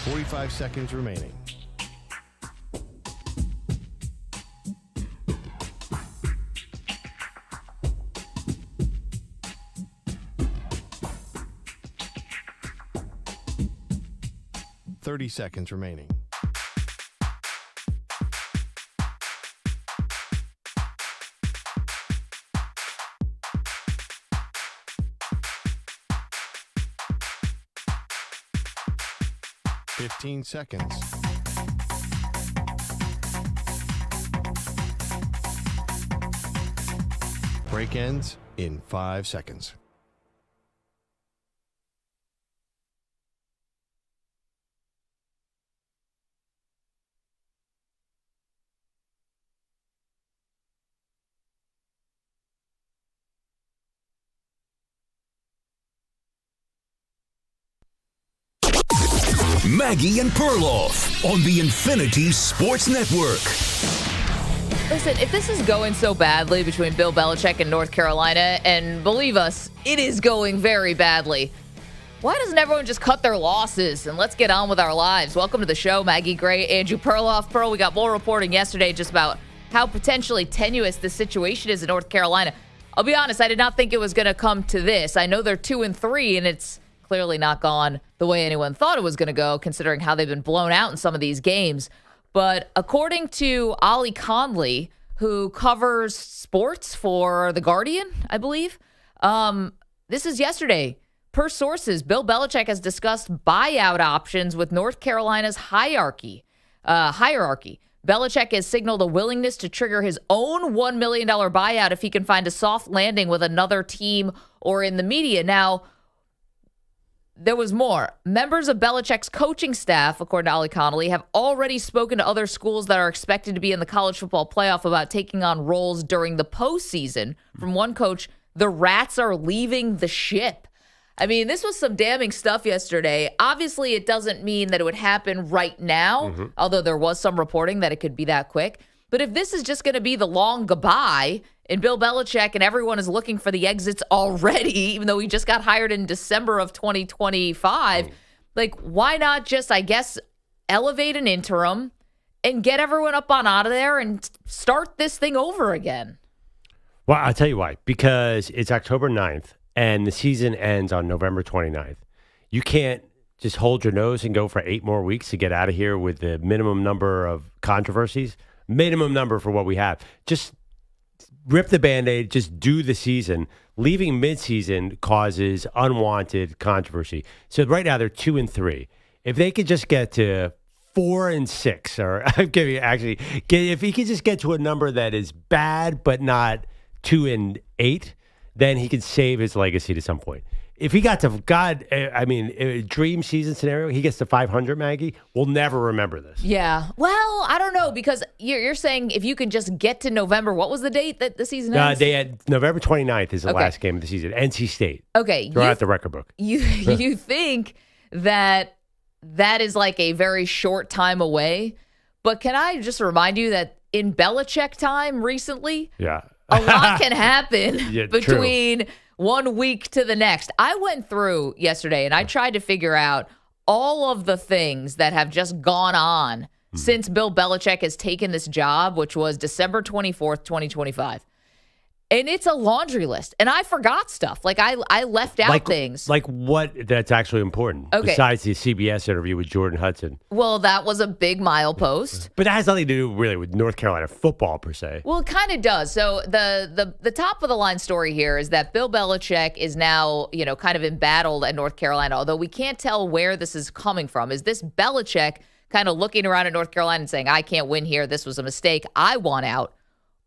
45 seconds remaining. Thirty seconds remaining. Fifteen seconds. Break ends in 5 seconds. Maggie and Perloff on the Infinity Sports Network. Listen, if this is going so badly between Bill Belichick and North Carolina, and believe us, it is going very badly, why doesn't everyone just cut their losses and let's get on with our lives? Welcome to the show, Maggie Gray, Andrew Perloff. Pearl, we got more reporting yesterday just about how potentially tenuous this situation is in North Carolina. I'll be honest, I did not think it was going to come to this. I know they're 2-3, and it's clearly not gone the way anyone thought it was going to go, considering how they've been blown out in some of these games. But according to Ollie Conley, who covers sports for The Guardian, I believe, this is yesterday. Per sources, Bill Belichick has discussed buyout options with North Carolina's hierarchy. Belichick has signaled a willingness to trigger his own $1 million buyout if he can find a soft landing with another team or in the media. Now, there was more. Members of Belichick's coaching staff, according to Ollie Connolly, have already spoken to other schools that are expected to be in the college football playoff about taking on roles during the postseason. From one coach, the Rats are leaving the ship. I mean, this was some damning stuff yesterday. Obviously, it doesn't mean that it would happen right now, although there was some reporting that it could be that quick. But if this is just going to be the long goodbye, and Bill Belichick and everyone is looking for the exits already, even though he just got hired in December of 2025, like, why not just, I guess, elevate an interim and get everyone up on out of there and start this thing over again? Well, I'll tell you why. Because it's October 9th, and the season ends on November 29th. You can't just hold your nose and go for 8 more weeks to get out of here with the minimum number of controversies. Minimum number for what we have. Just rip the Band-Aid, just do the season. Leaving mid-season causes unwanted controversy. So right now they're 2-3. If they could just get to 4-6, or I'm giving actually, if he could just get to a number that is bad but not 2-8, then he could save his legacy to some point. If he got to, a dream season scenario, he gets to 500, Maggie, we'll never remember this. Yeah. Well, I don't know, because you're saying if you can just get to November, what was the date that the season ends? They had November 29th is the last game of the season. NC State. Okay. Throw out the record book. You think that is like a very short time away, but can I just remind you that in Belichick time recently, a lot can happen between... True. 1 week to the next. I went through yesterday and I tried to figure out all of the things that have just gone on since Bill Belichick has taken this job, which was December 24th, 2025. And it's a laundry list. And I forgot stuff. Like I left out things. Like what that's actually important, besides the CBS interview with Jordan Hudson. Well, that was a big milepost. But that has nothing to do really with North Carolina football per se. Well, it kind of does. So the top of the line story here is that Bill Belichick is now, kind of embattled at North Carolina, although we can't tell where this is coming from. Is this Belichick kind of looking around at North Carolina and saying, I can't win here, this was a mistake, I want out?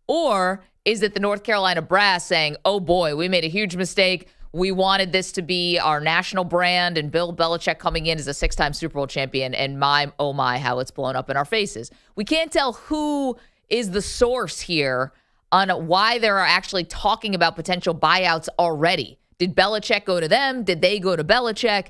Or is it the North Carolina brass saying, oh boy, we made a huge mistake. We wanted this to be our national brand, and Bill Belichick coming in as a 6-time Super Bowl champion, and oh my, how it's blown up in our faces. We can't tell who is the source here on why they're actually talking about potential buyouts already. Did Belichick go to them? Did they go to Belichick?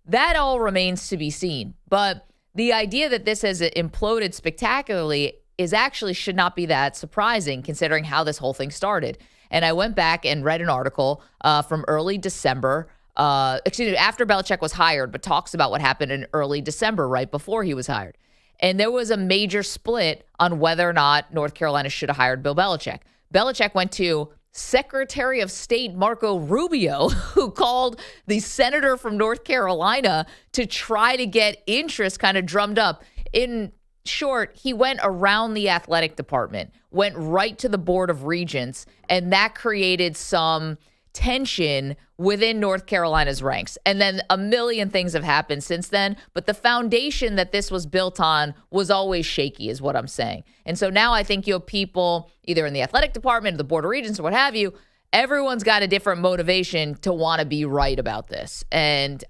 That all remains to be seen. But the idea that this has imploded spectacularly is actually should not be that surprising considering how this whole thing started. And I went back and read an article from early December after Belichick was hired, but talks about what happened in early December, right before he was hired. And there was a major split on whether or not North Carolina should have hired Bill Belichick. Belichick went to Secretary of State Marco Rubio, who called the senator from North Carolina to try to get interest kind of drummed up. In short, he went around the athletic department, went right to the Board of Regents, and that created some tension within North Carolina's ranks. And then a million things have happened since then, but the foundation that this was built on was always shaky, is what I'm saying. And so now I think you have people either in the athletic department, or the Board of Regents, or what have you, everyone's got a different motivation to want to be right about this. And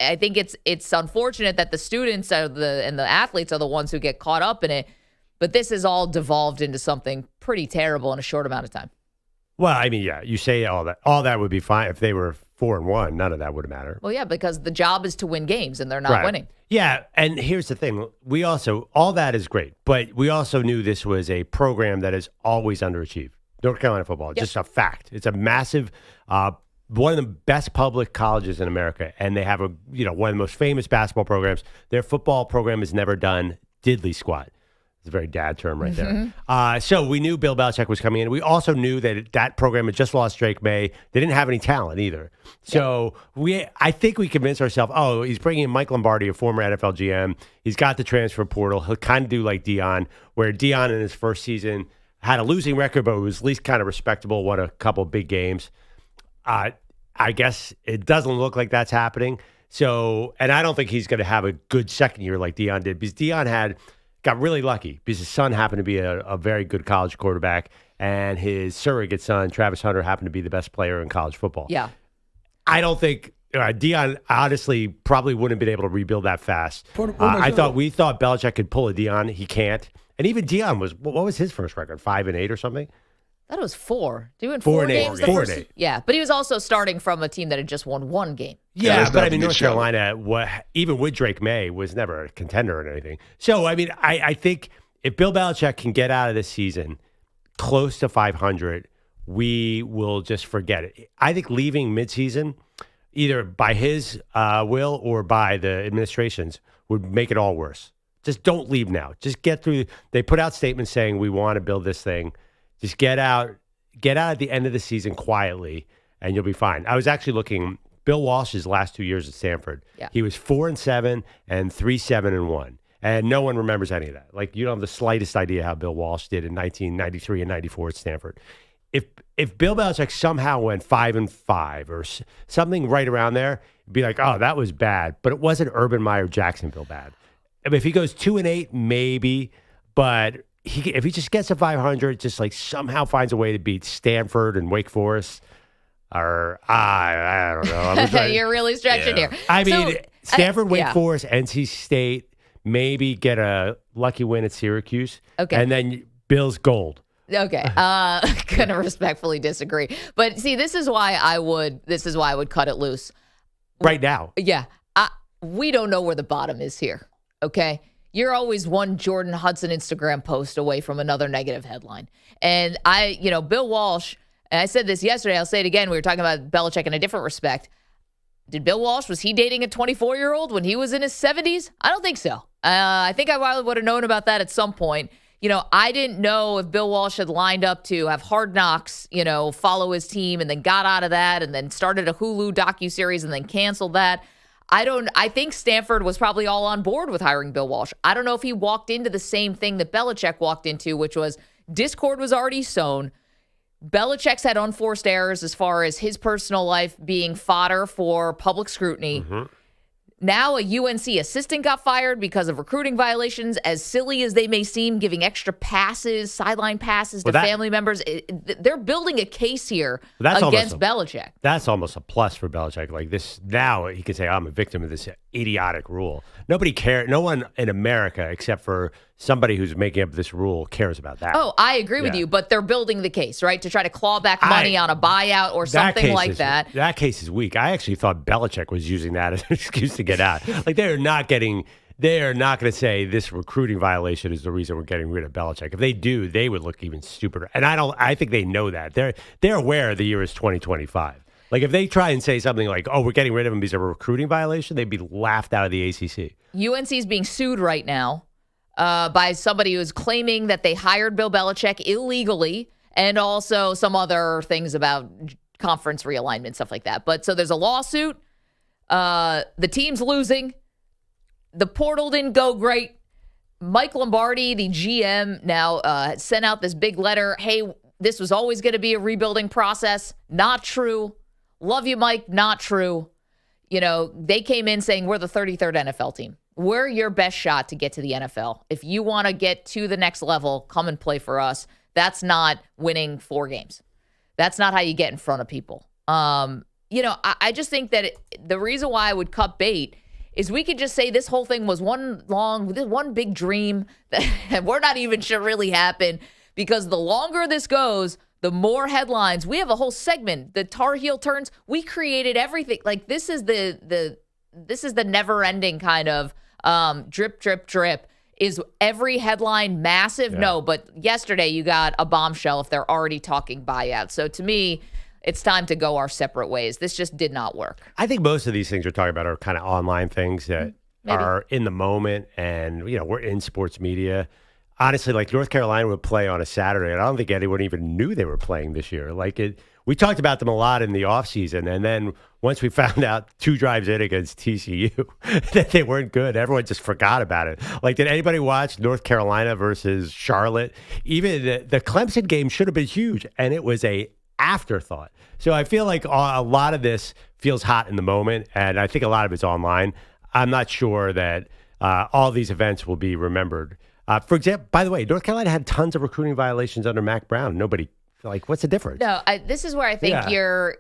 I think it's unfortunate that the students and the athletes are the ones who get caught up in it, but this has all devolved into something pretty terrible in a short amount of time. Well, I mean, yeah, you say all that would be fine if they were 4-1. None of that would matter. Well, yeah, because the job is to win games, and they're not winning. Yeah, and here's the thing: all that is great, but we also knew this was a program that is always underachieved. North Carolina football, just a fact. It's a massive, one of the best public colleges in America, and they have one of the most famous basketball programs. Their football program has never done diddly squat. It's a very dad term right there. So we knew Bill Belichick was coming in. We also knew that program had just lost Drake May. They didn't have any talent either. So I think we convinced ourselves, he's bringing in Mike Lombardi, a former NFL GM. He's got the transfer portal. He'll kind of do like Deion, where Deion in his first season had a losing record, but was at least kind of respectable, won a couple of big games. I guess it doesn't look like that's happening. So, and I don't think he's going to have a good second year like Deion did, because Deion got really lucky because his son happened to be a very good college quarterback, and his surrogate son, Travis Hunter, happened to be the best player in college football. Yeah. I don't think Deion honestly probably wouldn't have been able to rebuild that fast. We thought Belichick could pull a Deion. He can't. And even Deion what was his first record? 5-8 or something? I thought it was 4. Doing 4 games. 4-8. Yeah, but he was also starting from a team that had just won one game. Yeah, but I mean, North Carolina, even with Drake May, was never a contender or anything. So, I mean, I think if Bill Belichick can get out of this season close to 500, we will just forget it. I think leaving midseason, either by his will or by the administration's, would make it all worse. Just don't leave now. Just get through. They put out statements saying we want to build this thing. Just get out at the end of the season quietly, and you'll be fine. I was actually looking Bill Walsh's last 2 years at Stanford. Yeah. He was 4-7 and 3-7-1, and no one remembers any of that. Like, you don't have the slightest idea how Bill Walsh did in 1993 and 94 at Stanford. If Bill Belichick somehow went 5-5 or something right around there, it'd be like, oh, that was bad, but it wasn't Urban Meyer Jacksonville bad. I mean, if he goes 2-8, maybe, but if he just gets to 500, just like somehow finds a way to beat Stanford and Wake Forest, or I don't know. You're really stretching here. I mean, Stanford, Wake Forest, NC State, maybe get a lucky win at Syracuse. Okay. And then Bill's gold. Okay. Gonna respectfully disagree. But see, this is why I would cut it loose. Right now. Yeah. We don't know where the bottom is here. Okay. You're always one Jordan Hudson Instagram post away from another negative headline. And Bill Walsh, and I said this yesterday, I'll say it again. We were talking about Belichick in a different respect. Did Bill Walsh, was he dating a 24-year-old when he was in his 70s? I don't think so. I think I would have known about that at some point. I didn't know if Bill Walsh had lined up to have Hard Knocks, follow his team, and then got out of that and then started a Hulu docuseries and then canceled that. I think Stanford was probably all on board with hiring Bill Walsh. I don't know if he walked into the same thing that Belichick walked into, which was discord was already sown. Belichick's had unforced errors as far as his personal life being fodder for public scrutiny. Mm-hmm. Now a UNC assistant got fired because of recruiting violations, as silly as they may seem, giving extra passes, sideline passes to family members. They're building a case here against Belichick. That's almost a plus for Belichick. Like this, now he can say, I'm a victim of this idiotic rule. Nobody cares. No one in America, except for somebody who's making up this rule, cares about that. Oh, I agree with you, but they're building the case, right, to try to claw back money on a buyout or something like that. That case is weak. I actually thought Belichick was using that as an excuse to get out. Like, they are not going to say this recruiting violation is the reason we're getting rid of Belichick. If they do, they would look even stupider. And I think they know that. They're aware the year is 2025. Like if they try and say something like, "Oh, we're getting rid of him because of a recruiting violation," they'd be laughed out of the ACC. UNC is being sued right now by somebody who is claiming that they hired Bill Belichick illegally, and also some other things about conference realignment, stuff like that. But so there's a lawsuit. The team's losing. The portal didn't go great. Mike Lombardi, the GM, now sent out this big letter. Hey, this was always going to be a rebuilding process. Not true. Love you, Mike. Not true. You know, they came in saying we're the 33rd NFL team. We're your best shot to get to the NFL. If you want to get to the next level, come and play for us. That's not winning 4 games. That's not how you get in front of people. You know, I just think that the reason why I would cut bait is we could just say this whole thing was one big dream that we're not even sure really happened, because the longer this goes, the more headlines. We have a whole segment, the Tar Heel turns. We created everything. Like this is the never-ending kind of drip, drip, drip. Is every headline massive? Yeah. No, but yesterday you got a bombshell if they're already talking buyout. So to me, it's time to go our separate ways. This just did not work. I think most of these things you're talking about are kind of online things that are in the moment, and, you know, we're in sports media. Honestly, like North Carolina would play on a Saturday, and I don't think anyone even knew they were playing this year. We talked about them a lot in the offseason, and then once we found out 2 drives in against TCU that they weren't good, everyone just forgot about it. Like, did anybody watch North Carolina versus Charlotte? Even the Clemson game should have been huge, and it was a afterthought. So I feel like a lot of this feels hot in the moment, and I think a lot of it's online. I'm not sure that all these events will be remembered. For example, by the way, North Carolina had tons of recruiting violations under Mac Brown. Nobody, what's the difference? No, this is where I think you're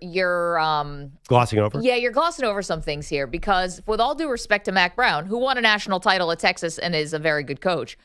glossing over. Yeah, you're glossing over some things here, because with all due respect to Mac Brown, who won a national title at Texas and is a very good coach,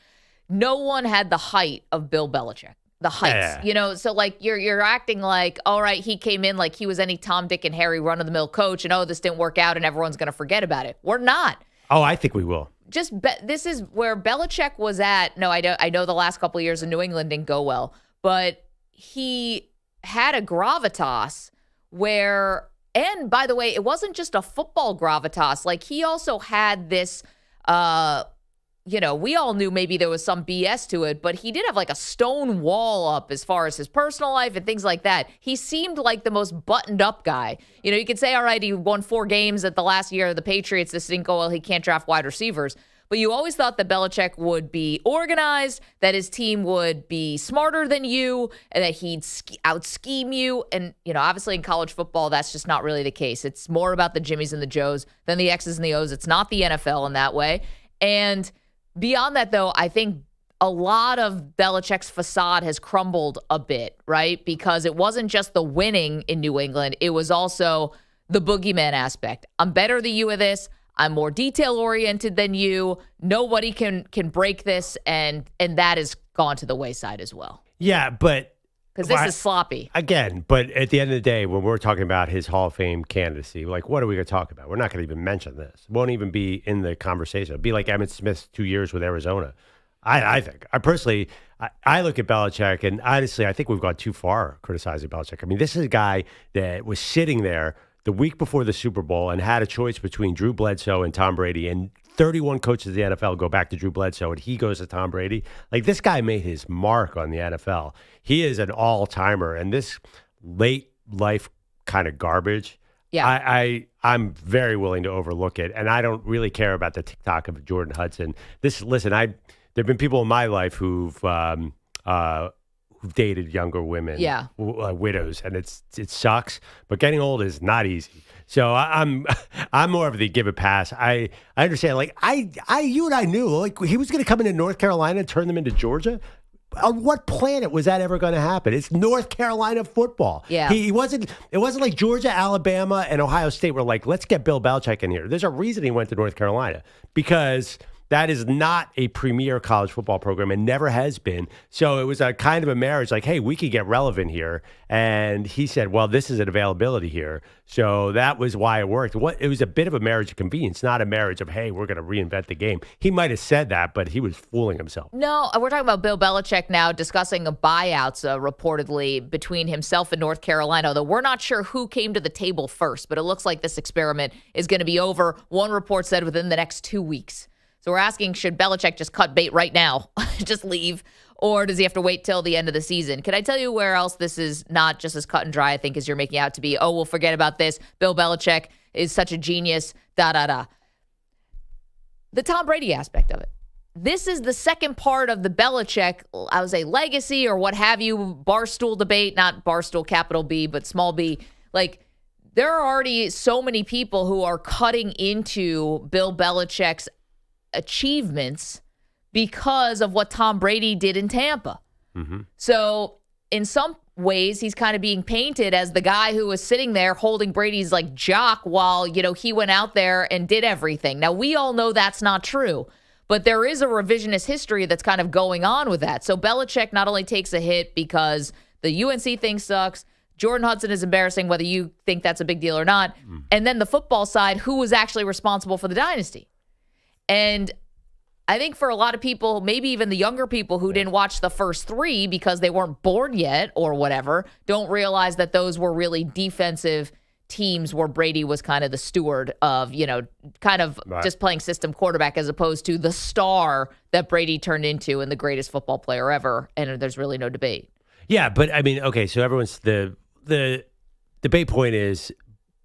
no one had the height of Bill Belichick. The heights, you know, so like you're acting like, all right, he came in like he was any Tom, Dick, and Harry run-of-the-mill coach, and this didn't work out, and everyone's going to forget about it. We're not. Oh, I think we will. This is where Belichick was at. No, I know the last couple of years in New England didn't go well, but he had a gravitas where, and by the way, it wasn't just a football gravitas. Like he also had this, we all knew maybe there was some BS to it, but he did have like a stone wall up as far as his personal life and things like that. He seemed like the most buttoned up guy. You know, you could say, all right, he won 4 games at the last year of the Patriots. This didn't go well. He can't draft wide receivers. But you always thought that Belichick would be organized, that his team would be smarter than you, and that he'd out-scheme you. And, obviously in college football, that's just not really the case. It's more about the Jimmies and the Joes than the X's and the O's. It's not the NFL in that way. And beyond that, though, I think a lot of Belichick's facade has crumbled a bit, right? Because it wasn't just the winning in New England. It was also the boogeyman aspect. I'm better than you at this. I'm more detail-oriented than you. Nobody can break this, and that has gone to the wayside as well. Yeah, but because this is sloppy. Again, but at the end of the day, when we're talking about his Hall of Fame candidacy, like, what are we going to talk about? We're not going to even mention this. It won't even be in the conversation. It'll be like Emmitt Smith's 2 years with Arizona. I think. I personally, I look at Belichick, and honestly, I think we've gone too far criticizing Belichick. I mean, this is a guy that was sitting there the week before the Super Bowl and had a choice between Drew Bledsoe and Tom Brady, and 31 coaches of the NFL go back to Drew Bledsoe, and he goes to Tom Brady. Like, this guy made his mark on the NFL. He is an all-timer, and this late life kind of garbage, I'm very willing to overlook it, and I don't really care about the TikTok of Jordan Hudson. There've been people in my life who've dated younger women, widows, and it sucks. But getting old is not easy. So I'm more of the give it pass. I understand. Like you and I knew like he was going to come into North Carolina and turn them into Georgia. On what planet was that ever going to happen? It's North Carolina football. Yeah, he wasn't. It wasn't like Georgia, Alabama, and Ohio State were like, let's get Bill Belichick in here. There's a reason he went to North Carolina, because That is not a premier college football program and never has been. So it was a kind of a marriage like, hey, we could get relevant here. And he said, well, this is an availability here. So that was why it worked. It was a bit of a marriage of convenience, not a marriage of, hey, we're going to reinvent the game. He might have said that, but he was fooling himself. No, we're talking about Bill Belichick now discussing buyouts reportedly between himself and North Carolina, though we're not sure who came to the table first, but it looks like this experiment is going to be over. One report said within the next 2 weeks. So we're asking, should Belichick just cut bait right now, just leave, or does he have to wait till the end of the season? Can I tell you where else this is not just as cut and dry, I think, as you're making out to be? Oh, we'll forget about this. Bill Belichick is such a genius, da-da-da. The Tom Brady aspect of it. This is the second part of the Belichick, I would say, legacy or what have you, barstool debate, not barstool capital B, but small b. Like, there are already so many people who are cutting into Bill Belichick's achievements because of what Tom Brady did in Tampa. Mm-hmm. So in some ways, he's kind of being painted as the guy who was sitting there holding Brady's like jock while, he went out there and did everything. Now, we all know that's not true, but there is a revisionist history that's kind of going on with that. So Belichick not only takes a hit because the UNC thing sucks, Jordan Hudson is embarrassing, whether you think that's a big deal or not. And then the football side, who was actually responsible for the dynasty? And I think for a lot of people, maybe even the younger people who didn't watch the first three because they weren't born yet or whatever, don't realize that those were really defensive teams where Brady was kind of the steward of, kind of just playing system quarterback as opposed to the star that Brady turned into and the greatest football player ever. And there's really no debate. Yeah, but I mean, okay, so everyone's the debate point is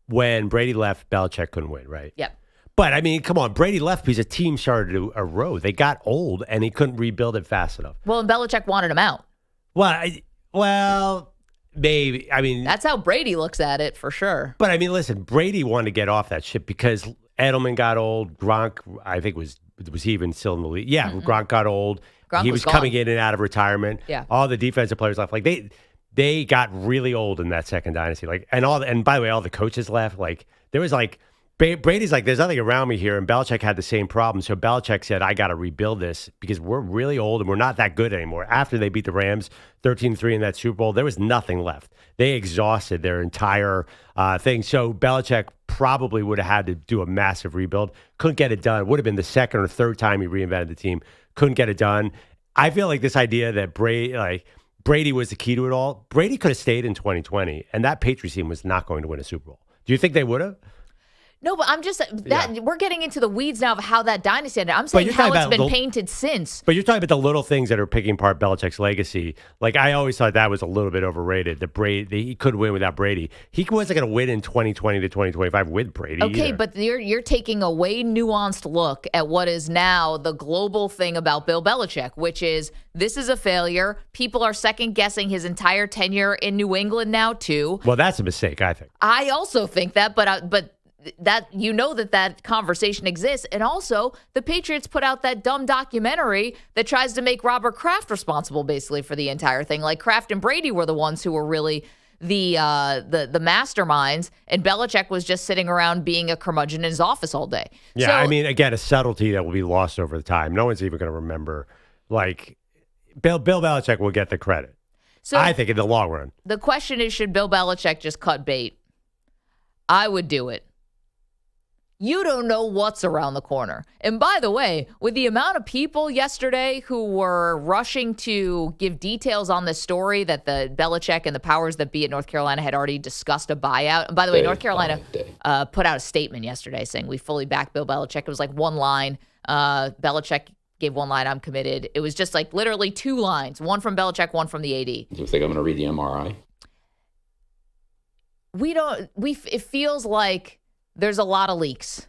when Brady left, Belichick couldn't win, right? Yep. But, I mean, come on. Brady left because a team started to erode. They got old, and he couldn't rebuild it fast enough. Well, and Belichick wanted him out. Well, maybe. I mean, that's how Brady looks at it, for sure. But, I mean, listen, Brady wanted to get off that ship because Edelman got old. Gronk, I think, was he even still in the league? Yeah, Gronk got old. Gronk he was gone. coming in and out of retirement. Yeah. All the defensive players left. Like, they got really old in that second dynasty. Like, and by the way, all the coaches left. Like, there was like, Brady's like, there's nothing around me here, and Belichick had the same problem. So Belichick said, I got to rebuild this because we're really old and we're not that good anymore. After they beat the Rams 13-3 in that Super Bowl, there was nothing left. They exhausted their entire thing. So Belichick probably would have had to do a massive rebuild. Couldn't get it done. Would have been the second or third time he reinvented the team. Couldn't get it done. I feel like this idea that Brady was the key to it all. Brady could have stayed in 2020, and that Patriots team was not going to win a Super Bowl. Do you think they would have? No, but I'm just we're getting into the weeds now of how that dynasty ended. I'm saying how it's been painted since. But you're talking about the little things that are picking apart Belichick's legacy. Like, I always thought that was a little bit overrated. He could win without Brady. He wasn't going to win in 2020 to 2025 with Brady. Okay, either. But you're taking a way nuanced look at what is now the global thing about Bill Belichick, which is this is a failure. People are second guessing his entire tenure in New England now too. Well, that's a mistake, I think. I also think that, but. That that conversation exists. And also, the Patriots put out that dumb documentary that tries to make Robert Kraft responsible basically for the entire thing. Like, Kraft and Brady were the ones who were really the masterminds, and Belichick was just sitting around being a curmudgeon in his office all day. Yeah, so, I mean, again, a subtlety that will be lost over the time. No one's even going to remember. Like, Bill Belichick will get the credit. So I think in the long run. The question is, should Bill Belichick just cut bait? I would do it. You don't know what's around the corner. And by the way, with the amount of people yesterday who were rushing to give details on this story that the Belichick and the powers that be at North Carolina had already discussed a buyout. And by the way, North Carolina put out a statement yesterday saying we fully back Bill Belichick. It was like one line. Belichick gave one line, I'm committed. It was just like literally two lines, one from Belichick, one from the AD. Do you think I'm going to read the MRI? It feels like there's a lot of leaks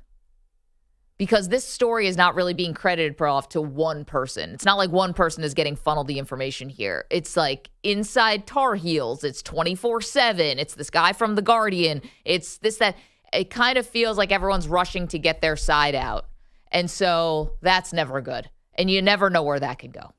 because this story is not really being credited, Perloff, to one person. It's not like one person is getting funneled the information here. It's like inside Tar Heels. It's 24/7. It's this guy from The Guardian. It's this, that. It kind of feels like everyone's rushing to get their side out. And so that's never good. And you never know where that can go.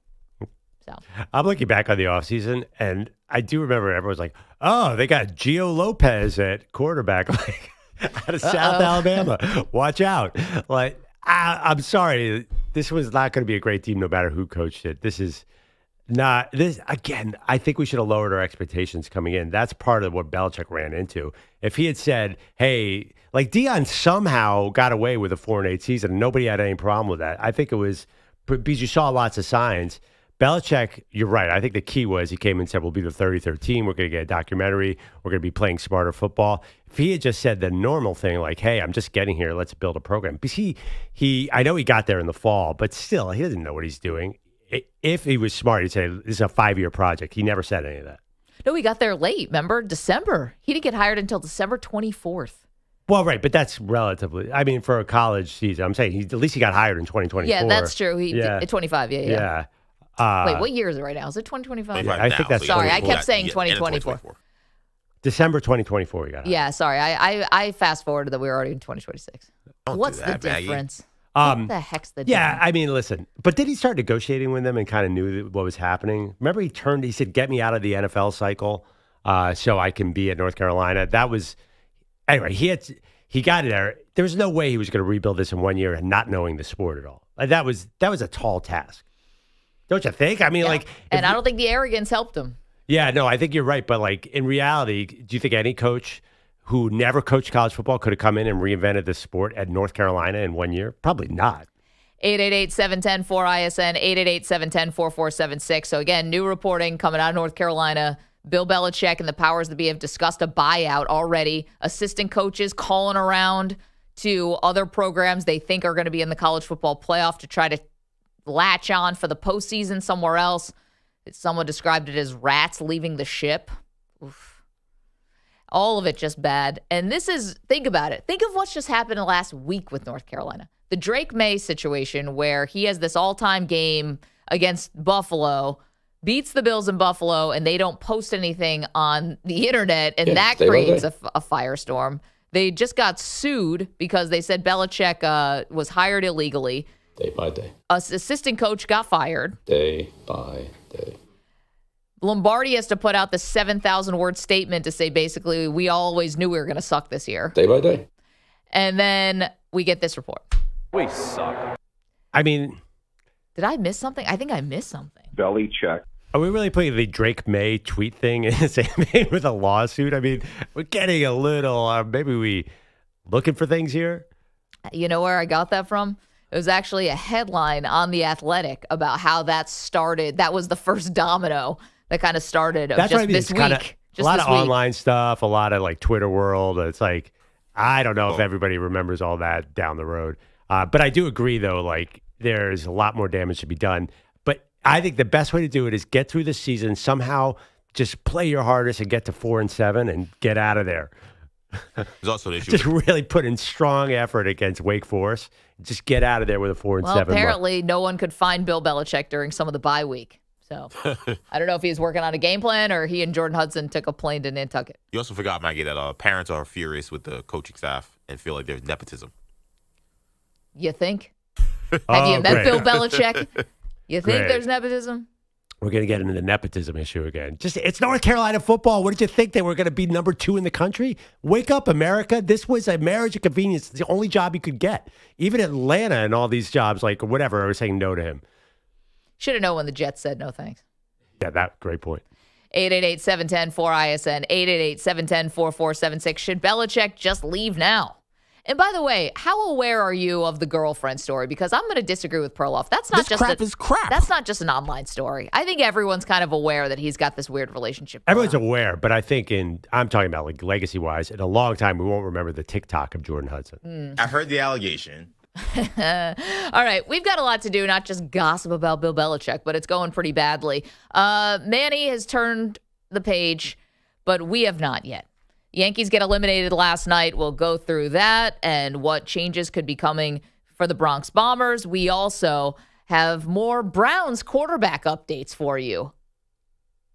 So I'm looking back on the offseason, and I do remember everyone's like, oh, they got Gio Lopez at quarterback. Like, out of South Alabama. Watch out. Like, I'm sorry. this was not going to be a great team no matter who coached it. This is not this again. I think we should have lowered our expectations coming in. That's part of what Belichick ran into. If he had said, "Hey," like Deion somehow got away with a 4-8 season, and nobody had any problem with that. I think it was because you saw lots of signs. Belichick, you're right. I think the key was he came and said, "We'll be the 33rd team. We're going to get a documentary. We're going to be playing smarter football." If he had just said the normal thing, like, "Hey, I'm just getting here. Let's build a program," because I know he got there in the fall, but still, he doesn't know what he's doing. If he was smart, he'd say, "This is a 5-year project." He never said any of that. No, he got there late. Remember, December. He didn't get hired until December 24th. Well, right, but that's relatively. I mean, for a college season, I'm saying at least he got hired in 2024. Yeah, that's true. He did, 25. Yeah. Wait, what year is it right now? Is it 2025? I think that's. Sorry, I kept saying 2024. December 2024, you got it. Yeah, sorry. I fast forwarded that we were already in 2026. What's the difference? What the heck's the difference? Yeah, I mean, listen, but did he start negotiating with them and kind of knew what was happening? Remember, he said, "Get me out of the NFL cycle so I can be at North Carolina." That was, anyway, he got there. There was no way he was going to rebuild this in 1 year and not knowing the sport at all. That was a tall task. Don't you think? I mean, and I don't think the arrogance helped him. Yeah, no, I think you're right. But in reality, do you think any coach who never coached college football could have come in and reinvented the sport at North Carolina in 1 year? Probably not. 888-710-4ISN, 888-710-4476. So again, new reporting coming out of North Carolina. Bill Belichick and the powers that be have discussed a buyout already. Assistant coaches calling around to other programs they think are going to be in the college football playoff to try to latch on for the postseason somewhere else. Someone described it as rats leaving the ship. Oof. All of it just bad. And think about it. Think of what's just happened in the last week with North Carolina. The Drake May situation where he has this all-time game against Buffalo, beats the Bills in Buffalo, and they don't post anything on the internet, and that creates a firestorm. They just got sued because they said Belichick was hired illegally. Day by day. Assistant coach got fired. Day by day. Lombardi has to put out the 7,000-word statement to say basically we always knew we were going to suck this year. Day by day. And then we get this report. We suck. I mean, did I miss something? I think I missed something. Belichick. Are we really putting the Drake May tweet thing in the same vein with a lawsuit? I mean, we're getting a little, maybe we looking for things here? You know where I got that from? It was actually a headline on The Athletic about how that started. That was the first domino that kind of started That's just what I mean. this It's kinda, week. A lot of online stuff, a lot of Twitter world. It's I don't know if everybody remembers all that down the road. But I do agree, though, there's a lot more damage to be done. But I think the best way to do it is get through the season, somehow just play your hardest and get to 4-7 and get out of there. There's also an issue. Just really put in strong effort against Wake Forest. Just get out of there with a 4-7. Well, apparently no one could find Bill Belichick during some of the bye week. So I don't know if he's working on a game plan or he and Jordan Hudson took a plane to Nantucket. You also forgot, Maggie, that parents are furious with the coaching staff and feel like there's nepotism. You think? Have you met great. Bill Belichick? You think Great. there's nepotism? We're going to get into the nepotism issue again. It's North Carolina football. What did you think? They were going to be number 2 in the country? Wake up, America. This was a marriage of convenience. It's the only job you could get. Even Atlanta and all these jobs, whatever, are saying no to him. Should have known when the Jets said no thanks. Yeah, great point. 888-710-4ISN, 888-710-4476. Should Belichick just leave now? And by the way, how aware are you of the girlfriend story? Because I'm going to disagree with Perloff. That's not That's not just an online story. I think everyone's kind of aware that he's got this weird relationship. Everyone's aware, but I think I'm talking about legacy-wise, in a long time, we won't remember the TikTok of Jordan Hudson. I've heard the allegation. All right, we've got a lot to do, not just gossip about Bill Belichick, but it's going pretty badly. Manny has turned the page, but we have not yet. Yankees get eliminated last night. We'll go through that and what changes could be coming for the Bronx Bombers. We also have more Browns quarterback updates for you,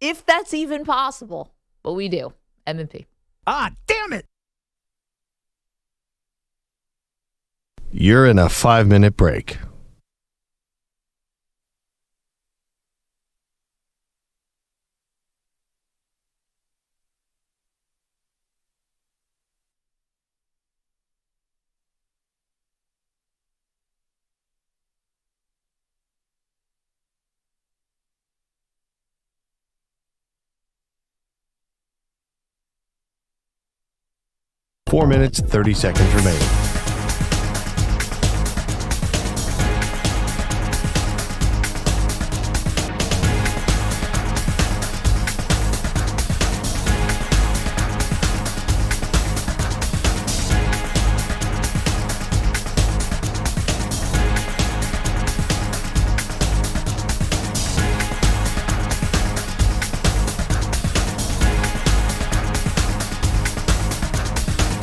if that's even possible. But we do. M&P. Ah, damn it! You're in a 5-minute break. 4 minutes, 30 seconds remaining.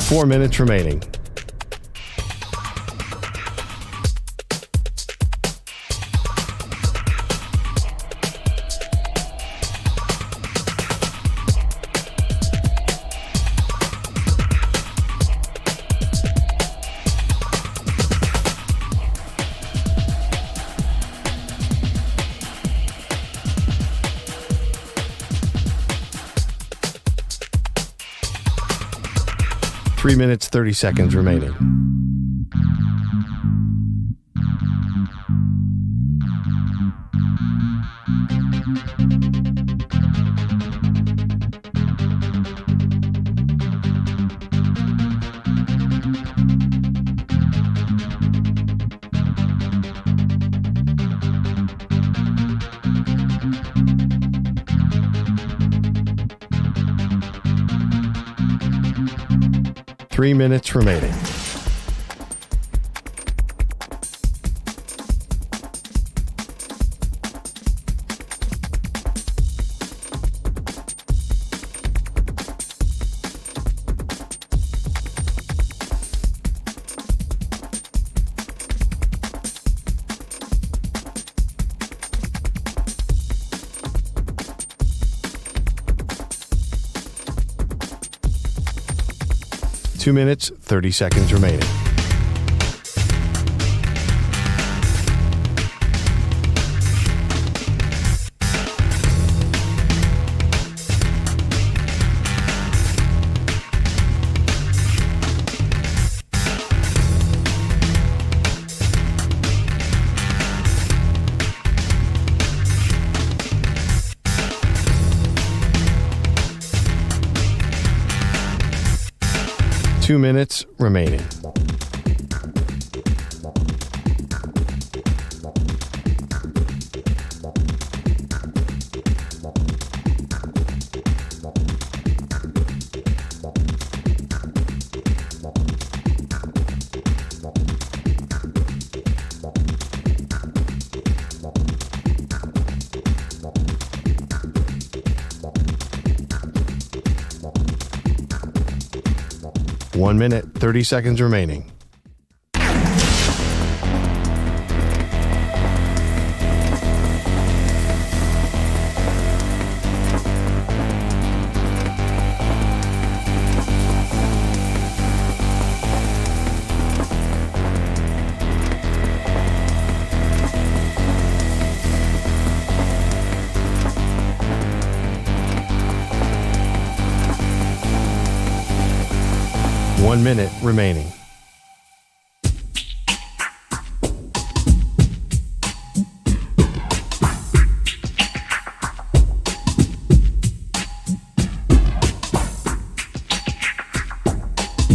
Four minutes remaining. Three minutes, 30 seconds remaining. Three minutes remaining. Two minutes, 30 seconds remaining. Two minutes remaining. One minute, 30 seconds remaining. One minute remaining.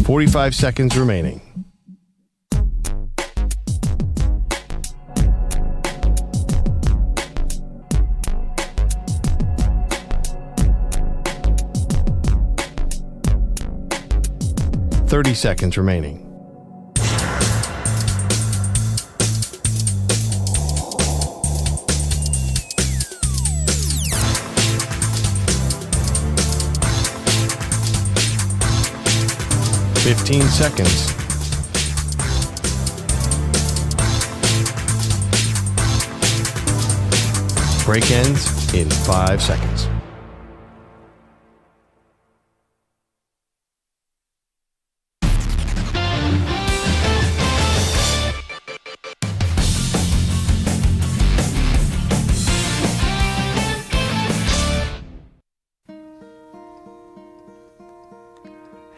Forty-five seconds remaining. Thirty seconds remaining. Fifteen seconds. Break ends in 5 seconds.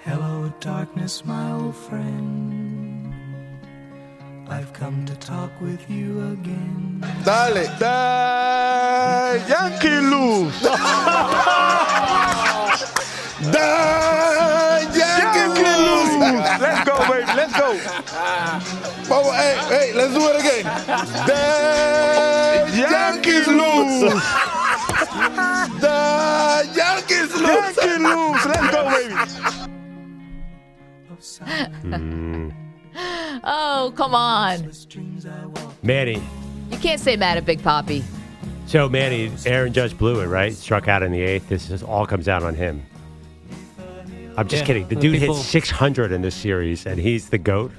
Hello, darkness, my old friend. I've come to talk with you again. Dale, da Yankee lose. Da Yankee lose. Let's go. Hey, let's do it again. The Yankees lose. The Yankees lose. Let's go, baby. Oh, come on. Manny. You can't say mad at Big Papi. So, Manny, Aaron Judge blew it, right? Struck out in the 8th. This all comes out on him. I'm just kidding. The dude hit 600 in this series, and he's the GOAT.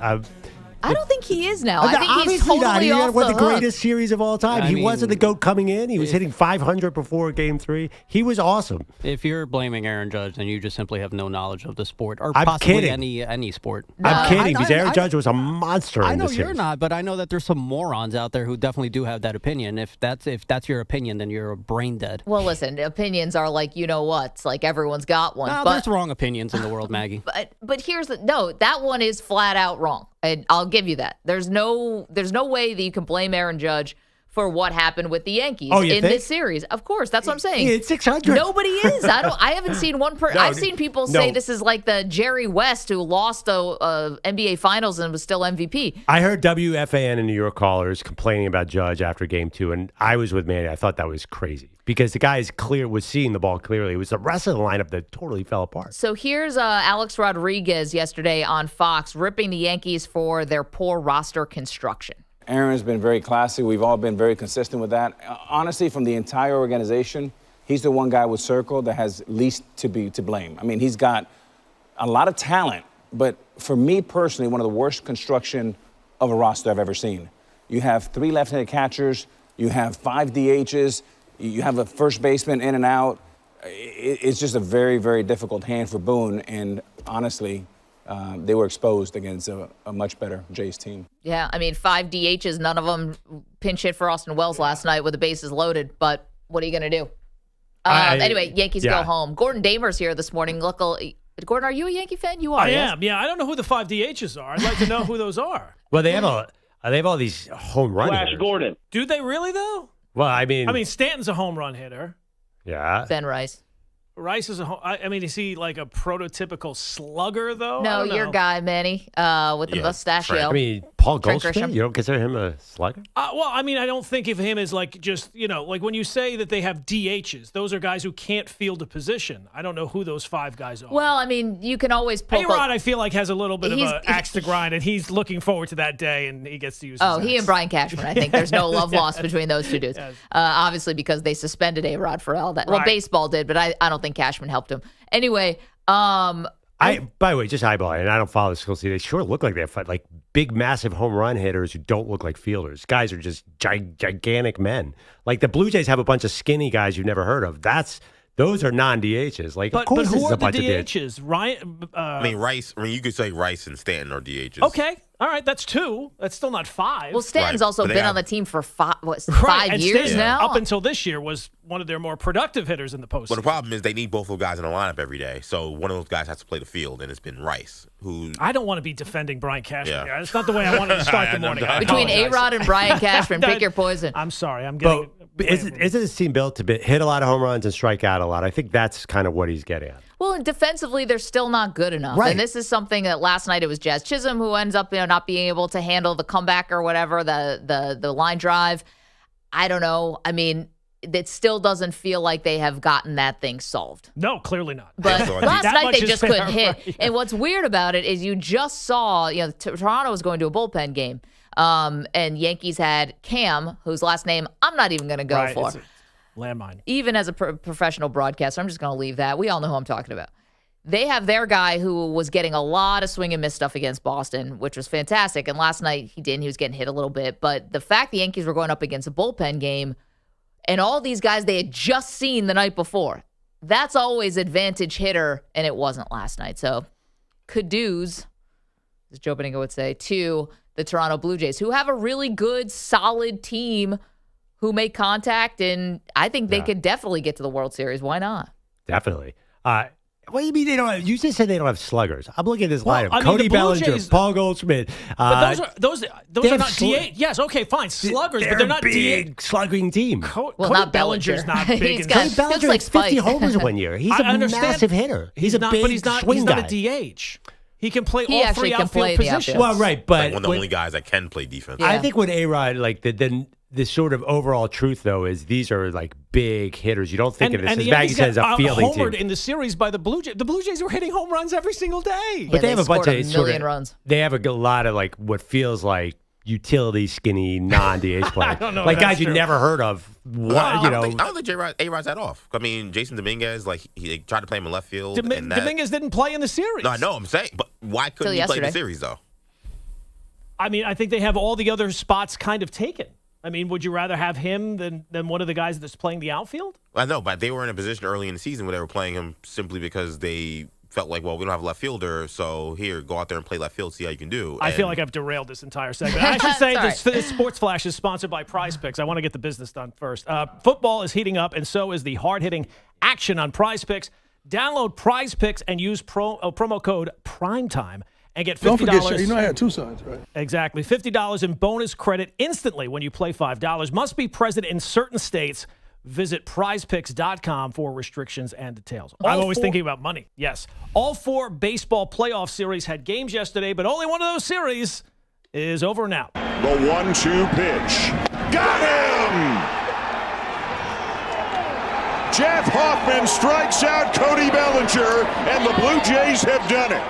I don't think he is now. I think he's Obviously not. totally He off had one the of the hook. greatest series of all time. He wasn't the GOAT coming in. He was hitting 500 before Game 3. He was awesome. If you're blaming Aaron Judge, then you just simply have no knowledge of the sport, or I'm possibly kidding. any sport. I'm kidding, because Aaron Judge was a monster I in know this you're series. not, but I know that there's some morons out there who definitely do have that opinion. If that's your opinion, then you're brain dead. Well, listen, opinions are like, you know what? It's like everyone's got one. No, there's wrong opinions in the world, Maggie. But here's that one is flat out wrong. And I'll give you that. There's no way that you can blame Aaron Judge for what happened with the Yankees in this series. Of course, that's what I'm saying. He hit 600. Nobody is. I haven't seen one person. I've seen people say this is like the Jerry West who lost the NBA Finals and was still MVP. I heard WFAN and New York callers complaining about Judge after Game 2, and I was with Manny. I thought that was crazy because the guy was seeing the ball clearly. It was the rest of the lineup that totally fell apart. So here's Alex Rodriguez yesterday on Fox ripping the Yankees for their poor roster construction. Aaron's been very classy. We've all been very consistent with that. Honestly, from the entire organization, he's the one guy with Circle that has least to blame. I mean, he's got a lot of talent, but for me personally, one of the worst construction of a roster I've ever seen. You have 3 left-handed catchers, you have 5 DHs, you have a first baseman in and out. It's just a very, very difficult hand for Boone, and honestly, they were exposed against a much better Jays team. Yeah, I mean, 5 DHs, none of them pinch hit for Austin Wells last night with the bases loaded, but what are you going to do? Anyway, Yankees go home. Gordon Damer's here this morning. Gordon, are you a Yankee fan? You are, I am, yeah. I don't know who the 5 DHs are. I'd like to know who those are. Well, they have all these home run hitters. Gordon. Do they really, though? Well, I mean, Stanton's a home run hitter. Yeah. Ben Rice. Rice is is he like a prototypical slugger, though? No, your guy, Manny, with the mustachio. I mean, Paul Goldschmidt, you don't consider him a slugger? Well, I mean, I don't think of him as like just, like when you say that they have DHs, those are guys who can't field a position. I don't know who those 5 guys are. Well, I mean, you can always poke. A-Rod, I feel like, has a little bit of an axe to grind, and he's looking forward to that day, and he gets to use his he and Brian Cashman. I think there's no love lost between those two dudes. Yes. Obviously, because they suspended A-Rod for all that. Right. Well, baseball did, but I don't think Cashman helped him. Anyway, by the way, just eyeballing, and I don't follow the school. They sure look like they have like big, massive home run hitters who don't look like fielders. Guys are just gigantic men. Like the Blue Jays have a bunch of skinny guys you've never heard of. Those are non-DHs. Like, of course, but this who is are a bunch the of DHs? Ryan. Rice. I mean, you could say Rice and Stanton are DHs. Okay, all right, that's 2. That's still not 5. Well, Stanton's also been on the team for 5 and years Stanton, now. Up until this year, was one of their more productive hitters in the postseason. But the problem is they need both of those guys in the lineup every day. So one of those guys has to play the field, and it's been Rice. I don't want to be defending Brian Cashman. Yeah. It's not the way I wanted to start the morning. Between A-Rod and Brian Cashman, pick your poison. I'm sorry. I'm getting. Isn't this team built to hit a lot of home runs and strike out a lot? I think that's kind of what he's getting at. Well, and defensively, they're still not good enough. Right. And this is something that last night it was Jazz Chisholm who ends up not being able to handle the comeback or whatever, the line drive. I don't know. I mean, it still doesn't feel like they have gotten that thing solved. No, clearly not. But last night they just couldn't hit. Yeah. And what's weird about it is you just saw, Toronto was going to a bullpen game. And Yankees had Cam, whose last name I'm not even going to go for. Landmine. Even as a professional broadcaster, I'm just going to leave that. We all know who I'm talking about. They have their guy who was getting a lot of swing and miss stuff against Boston, which was fantastic. And last night he didn't. He was getting hit a little bit. But the fact the Yankees were going up against a bullpen game and all these guys they had just seen the night before, that's always advantage hitter, and it wasn't last night. So kudos, as Joe Benigno would say, to the Toronto Blue Jays, who have a really good, solid team who make contact, and I think they could definitely get to the World Series. Why not? Definitely. What do you mean they don't have? You just said they don't have sluggers. I'm looking at this lineup: Cody the Bellinger, Jays, Paul Goldschmidt. But those are not DH. Yes, okay, fine, sluggers, but they're not big DH. slugging team. Well, Cody not Bellinger's not big. Cody Bellinger like had 50 Spike. homers one year. He's a massive hitter. He's a big swing he's guy. not a DH. He can play He all actually three can outfield play the positions. outfield. Well, right, but Like one of the only guys that can play defense. Yeah. I think with A-Rod, like the sort of overall truth though is these are like big hitters. You don't think of this as Maggie says a fielding team. Homered in the series by the Blue Jays. The Blue Jays were hitting home runs every single day. But they have a bunch of million runs. They have a lot of like what feels like utility skinny non-DH players. I don't know. Like guys you true. never heard of. I don't think A-Rod's that off. I mean, Jason Dominguez, like they tried to play him in left field. Dominguez didn't play in the series. No, I know. I'm saying, but why couldn't he play the series though? I mean, I think they have all the other spots kind of taken. I mean, would you rather have him than one of the guys that's playing the outfield? I know, but they were in a position early in the season where they were playing him simply because they felt like, well, we don't have a left fielder, so here, go out there and play left field, see how you can do. I feel like I've derailed this entire segment. I should say this Sports Flash is sponsored by PrizePicks. I want to get the business done first. Football is heating up, and so is the hard-hitting action on PrizePicks. Download PrizePicks and use promo code PRIMETIME and get $50. Don't forget, you know I had two sons, right? Exactly. $50 in bonus credit instantly when you play $5. Must be present in certain states. Visit prizepicks.com for restrictions and details. I'm always thinking about money. Yes. All 4 baseball playoff series had games yesterday, but only one of those series is over now. The 1-2 pitch. Got him! Jeff Hoffman strikes out Cody Bellinger, and the Blue Jays have done it.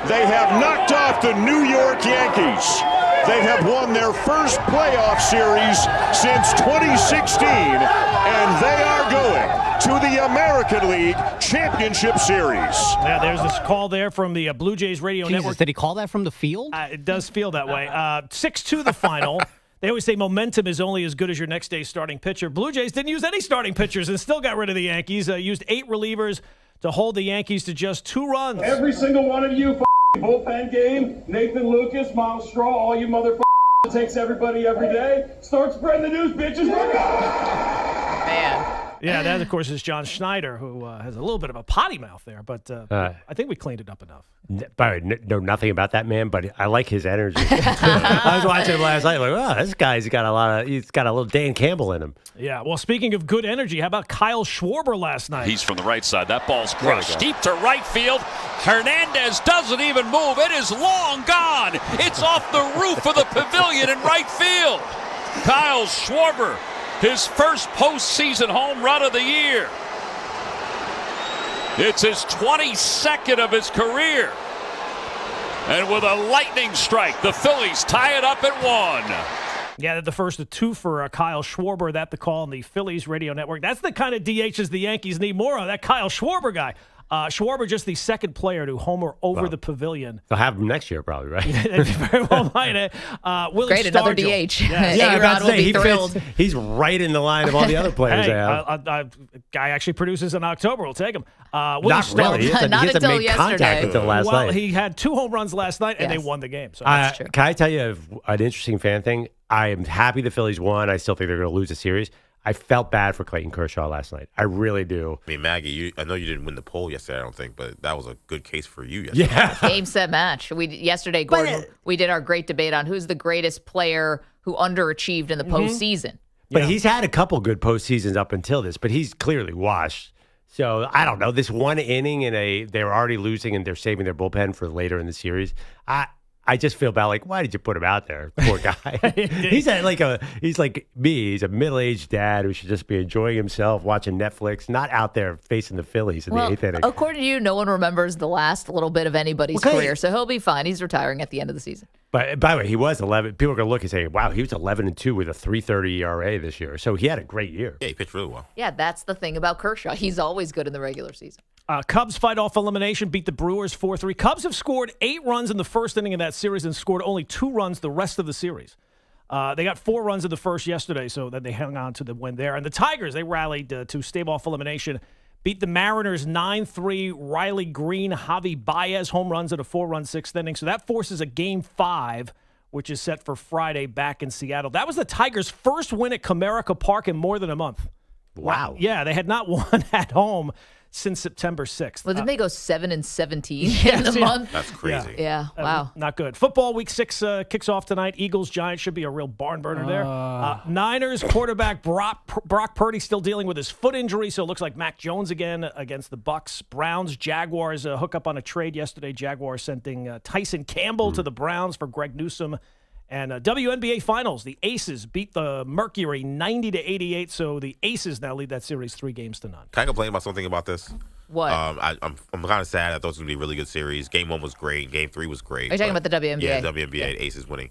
They have knocked off the New York Yankees. They have won their first playoff series since 2016, and they are going to the American League Championship Series. Yeah, there's this call there from the Blue Jays radio network. Did he call that from the field? It does feel that way. 6-2 the final. They always say momentum is only as good as your next day's starting pitcher. Blue Jays didn't use any starting pitchers and still got rid of the Yankees. Used 8 relievers to hold the Yankees to just 2 runs. Every single one of you bullpen game, Nathan Lucas, Miles Straw, all you motherfuckers takes everybody every day. Start spreading the news, bitches. Man. Yeah, that, of course, is John Schneider, who has a little bit of a potty mouth there, but I think we cleaned it up enough. By the way, know nothing about that man, but I like his energy. I was watching him last night, like, wow, this guy's got a little Dan Campbell in him. Yeah, well, speaking of good energy, how about Kyle Schwarber last night? He's from the right side. That ball's crushed deep to right field. Hernandez doesn't even move. It is long gone. It's off the roof of the pavilion in right field. Kyle Schwarber, his first postseason home run of the year. It's his 22nd of his career. And with a lightning strike, the Phillies tie it up at 1. Yeah, the first of 2 for Kyle Schwarber. That the call on the Phillies radio network. That's the kind of DHs the Yankees need more of, that Kyle Schwarber guy. Schwarber just the second player to homer over the pavilion. They'll have him next year probably, right? Very well might. Willie Great, another Stargell. DH. Yeah, A-Rod will be thrilled. He's right in the line of all the other players they have. Guy actually produces in October. We'll take him. Not really. He hasn't until made contact yesterday. until last night. Well, he had 2 home runs last night, and they won the game. So that's true. Can I tell you an interesting fan thing? I am happy the Phillies won. I still think they're going to lose the series. I felt bad for Clayton Kershaw last night. I really do. I mean, Maggie, I know you didn't win the poll yesterday, I don't think, but that was a good case for you yesterday. Yeah. Game, set, match. Yesterday, Gordon, we did our great debate on who's the greatest player who underachieved in the postseason. But he's had a couple good postseasons up until this, but he's clearly washed. So, I don't know. This one inning they were already losing and they're saving their bullpen for later in the series. I just feel bad. Like, why did you put him out there? Poor guy. He's like me. He's a middle-aged dad who should just be enjoying himself, watching Netflix, not out there facing the Phillies in the 8th inning. According to you, no one remembers the last little bit of anybody's career, so he'll be fine. He's retiring at the end of the season. But by the way, he was 11. People are going to look and say, wow, he was 11-2 with a 3.30 ERA this year. So he had a great year. Yeah, he pitched really well. Yeah, that's the thing about Kershaw. He's always good in the regular season. Cubs fight off elimination, beat the Brewers 4-3. Cubs have scored 8 runs in the first inning of that series and scored only 2 runs the rest of the series. They got 4 runs in the first yesterday, so then they hung on to the win there. And the Tigers, they rallied to stave off elimination, beat the Mariners 9-3. Riley Green, Javi Baez home runs in a 4-run 6th inning. So that forces a Game 5, which is set for Friday back in Seattle. That was the Tigers' first win at Comerica Park in more than a month. Wow. Yeah, they had not won at home since September 6th. Well, didn't they go 7-17 in the month? That's crazy. Yeah, wow. Not good. Football week 6 kicks off tonight. Eagles-Giants should be a real barn burner there. Niners quarterback Brock Purdy still dealing with his foot injury, so it looks like Mac Jones again against the Bucks. Browns-Jaguars hook up on a trade yesterday. Jaguars sending Tyson Campbell to the Browns for Greg Newsome. And WNBA Finals, the Aces beat the Mercury 90-88, so the Aces now lead that series 3-0. Can I complain about something about this? What? I'm kind of sad. I thought it was going to be a really good series. Game 1 was great. Game 3 was great. Are you talking about the WNBA? Yeah, WNBA, Aces winning.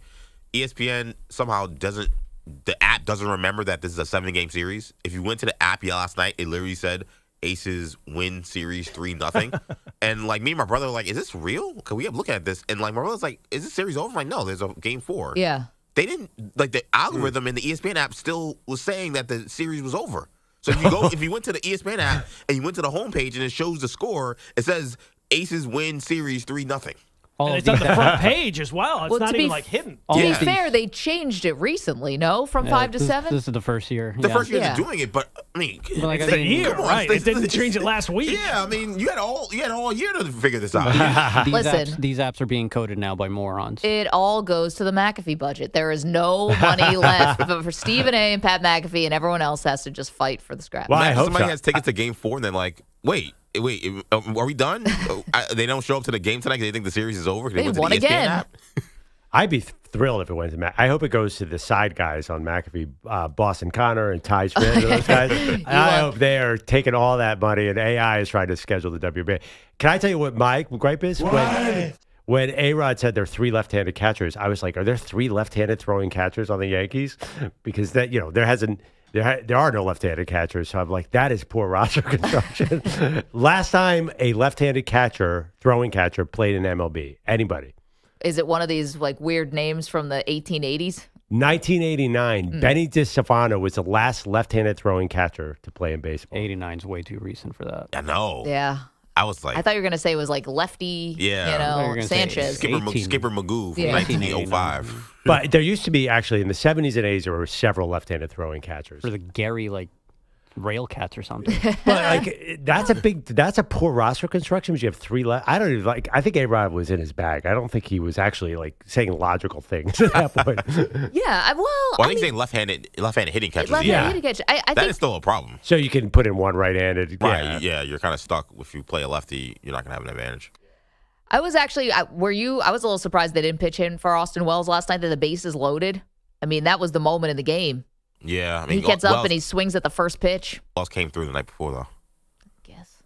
ESPN somehow the app doesn't remember that this is a 7-game series. If you went to the app last night, it literally said Aces win series 3-0. And like me and my brother were like, is this real? Cause we kept looking at this and like my brother's like, is this series over? I'm like, no, there's a game 4. Yeah. They didn't like the algorithm in the ESPN app still was saying that the series was over. So if you went to the ESPN app and you went to the homepage and it shows the score, it says Aces win series 3-0. And it's on the front page as well. It's not even hidden. To be fair, they changed it recently, no? From 5 to 7? This is the first year. The first year they're doing it, but I mean, it's a year, right? It didn't change it last week. Yeah, I mean, you had all year to figure this out. These apps are being coded now by morons. It all goes to the McAfee budget. There is no money left but for Stephen A. and Pat McAfee, and everyone else has to just fight for the scraps. Well, I hope somebody has tickets to game 4 and then like, wait, are we done? They don't show up to the game tonight because they think the series is over? They won again. I'd be thrilled if it went to Mac. I hope it goes to the side guys on McAfee, Boston Connor and Ty Smith and those guys. I hope they are taking all that money and AI is trying to schedule the WBA. Can I tell you what my gripe is? When A-Rod said there are 3 left-handed catchers, I was like, are there 3 left-handed throwing catchers on the Yankees? Because that there are no left-handed catchers, so I'm like, that is poor roster construction. Last time a left-handed throwing catcher, played in MLB. Anybody? Is it one of these like weird names from the 1880s? 1989, Benny DiStefano was the last left-handed throwing catcher to play in baseball. 89 is way too recent for that. I know. Yeah. I was like, I thought you were going to say it was like lefty, Sanchez. Skipper Magoo from 1905. But there used to be, actually, in the 70s and 80s, there were several left-handed throwing catchers. For the Gary, rail cats or something. But that's a poor roster construction because you have 3 left. I don't even I think A-Rod was in his bag. I don't think he was actually saying logical things at that point. Yeah, I think saying left-handed hitting catchers. Left-handed hitting catcher. I think is still a problem. So you can put in one right-handed. Right, yeah, you're kind of stuck. If you play a lefty, you're not going to have an advantage. I was actually, I was a little surprised they didn't pitch in for Austin Wells last night, that the base is loaded. I mean, that was the moment in the game. Yeah, I mean, he gets up and he swings at the first pitch. Wells came through the night before, though. I guess.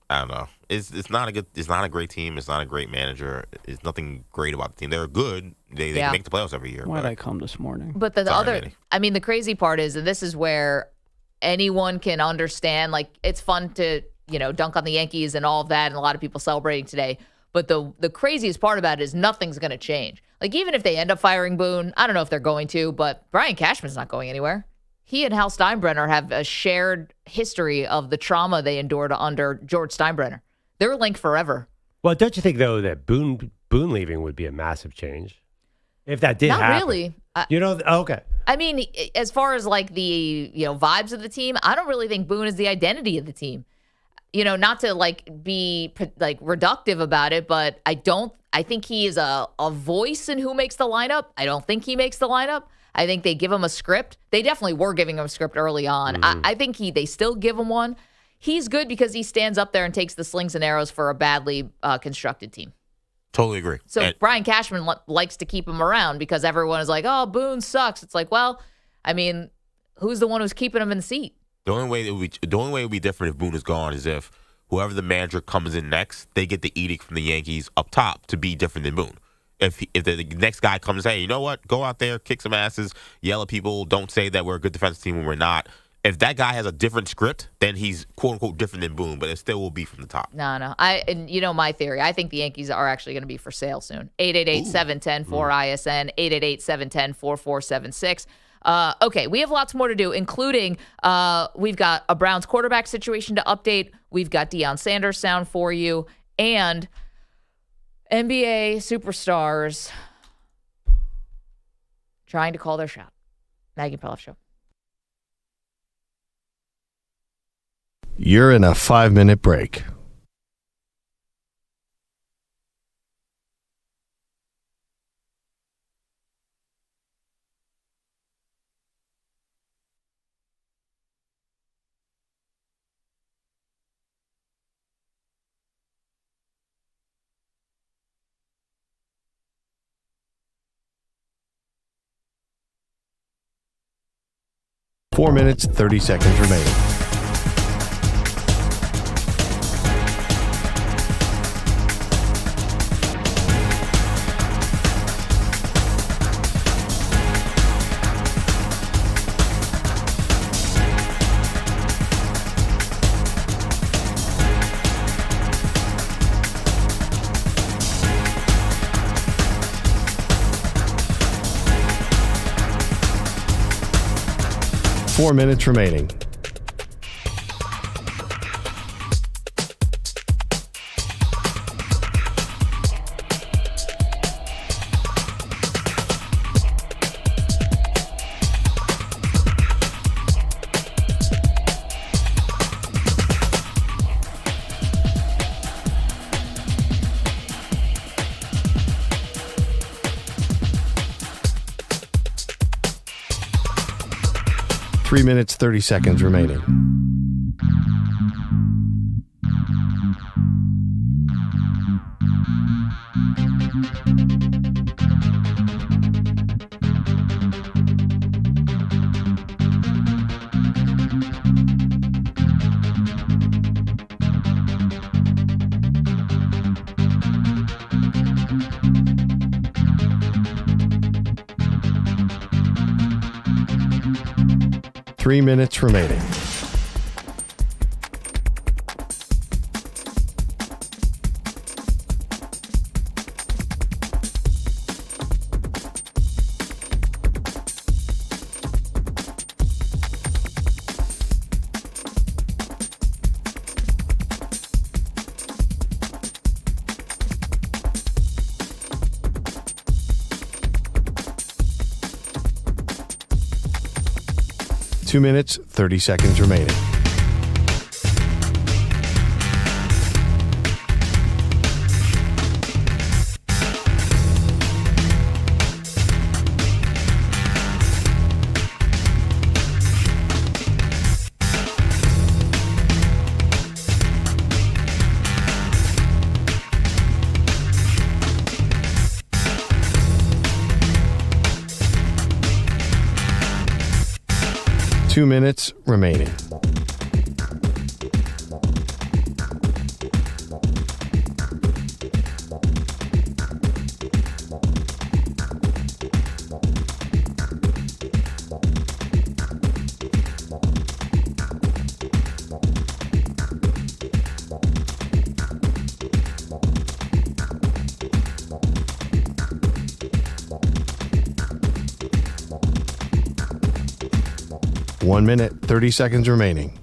I don't know. It's not a great team. It's not a great manager. It's nothing great about the team. They're good. They make the playoffs every year. Why did I come this morning? But the crazy part is, and this is where anyone can understand, it's fun to, dunk on the Yankees and all of that, and a lot of people celebrating today. But the craziest part about it is nothing's going to change. Even if they end up firing Boone, I don't know if they're going to, but Brian Cashman's not going anywhere. He and Hal Steinbrenner have a shared history of the trauma they endured under George Steinbrenner. They're linked forever. Well, don't you think, though, that Boone leaving would be a massive change? If that did happen. Not really. Okay. I mean, as far as the vibes of the team, I don't really think Boone is the identity of the team. Not to be reductive about it, but I think he is a voice in who makes the lineup. I don't think he makes the lineup. I think they give him a script. They definitely were giving him a script early on. I think they still give him one. He's good because he stands up there and takes the slings and arrows for a badly constructed team. Totally agree. So Brian Cashman likes to keep him around because everyone is like, oh, Boone sucks. It's who's the one who's keeping him in the seat? The only way it would be different if Boone is gone is if whoever the manager comes in next, they get the edict from the Yankees up top to be different than Boone. If the next guy comes, hey, you know what? Go out there, kick some asses, yell at people. Don't say that we're a good defensive team when we're not. If that guy has a different script, then he's quote unquote different than Boone, but it still will be from the top. No. My theory. I think the Yankees are actually going to be for sale soon. 888-710-4ISN, 888-710-4476. Okay, we have lots more to do, including we've got a Browns quarterback situation to update. We've got Deion Sanders sound for you, and NBA superstars trying to call their shot. Maggie Perloff Show. You're in a 5-minute break. Four minutes, 30 seconds remaining. Four minutes remaining. Three minutes, 30 seconds remaining. Three minutes remaining. Two minutes, 30 seconds remaining. Two minutes remaining. One minute, 30 seconds remaining.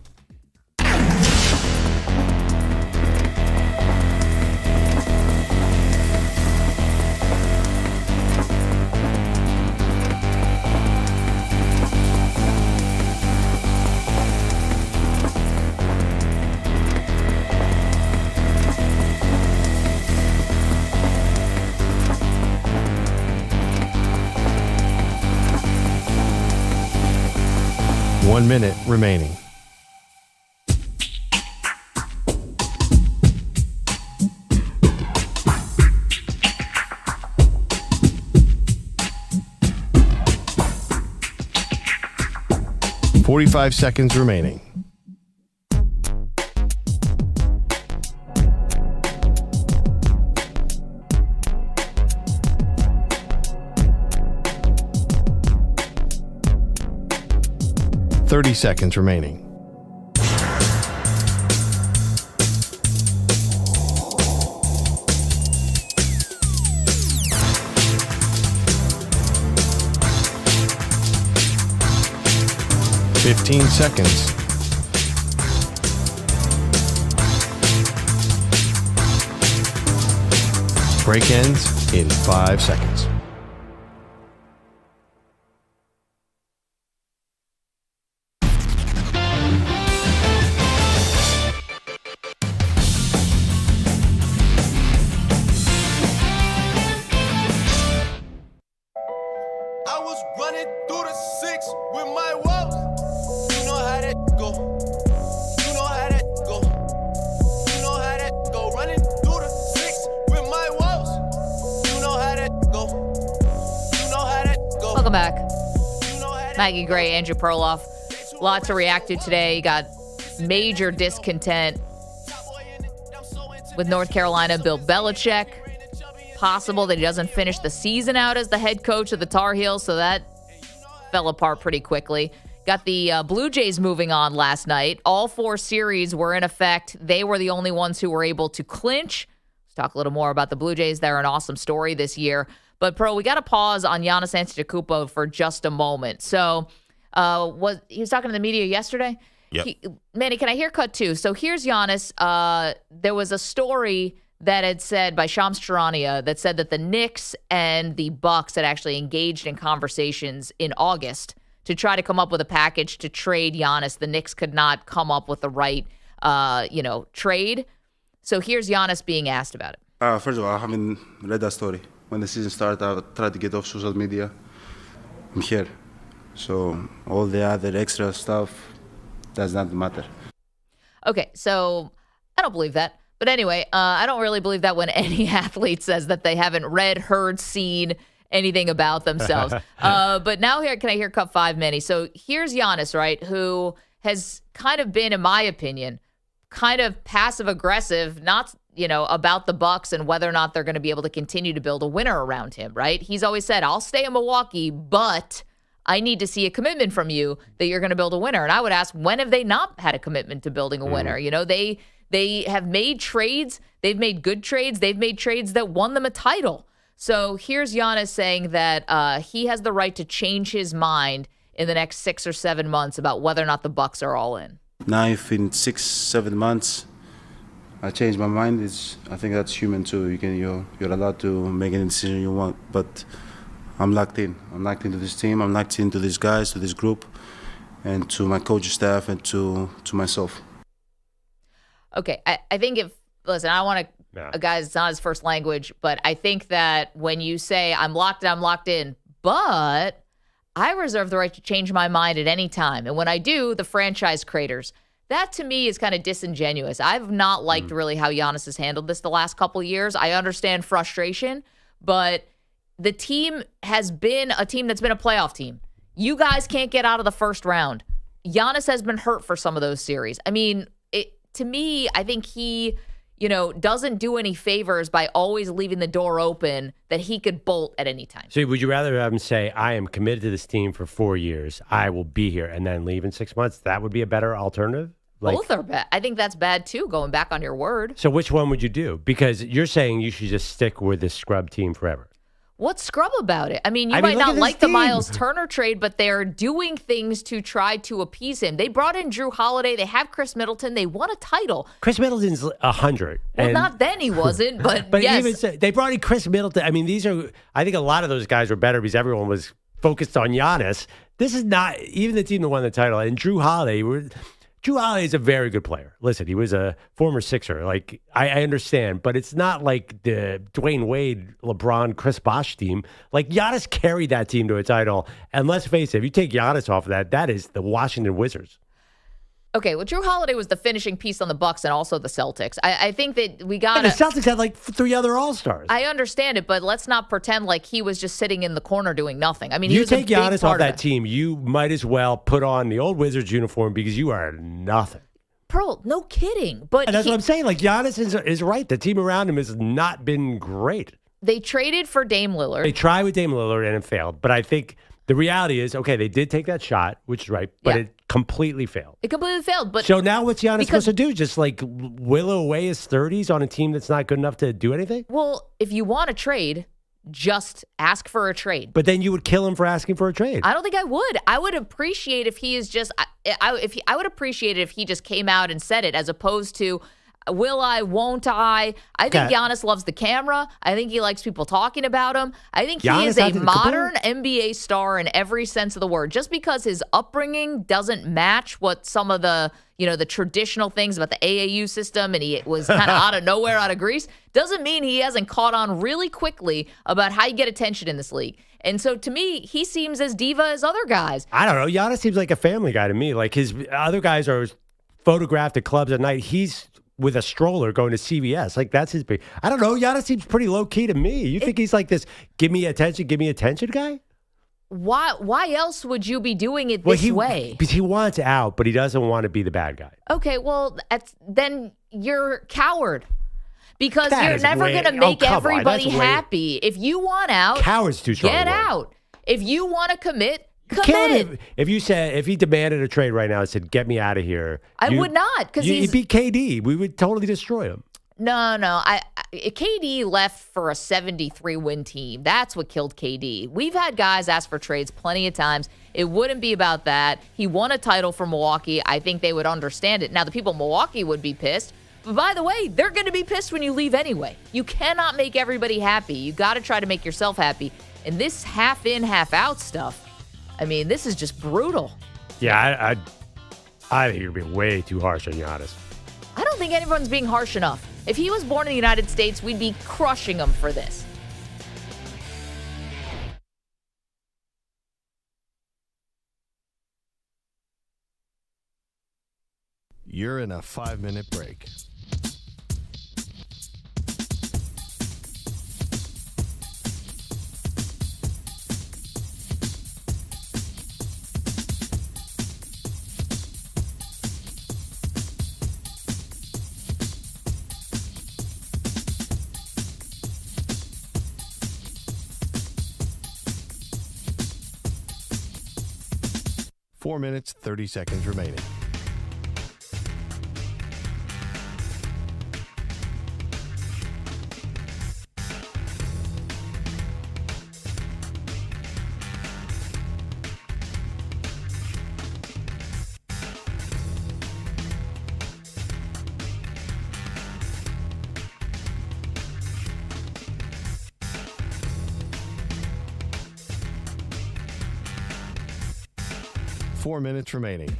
One minute remaining. .45 seconds remaining. .30 seconds remaining. .15 seconds. Break ends in 5 seconds. Welcome back. Maggie Gray, Andrew Perloff. Lots to react to today. Got major discontent with North Carolina, Bill Belichick. Possible that he doesn't finish the season out as the head coach of the Tar Heels, so that fell apart pretty quickly. Got the Blue Jays moving on last night. All 4 series were in effect. They were the only ones who were able to clinch. Let's talk a little more about the Blue Jays. They're an awesome story this year. But, Pro, we got to pause on Giannis Antetokounmpo for just a moment. So, he was talking to the media yesterday? Yep. Manny, can I hear cut 2? So here's Giannis. There was a story that had said by Shams Charania that said that the Knicks and the Bucks had actually engaged in conversations in August to try to come up with a package to trade Giannis. The Knicks could not come up with the right, trade. So here's Giannis being asked about it. First of all, I haven't read that story. When the season started, I tried to get off social media. I'm here. So all the other extra stuff does not matter. Okay, so I don't believe that. But anyway, I don't really believe that when any athlete says that they haven't read, heard, seen anything about themselves. But now here, can I hear cut 5, Manny? So here's Giannis, right, who has kind of been, in my opinion, kind of passive-aggressive, not, about the Bucks and whether or not they're going to be able to continue to build a winner around him, right? He's always said, I'll stay in Milwaukee, but I need to see a commitment from you that you're going to build a winner. And I would ask, when have they not had a commitment to building a winner? They have made trades. They've made good trades. They've made trades that won them a title. So here's Giannis saying that he has the right to change his mind in the next 6 or 7 months about whether or not the Bucks are all in. Now, if in 6-7 months I change my mind, I think that's human too. You're allowed to make any decision you want. But I'm locked in. I'm locked into this team. I'm locked into these guys, to this group, and to my coaching staff, and to myself. Okay, I think listen, I want to, guys, it's not his first language, but I think that when you say I'm locked in, but I reserve the right to change my mind at any time. And when I do, the franchise craters. That to me is kind of disingenuous. I've not liked really how Giannis has handled this the last couple of years. I understand frustration, but the team has been a team that's been a playoff team. You guys can't get out of the first round. Giannis has been hurt for some of those series. I mean, to me, I think he, doesn't do any favors by always leaving the door open that he could bolt at any time. So would you rather have him say, I am committed to this team for 4 years, I will be here, and then leave in 6 months? That would be a better alternative? Both are bad. I think that's bad, too, going back on your word. So which one would you do? Because you're saying you should just stick with this scrub team forever. What's scrub about it? I mean, you might not like the Miles Turner trade, but they're doing things to try to appease him. They brought in Drew Holiday. They have Chris Middleton. They won a title. Chris Middleton's 100. Well, not then he wasn't, but yes. Even so, they brought in Chris Middleton. I mean, I think a lot of those guys were better because everyone was focused on Giannis. This is not even the team that won the title. And Drew Holiday is a very good player. Listen, he was a former Sixer. Like, I understand, but it's not like the Dwayne Wade, LeBron, Chris Bosh team. Like, Giannis carried that team to a title. And let's face it, if you take Giannis off of that is the Washington Wizards. Okay, well, Drew Holiday was the finishing piece on the Bucks and also the Celtics. I think that we got the Celtics had like 3 other All-Stars. I understand it, but let's not pretend like he was just sitting in the corner doing nothing. I mean, he you was take a big Giannis part off that team, you might as well put on the old Wizards uniform because you are nothing. Pearl, no kidding. But and that's what I'm saying. Like, Giannis is right. The team around him has not been great. They traded for Dame Lillard. They tried with Dame Lillard and it failed. But I think the reality is, okay, they did take that shot, which is right, but it completely failed. It completely failed. But so now what's Giannis supposed to do? Just like willow away his 30s on a team that's not good enough to do anything? Well, if you want to trade, just ask for a trade. But then you would kill him for asking for a trade. I don't think I would. I would appreciate if he is just. I would appreciate it if he just came out and said it, as opposed to, will I, won't I? I think Giannis loves the camera. I think he likes people talking about him. I think he is a modern NBA star in every sense of the word. Just because his upbringing doesn't match what some of the the traditional things about the AAU system, and he was kind of out of nowhere, out of Greece, doesn't mean he hasn't caught on really quickly about how you get attention in this league. And so to me, he seems as diva as other guys. I don't know. Giannis seems like a family guy to me. Like, his other guys are photographed at clubs at night. He's with a stroller going to CVS. Like, that's his big. I don't know. Giannis seems pretty low key to me. You think he's like this give me attention guy? Why else would you be doing it this way? Because he wants out, but he doesn't want to be the bad guy. Okay, well, then you're a coward. Because That you're is never way- going to make come on, everybody that's way- happy. If you want out, Coward's too strong get a word. out. If you want to commit, Can't commit. if he demanded a trade right now and said, "Get me out of here," I would not, because he'd beat KD. We would totally destroy him. No. KD left for a 73-win team. That's what killed KD. We've had guys ask for trades plenty of times. It wouldn't be about that. He won a title for Milwaukee. I think they would understand it. Now, the people in Milwaukee would be pissed. But by the way, they're going to be pissed when you leave anyway. You cannot make everybody happy. You got to try to make yourself happy. And this half in, half out stuff, I mean, this is just brutal. Yeah, I think you're being way too harsh on Giannis. I don't think anyone's being harsh enough. If he was born in the United States, we'd be crushing him for this. You're in a 5-minute break. Four minutes, 30 seconds remaining. Four minutes remaining.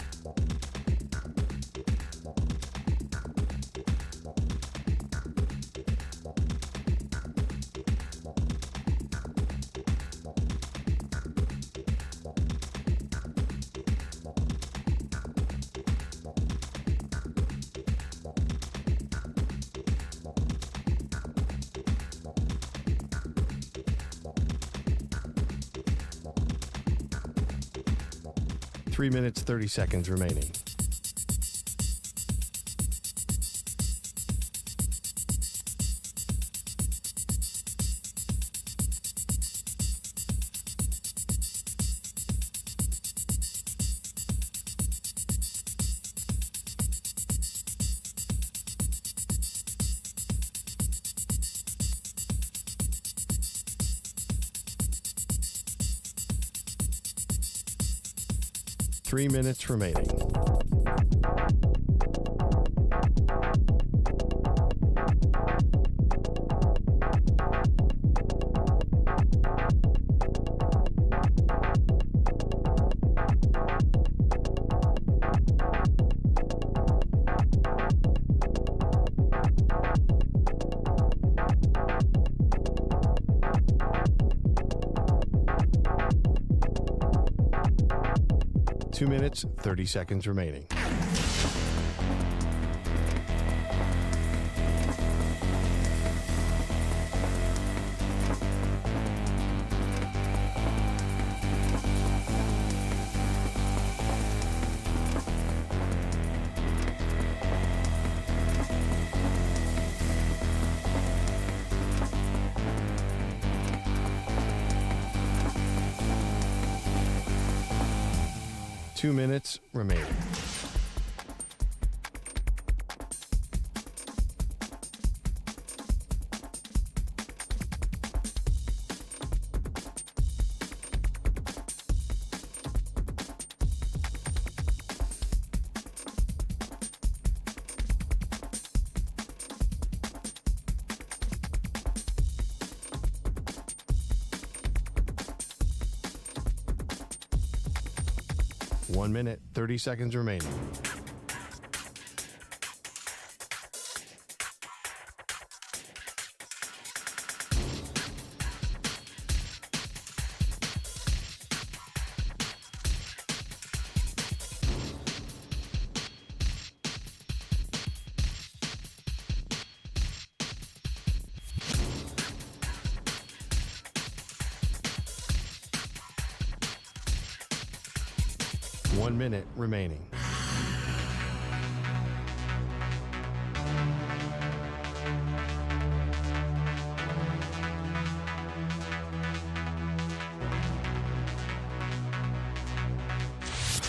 Three minutes, 30 seconds remaining. Three minutes remaining. Two minutes, 30 seconds remaining. Two minutes remaining. One minute, 30 seconds remaining. 1 minute remaining.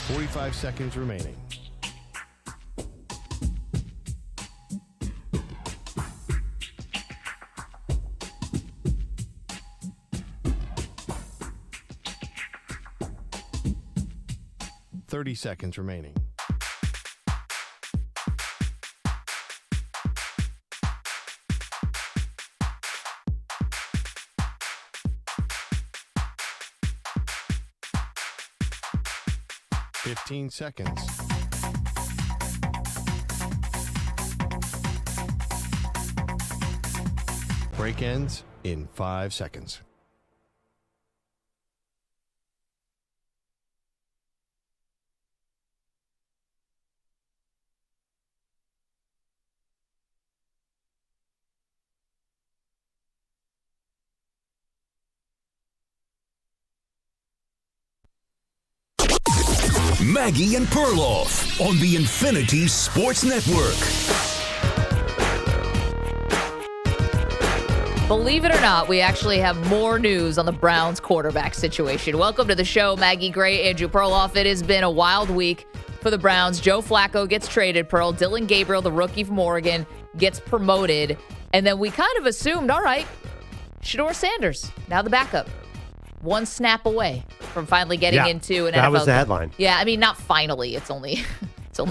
Forty-five seconds remaining. Seconds remaining. Fifteen seconds. Break ends in 5 seconds. Maggie and Perloff on the Infinity Sports Network. Believe it or not, we actually have more news on the Browns quarterback situation. Welcome to the show, Maggie Gray, Andrew Perloff. It has been a wild week for the Browns. Joe Flacco gets traded, Pearl. Dylan Gabriel, the rookie from Oregon, gets promoted. And then we kind of assumed, all right, Shedeur Sanders, now the backup. One snap away from finally getting into an NFL. That was the headline. Yeah, I mean, not finally. It's only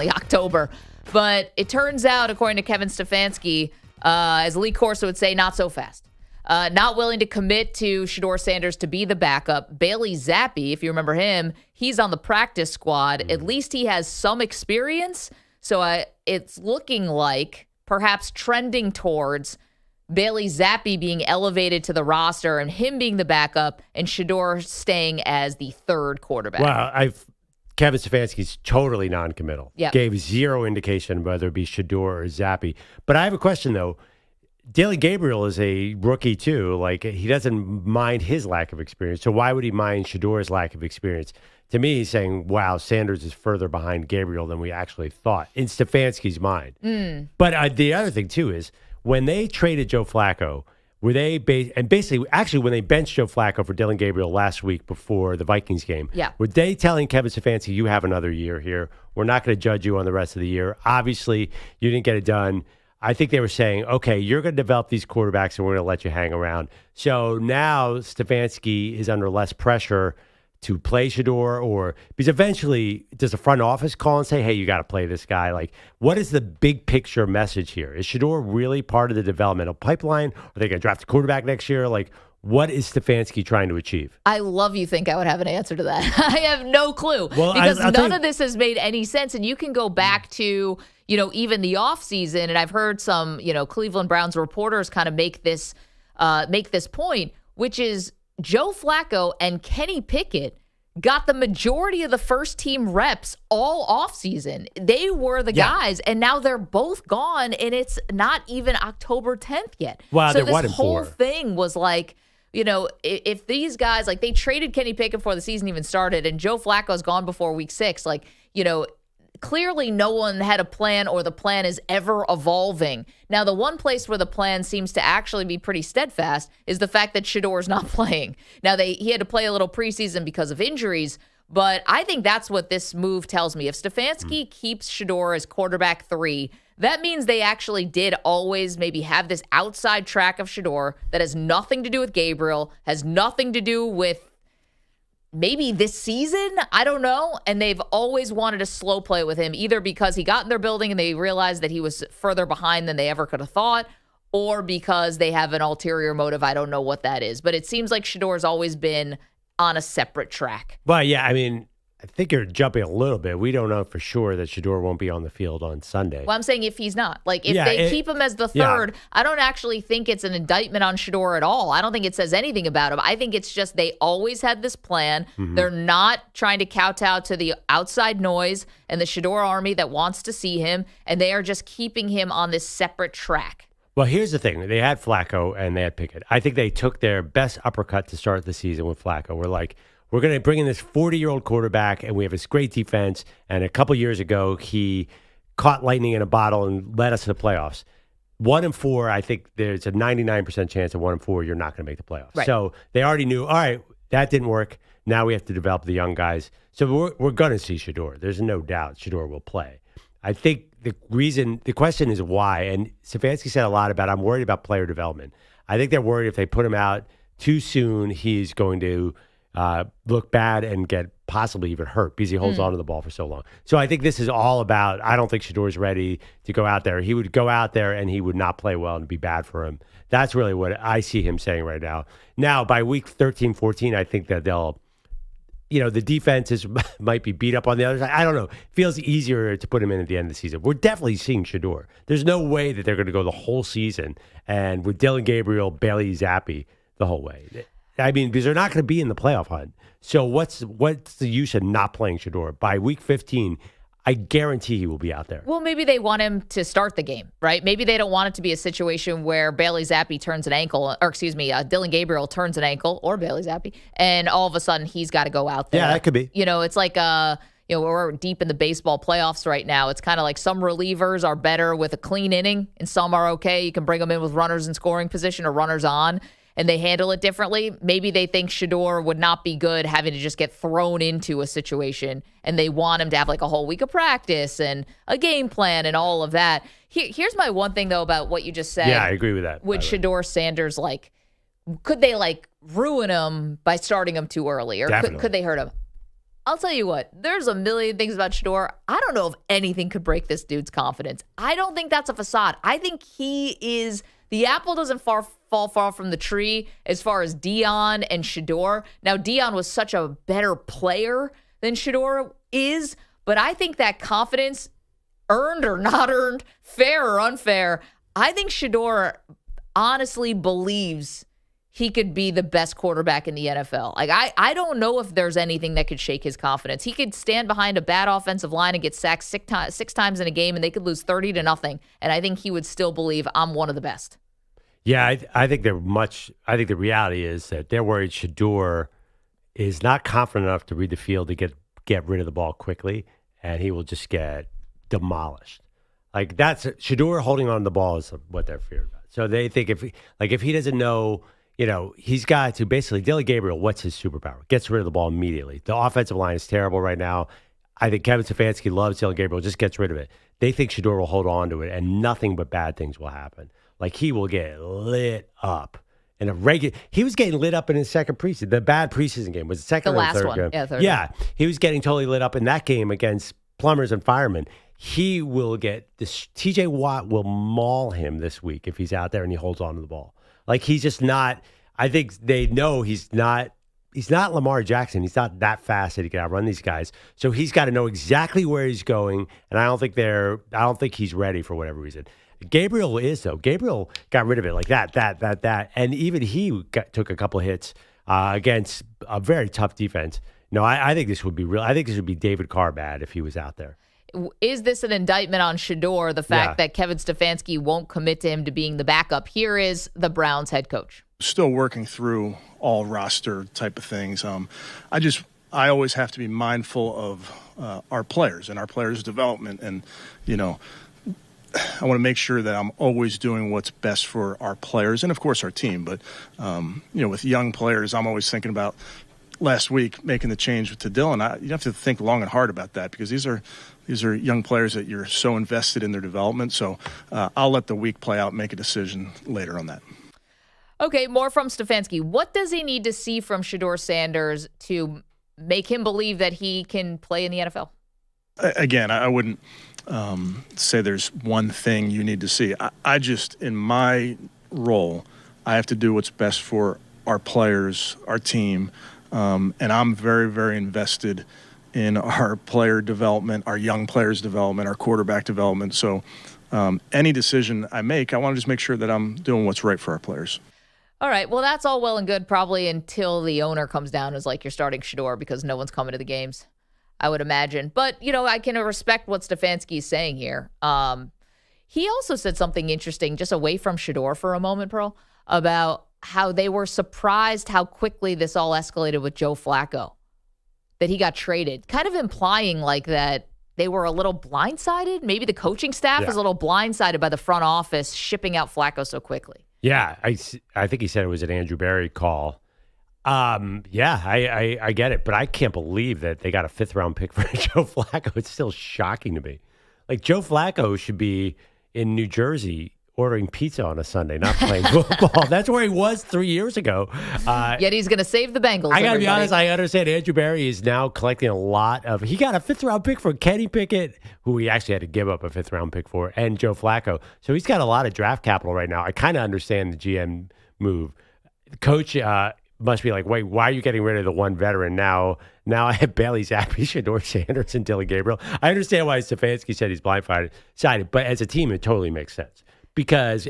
October. But it turns out, according to Kevin Stefanski, as Lee Corso would say, not so fast. Not willing to commit to Shedeur Sanders to be the backup. Bailey Zappi, if you remember him, he's on the practice squad. At least he has some experience. So it's looking like perhaps trending towards Bailey Zappi being elevated to the roster and him being the backup and Shedeur staying as the third quarterback. Wow, Kevin Stefanski's totally non-committal. Yep. Gave zero indication whether it be Shedeur or Zappi. But I have a question, though. Dylan Gabriel is a rookie, too. Like, he doesn't mind his lack of experience. So why would he mind Shedeur's lack of experience? To me, he's saying, wow, Sanders is further behind Gabriel than we actually thought, in Stefanski's mind. But the other thing, too, is when they traded Joe Flacco, were they actually when they benched Joe Flacco for Dylan Gabriel last week before the Vikings game, were they telling Kevin Stefanski, you have another year here. We're not going to judge you on the rest of the year. Obviously, you didn't get it done. I think they were saying, okay, you're going to develop these quarterbacks and we're going to let you hang around. So now Stefanski is under less pressure to play Shedeur, or because eventually does the front office call and say, hey, you got to play this guy? Like, what is the big picture message here? Is Shedeur really part of the developmental pipeline? Are they going to draft a quarterback next year? Like, what is Stefanski trying to achieve? I love you think I would have an answer to that. I have no clue because none of this has made any sense. And you can go back to, even the offseason, and I've heard some, Cleveland Browns reporters kind of make this point, which is Joe Flacco and Kenny Pickett got the majority of the first team reps all offseason. They were the guys, and now they're both gone, and it's not even October 10th yet. Wow, so this whole thing was like, if these guys, like, they traded Kenny Pickett before the season even started, and Joe Flacco's gone before week 6, like, clearly no one had a plan, or the plan is ever evolving. Now, the one place where the plan seems to actually be pretty steadfast is the fact that Shedeur's not playing. Now, he had to play a little preseason because of injuries, but I think that's what this move tells me. If Stefanski keeps Shedeur as quarterback 3, that means they actually did always maybe have this outside track of Shedeur that has nothing to do with Gabriel, has nothing to do with maybe this season, I don't know. And they've always wanted to slow play with him, either because he got in their building and they realized that he was further behind than they ever could have thought, or because they have an ulterior motive. I don't know what that is. But it seems like Shedeur's always been on a separate track. Well, yeah, I mean, I think you're jumping a little bit. We don't know for sure that Shedeur won't be on the field on Sunday. Well, I'm saying if he's not. Like, if they keep him as the third, I don't actually think it's an indictment on Shedeur at all. I don't think it says anything about him. I think it's just they always had this plan. They're not trying to kowtow to the outside noise and the Shedeur army that wants to see him, and they are just keeping him on this separate track. Well, here's the thing. They had Flacco and they had Pickett. I think they took their best uppercut to start the season with Flacco. We're we're going to bring in this 40-year-old quarterback, and we have this great defense. And a couple years ago, he caught lightning in a bottle and led us to the playoffs. 1-4, I think there's a 99% chance at 1-4 you're not going to make the playoffs. Right. So they already knew, all right, that didn't work. Now we have to develop the young guys. So we're going to see Shedeur. There's no doubt Shedeur will play. I think the question is why. And Stefanski said a lot about, I'm worried about player development. I think they're worried if they put him out too soon, he's going to look bad and get possibly even hurt because he holds on to the ball for so long. So I think this is all about, I don't think Shedeur's ready to go out there. He would go out there and he would not play well and be bad for him. That's really what I see him saying right now. Now, by week 13, 14, I think that they'll, the defenses might be beat up on the other side. I don't know. It feels easier to put him in at the end of the season. We're definitely seeing Shedeur. There's no way that they're going to go the whole season and with Dylan Gabriel, Bailey Zappi the whole way. I mean, because they're not going to be in the playoff hunt. So what's the use of not playing Shedeur? By week 15, I guarantee he will be out there. Well, maybe they want him to start the game, right? Maybe they don't want it to be a situation where Bailey Zappi turns an ankle, or Dylan Gabriel turns an ankle, or Bailey Zappi, and all of a sudden he's got to go out there. Yeah, that could be. It's like, we're deep in the baseball playoffs right now. It's kind of like some relievers are better with a clean inning, and some are okay. You can bring them in with runners in scoring position or runners on, and they handle it differently. Maybe they think Shedeur would not be good having to just get thrown into a situation, and they want him to have like a whole week of practice and a game plan and all of that. Here's my one thing, though, about what you just said. Yeah, I agree with that. With Shedeur Sanders, could they ruin him by starting him too early, or could they hurt him? I'll tell you what, there's a million things about Shedeur. I don't know if anything could break this dude's confidence. I don't think that's a facade. I think he is... The apple doesn't fall far from the tree as far as Deion and Shedeur. Now, Deion was such a better player than Shedeur is, but I think that confidence, earned or not earned, fair or unfair, I think Shedeur honestly believes he could be the best quarterback in the NFL. I don't know if there's anything that could shake his confidence. He could stand behind a bad offensive line and get sacked six times in a game, and they could lose 30-0, and I think he would still believe I'm one of the best. Yeah, I think I think the reality is that they're worried Shedeur is not confident enough to read the field to get rid of the ball quickly, and he will just get demolished. That's Shedeur holding on to the ball is what they're feared about. So they think if he doesn't know, he's got to basically, Dylan Gabriel, what's his superpower? Gets rid of the ball immediately. The offensive line is terrible right now. I think Kevin Stefanski loves Dylan Gabriel, just gets rid of it. They think Shedeur will hold on to it, and nothing but bad things will happen. He will get lit up in a regular. He was getting lit up in his second preseason. The bad preseason game was the second or third game. Yeah, third. Yeah, he was getting totally lit up in that game against plumbers and firemen. He will get this. TJ Watt will maul him this week if he's out there and he holds on to the ball. He's just not. I think they know he's not. He's not Lamar Jackson. He's not that fast that he can outrun these guys. So he's got to know exactly where he's going. And I don't think he's ready for whatever reason. Gabriel is, though. Gabriel got rid of it like that. And even he took a couple of hits against a very tough defense. No, I think this would be real. I think this would be David Carr bad if he was out there. Is this an indictment on Shedeur, the fact that Kevin Stefanski won't commit to him to being the backup? Here is the Browns head coach. Still working through all roster type of things. I always have to be mindful of our players and our players' development. And, I want to make sure that I'm always doing what's best for our players and, of course, our team. But, with young players, I'm always thinking about last week making the change to Dylan. You have to think long and hard about that because these are young players that you're so invested in their development. So I'll let the week play out and make a decision later on that. Okay, more from Stefanski. What does he need to see from Shedeur Sanders to make him believe that he can play in the NFL? Again, I wouldn't say there's one thing you need to see. I just, in my role, I have to do what's best for our players, our team, and I'm very, very invested in our player development, our young players' development, our quarterback development. So any decision I make, I want to just make sure that I'm doing what's right for our players. All right, well, that's all well and good probably until the owner comes down and is like, you're starting Shedeur because no one's coming to the games, I would imagine. But, I can respect what Stefanski is saying here. He also said something interesting, just away from Shedeur for a moment, Pearl, about how they were surprised how quickly this all escalated with Joe Flacco. that he got traded, kind of implying like that they were a little blindsided. Maybe the coaching staff is a little blindsided by the front office shipping out Flacco so quickly. Yeah, I think he said it was an Andrew Berry call. I get it, but I can't believe that they got a 5th-round pick for Joe Flacco. It's still shocking to me. Like, Joe Flacco should be in New Jersey ordering pizza on a Sunday, not playing football. That's where he was 3 years ago. Yet he's going to save the Bengals. I got to be honest, I understand Andrew Berry is now collecting a lot of... He got a 5th-round pick for Kenny Pickett, who he actually had to give up a 5th-round pick for, and Joe Flacco. So he's got a lot of draft capital right now. I kind of understand the GM move. The coach must be like, wait, why are you getting rid of the one veteran now? Now I have Bailey Zappi, Shedeur Sanders, and Dylan Gabriel. I understand why Stefanski said he's blindsided, but as a team, it totally makes sense. Because,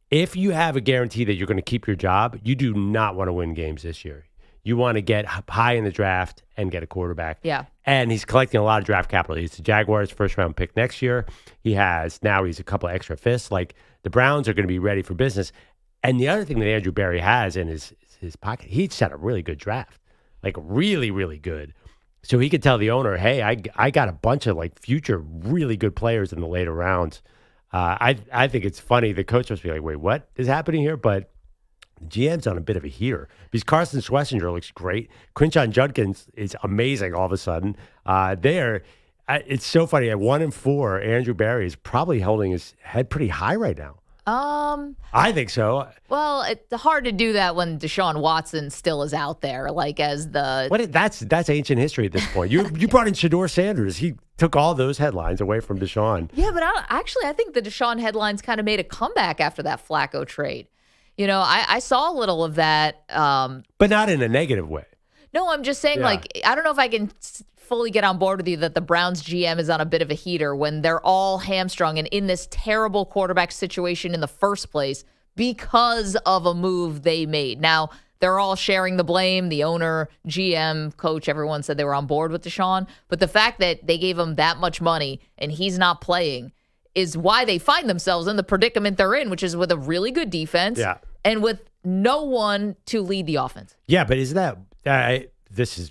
if you have a guarantee that you're going to keep your job, you do not want to win games this year. You want to get high in the draft and get a quarterback. Yeah. And he's collecting a lot of draft capital. He's the Jaguars' 1st-round pick next year. He's a couple of extra 5ths. Like, the Browns are going to be ready for business. And the other thing that Andrew Berry has in his pocket, he set a really good draft. Like, really, really good. So he could tell the owner, hey, I got a bunch of, like, future really good players in the later rounds. I think it's funny. The coach must be like, wait, what is happening here? But GM's on a bit of a heater because Carson Schlesinger looks great. Quinshon Judkins is amazing all of a sudden. It's so funny. At 1-4, Andrew Berry is probably holding his head pretty high right now. I think so. Well, it's hard to do that when Deshaun Watson still is out there, like as the. That's ancient history at this point. You brought in Shedeur Sanders. He took all those headlines away from Deshaun. Yeah, but I think the Deshaun headlines kind of made a comeback after that Flacco trade. You know, I saw a little of that, but not in a negative way. No, I'm just saying, like, I don't know if I can fully get on board with you that the Browns GM is on a bit of a heater when they're all hamstrung and in this terrible quarterback situation in the first place because of a move they made. Now, they're all sharing the blame. The owner, GM, coach, everyone said they were on board with Deshaun. But the fact that they gave him that much money and he's not playing is why they find themselves in the predicament they're in, which is with a really good defense and with no one to lead the offense. Yeah, but is that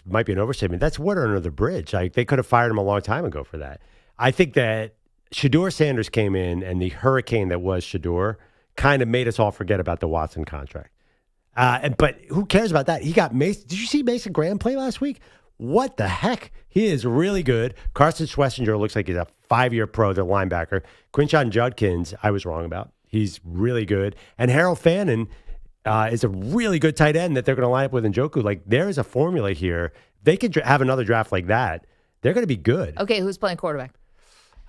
might be an overstatement. That's water under the bridge. Like, they could have fired him a long time ago for that. I think that Shedeur Sanders came in and the hurricane that was Shedeur kind of made us all forget about the Watson contract. But who cares about that? He got Mason. Did you see Mason Graham play last week? What the heck? He is really good. Carson Schlesinger looks like he's a 5-year pro, the linebacker. Quinshon Judkins, I was wrong about. He's really good. And Harold Fannin is a really good tight end that they're going to line up with Njoku. Like, there is a formula here. They could have another draft like that. They're going to be good. Okay, who's playing quarterback?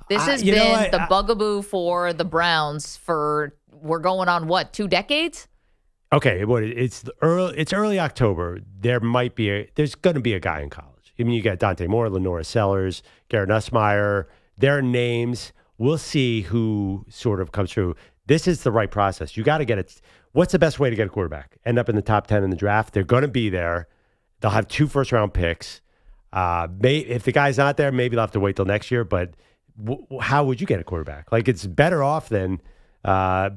This has been the bugaboo for the Browns we're going on, 2 decades? Okay, it's early October. There's going to be a guy in college. I mean, you got Dante Moore, Lenora Sellers, Garrett Nussmeier. Their names. We'll see who sort of comes through. This is the right process. You got to get it. What's the best way to get a quarterback? End up in the top 10 in the draft. They're going to be there. They'll have 2 first-round picks. If the guy's not there, maybe they'll have to wait till next year. But how would you get a quarterback? Like, it's better off than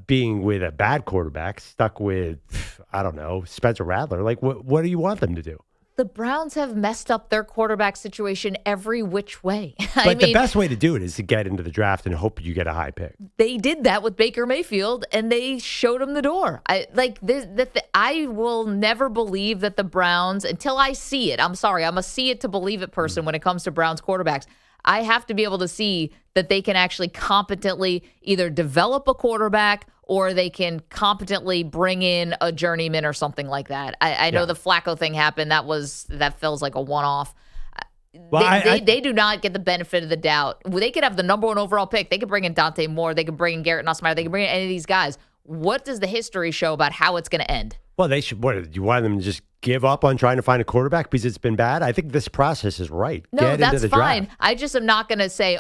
being with a bad quarterback, stuck with, I don't know, Spencer Rattler. Like, what do you want them to do? The Browns have messed up their quarterback situation every which way. But the best way to do it is to get into the draft and hope you get a high pick. They did that with Baker Mayfield, and they showed him the door. I will never believe that the Browns, until I see it. I'm sorry, I'm a see it to believe it person when it comes to Browns quarterbacks. I have to be able to see that they can actually competently either develop a quarterback or they can competently bring in a journeyman or something like that. I know the Flacco thing happened. That feels like a one-off. They do not get the benefit of the doubt. They could have the number 1 overall pick. They could bring in Dante Moore. They could bring in Garrett Nussmeier. They could bring in any of these guys. What does the history show about how it's going to end? Well, they should. What, do you want them to just give up on trying to find a quarterback because it's been bad? I think this process is right. No, that's fine. I just am not going to say,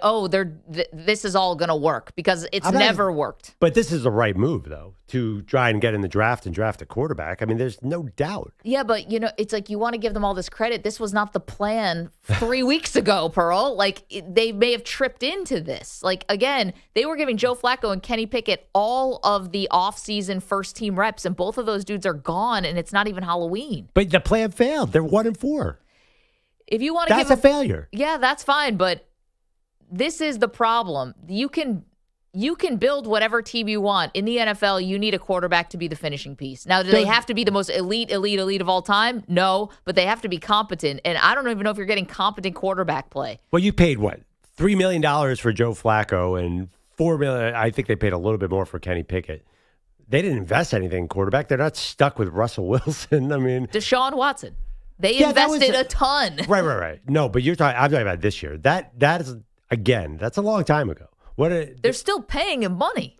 this is all going to work because it's never worked. But this is the right move, though, to try and get in the draft and draft a quarterback. I mean, there's no doubt. Yeah, but, it's like you want to give them all this credit. This was not the plan 3 weeks ago, Pearl. Like, they may have tripped into this. Like, again, they were giving Joe Flacco and Kenny Pickett all of the offseason first-team reps, and both of those dudes are gone, and it's not even Halloween. But the plan failed. They're 1-4. If you want to That's a failure. Yeah, that's fine, but this is the problem. You can build whatever team you want. In the NFL, you need a quarterback to be the finishing piece. Now, do they have to be the most elite of all time? No, but they have to be competent. And I don't even know if you're getting competent quarterback play. Well, you paid what? $3 million for Joe Flacco and $4 million. I think they paid a little bit more for Kenny Pickett. They didn't invest anything in quarterback. They're not stuck with Russell Wilson. I mean, Deshaun Watson. They invested a ton. Right. No, but I'm talking about this year. That is, again, that's a long time ago. They're still paying him money.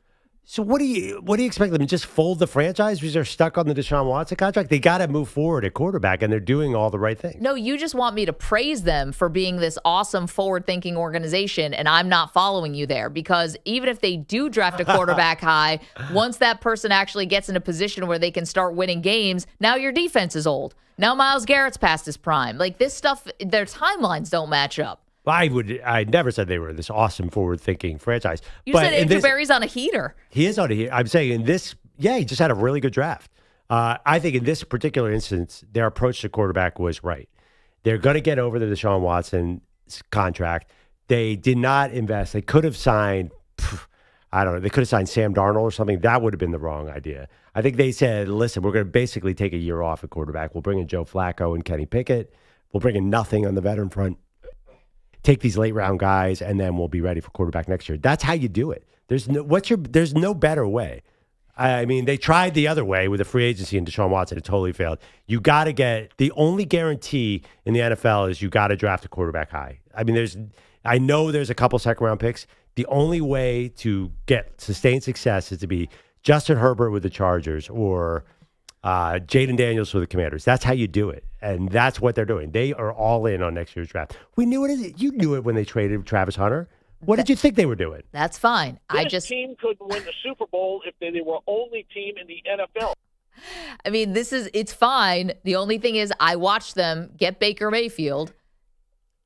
So what do you expect them to just fold the franchise because they're stuck on the Deshaun Watson contract? They got to move forward at quarterback, and they're doing all the right things. No, you just want me to praise them for being this awesome forward-thinking organization, and I'm not following you there because even if they do draft a quarterback high, once that person actually gets in a position where they can start winning games, now your defense is old. Now Myles Garrett's past his prime. Like this stuff, their timelines don't match up. I never said they were this awesome forward-thinking franchise. You said Andrew Berry's on a heater. He is on a heater. I'm saying in this, he just had a really good draft. I think in this particular instance, their approach to quarterback was right. They're going to get over the Deshaun Watson contract. They did not invest. They could have signed, I don't know, they could have signed Sam Darnold or something. That would have been the wrong idea. I think they said, listen, we're going to basically take a year off at quarterback. We'll bring in Joe Flacco and Kenny Pickett. We'll bring in nothing on the veteran front. Take these late round guys, and then we'll be ready for quarterback next year. That's how you do it. There's no better way. I mean, they tried the other way with the free agency and Deshaun Watson. It totally failed. You got to get the only guarantee in the NFL is you got to draft a quarterback high. I mean, I know there's a couple second round picks. The only way to get sustained success is to be Justin Herbert with the Chargers or Jaden Daniels with the Commanders. That's how you do it. And that's what they're doing. They are all in on next year's draft. We knew it. You knew it when they traded Travis Hunter. What did you think they were doing? That's fine. This team could win the Super Bowl if they were only team in the NFL. I mean, it's fine. The only thing is I watched them get Baker Mayfield,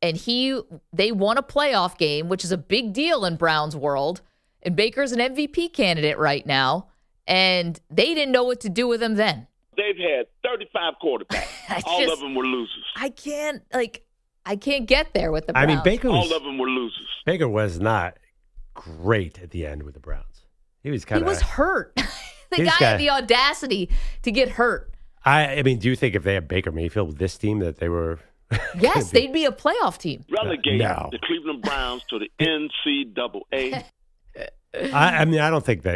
and they won a playoff game, which is a big deal in Brown's world. And Baker's an MVP candidate right now, and they didn't know what to do with him then. They've had 35 quarterbacks. All of them were losers. I can't get there with the Browns. I mean, all of them were losers. Baker was not great at the end with the Browns. He was hurt. The guy had the audacity to get hurt. I mean, do you think if they had Baker Mayfield with this team that they were? Yes, they'd be a playoff team. Relegate the Cleveland Browns to the NCAA. I mean, I don't think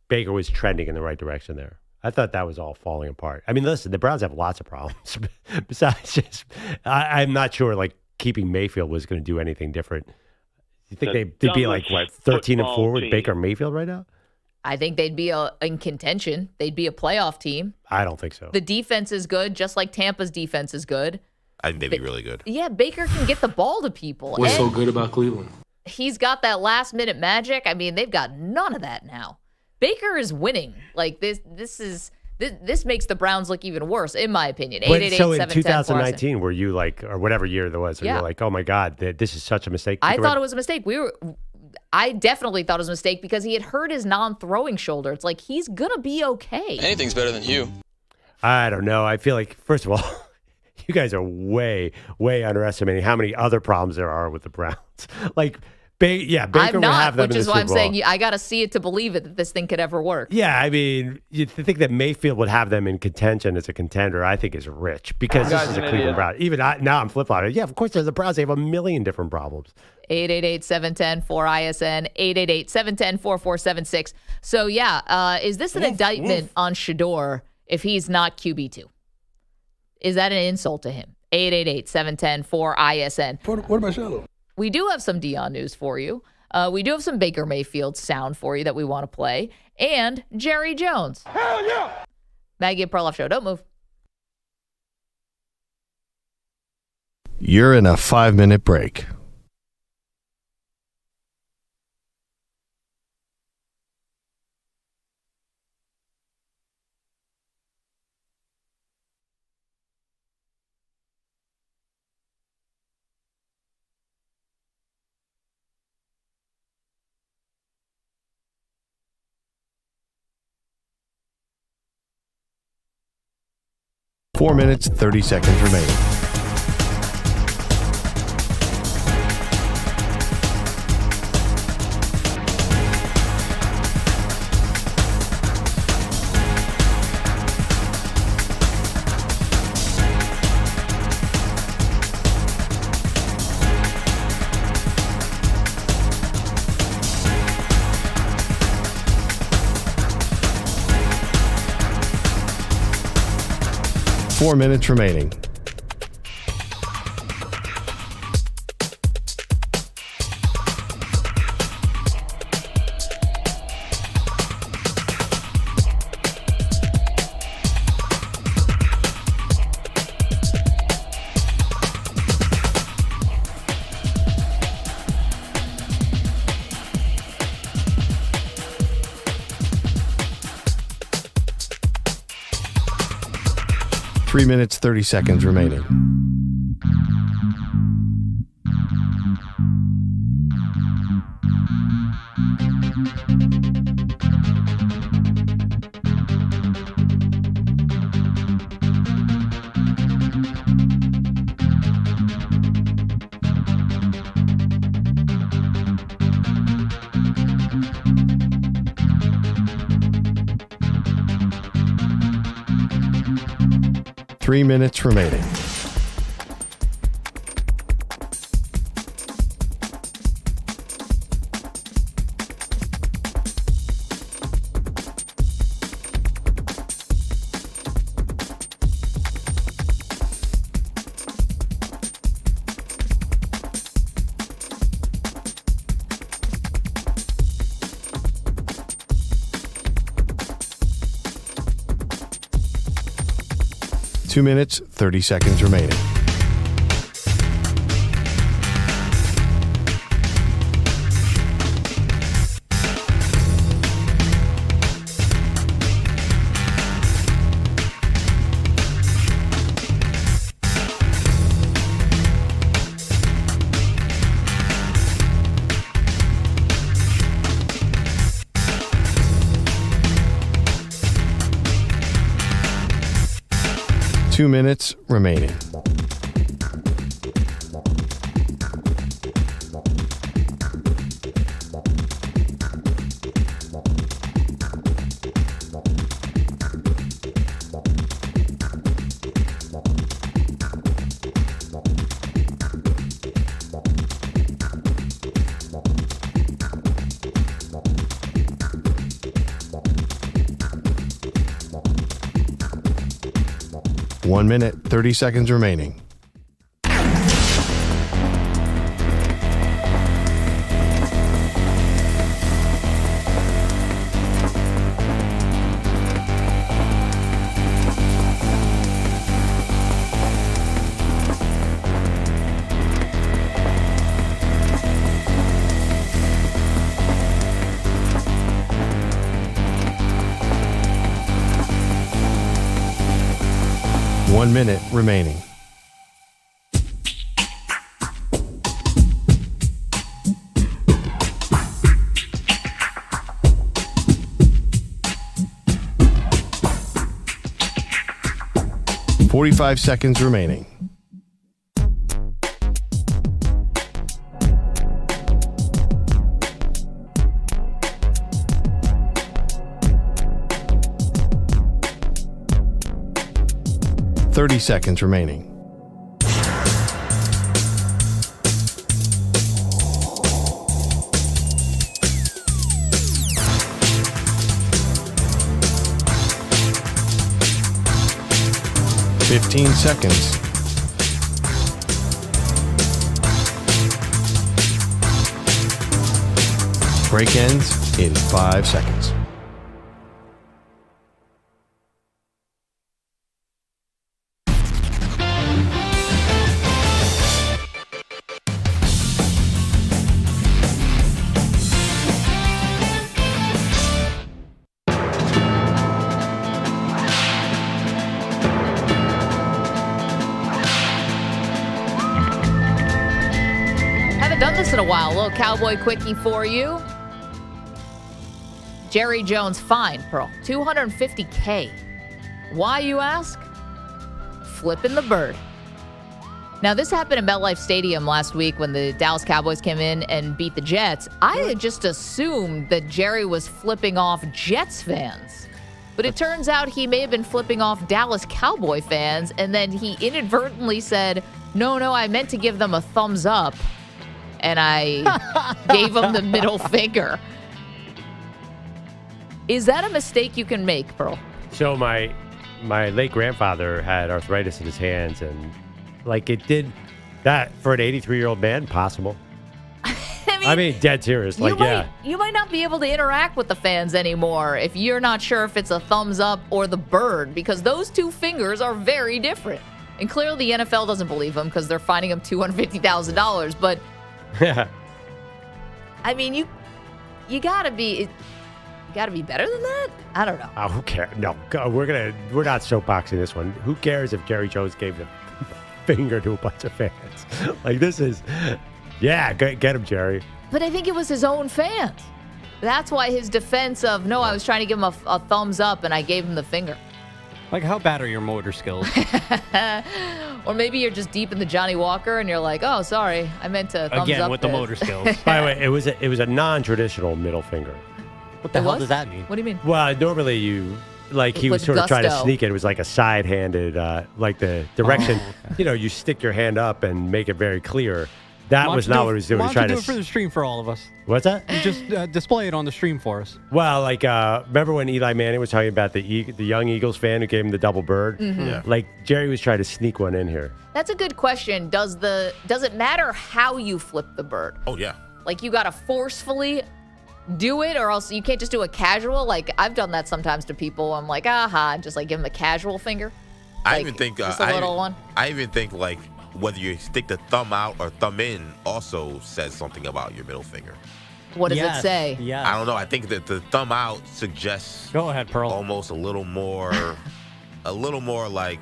Baker was trending in the right direction there. I thought that was all falling apart. I mean, listen, the Browns have lots of problems. Besides just, I'm not sure like keeping Mayfield was going to do anything different. You think they'd be like, what, 13-4 with Baker Mayfield right now? I think they'd be in contention. They'd be a playoff team. I don't think so. The defense is good, just like Tampa's defense is good. I think they'd be really good. Yeah, Baker can get the ball to people. What's so good about Cleveland? He's got that last-minute magic. I mean, they've got none of that now. Baker is winning. Like this makes the Browns look even worse, in my opinion. 888-710-4. So in 2019, were you like, or whatever year there was, you're like, oh my God, this is such a mistake. I thought it was a mistake. I definitely thought it was a mistake because he had hurt his non-throwing shoulder. It's like he's gonna be okay. Anything's better than you. I don't know. I feel like, first of all, you guys are way, way underestimating how many other problems there are with the Browns. Like. Baker I'm would have not, them which in is the why Super I'm saying Bowl. I got to see it to believe it that this thing could ever work. Yeah, I mean, you think that Mayfield would have them in contention as a contender, I think is rich because this is a Cleveland Brown. Even now I'm flip-flopping. Yeah, of course, there's the Browns. They have a million different problems. 888-710-4ISN, 888-710-4476. So, yeah, is this an indictment on Shedeur if he's not QB2? Is that an insult to him? 888-710-4ISN. What about Shiloh? We do have some Deion news for you. We do have some Baker Mayfield sound for you that we want to play. And Jerry Jones. Hell yeah! Maggie Perloff Show. Don't move. You're in a 5-minute break. Four minutes, 30 seconds remaining. 4 minutes remaining. Three minutes, 30 seconds remaining. Three minutes remaining. Two minutes, 30 seconds remaining. Two minutes remaining. One minute, 30 seconds remaining. One minute remaining. $45 seconds remaining. $30 seconds remaining. $15 seconds. Break ends in 5 seconds. Done this in a while. A little cowboy quickie for you. Jerry Jones fined, Pearl, $250K. Why, you ask? Flipping the bird. Now, this happened in MetLife Stadium last week when the Dallas Cowboys came in and beat the Jets. I had just assumed that Jerry was flipping off Jets fans. But it turns out he may have been flipping off Dallas Cowboy fans, and then he inadvertently said, no, I meant to give them a thumbs up. And I gave him the middle finger. Is that a mistake you can make, Pearl? So my my late grandfather had arthritis in his hands, and like it did that for an 83-year-old man, possible. I mean, dead serious. Like, you might not be able to interact with the fans anymore if you're not sure if it's a thumbs up or the bird, because those two fingers are very different. And clearly the NFL doesn't believe him because they're fining him $250,000. But I mean, you gotta be better than that. I don't know. Oh, who cares? No, we're not soapboxing this one. Who cares if Jerry Jones gave the finger to a bunch of fans? Like, this is, get him, Jerry. But I think it was his own fans. That's why his defense of, no, I was trying to give him a thumbs up and I gave him the finger. Like, how bad are your motor skills? Or maybe you're just deep in the Johnny Walker and you're like, oh, sorry, I meant to thumbs up. Again, with the motor skills. By the way, it was a non-traditional middle finger. What the hell does that mean? What do you mean? Well, normally he was sort of trying to sneak it. It was like a side-handed, like the direction. Oh, okay. You stick your hand up and make it very clear. That was not what he was doing. Why don't you do it for the stream for all of us? What's that? You just display it on the stream for us. Well, like, remember when Eli Manning was talking about the young Eagles fan who gave him the double bird? Mm-hmm. Yeah. Like, Jerry was trying to sneak one in here. That's a good question. Does it matter how you flip the bird? Oh, yeah. Like, you got to forcefully do it, or else you can't just do a casual. Like, I've done that sometimes to people. I'm like, and just like give them a casual finger. I even think just a little one. I even think like whether you stick the thumb out or thumb in also says something about your middle finger. What does it say? Yeah. I don't know. I think that the thumb out suggests. Go ahead, Pearl. Almost a little more like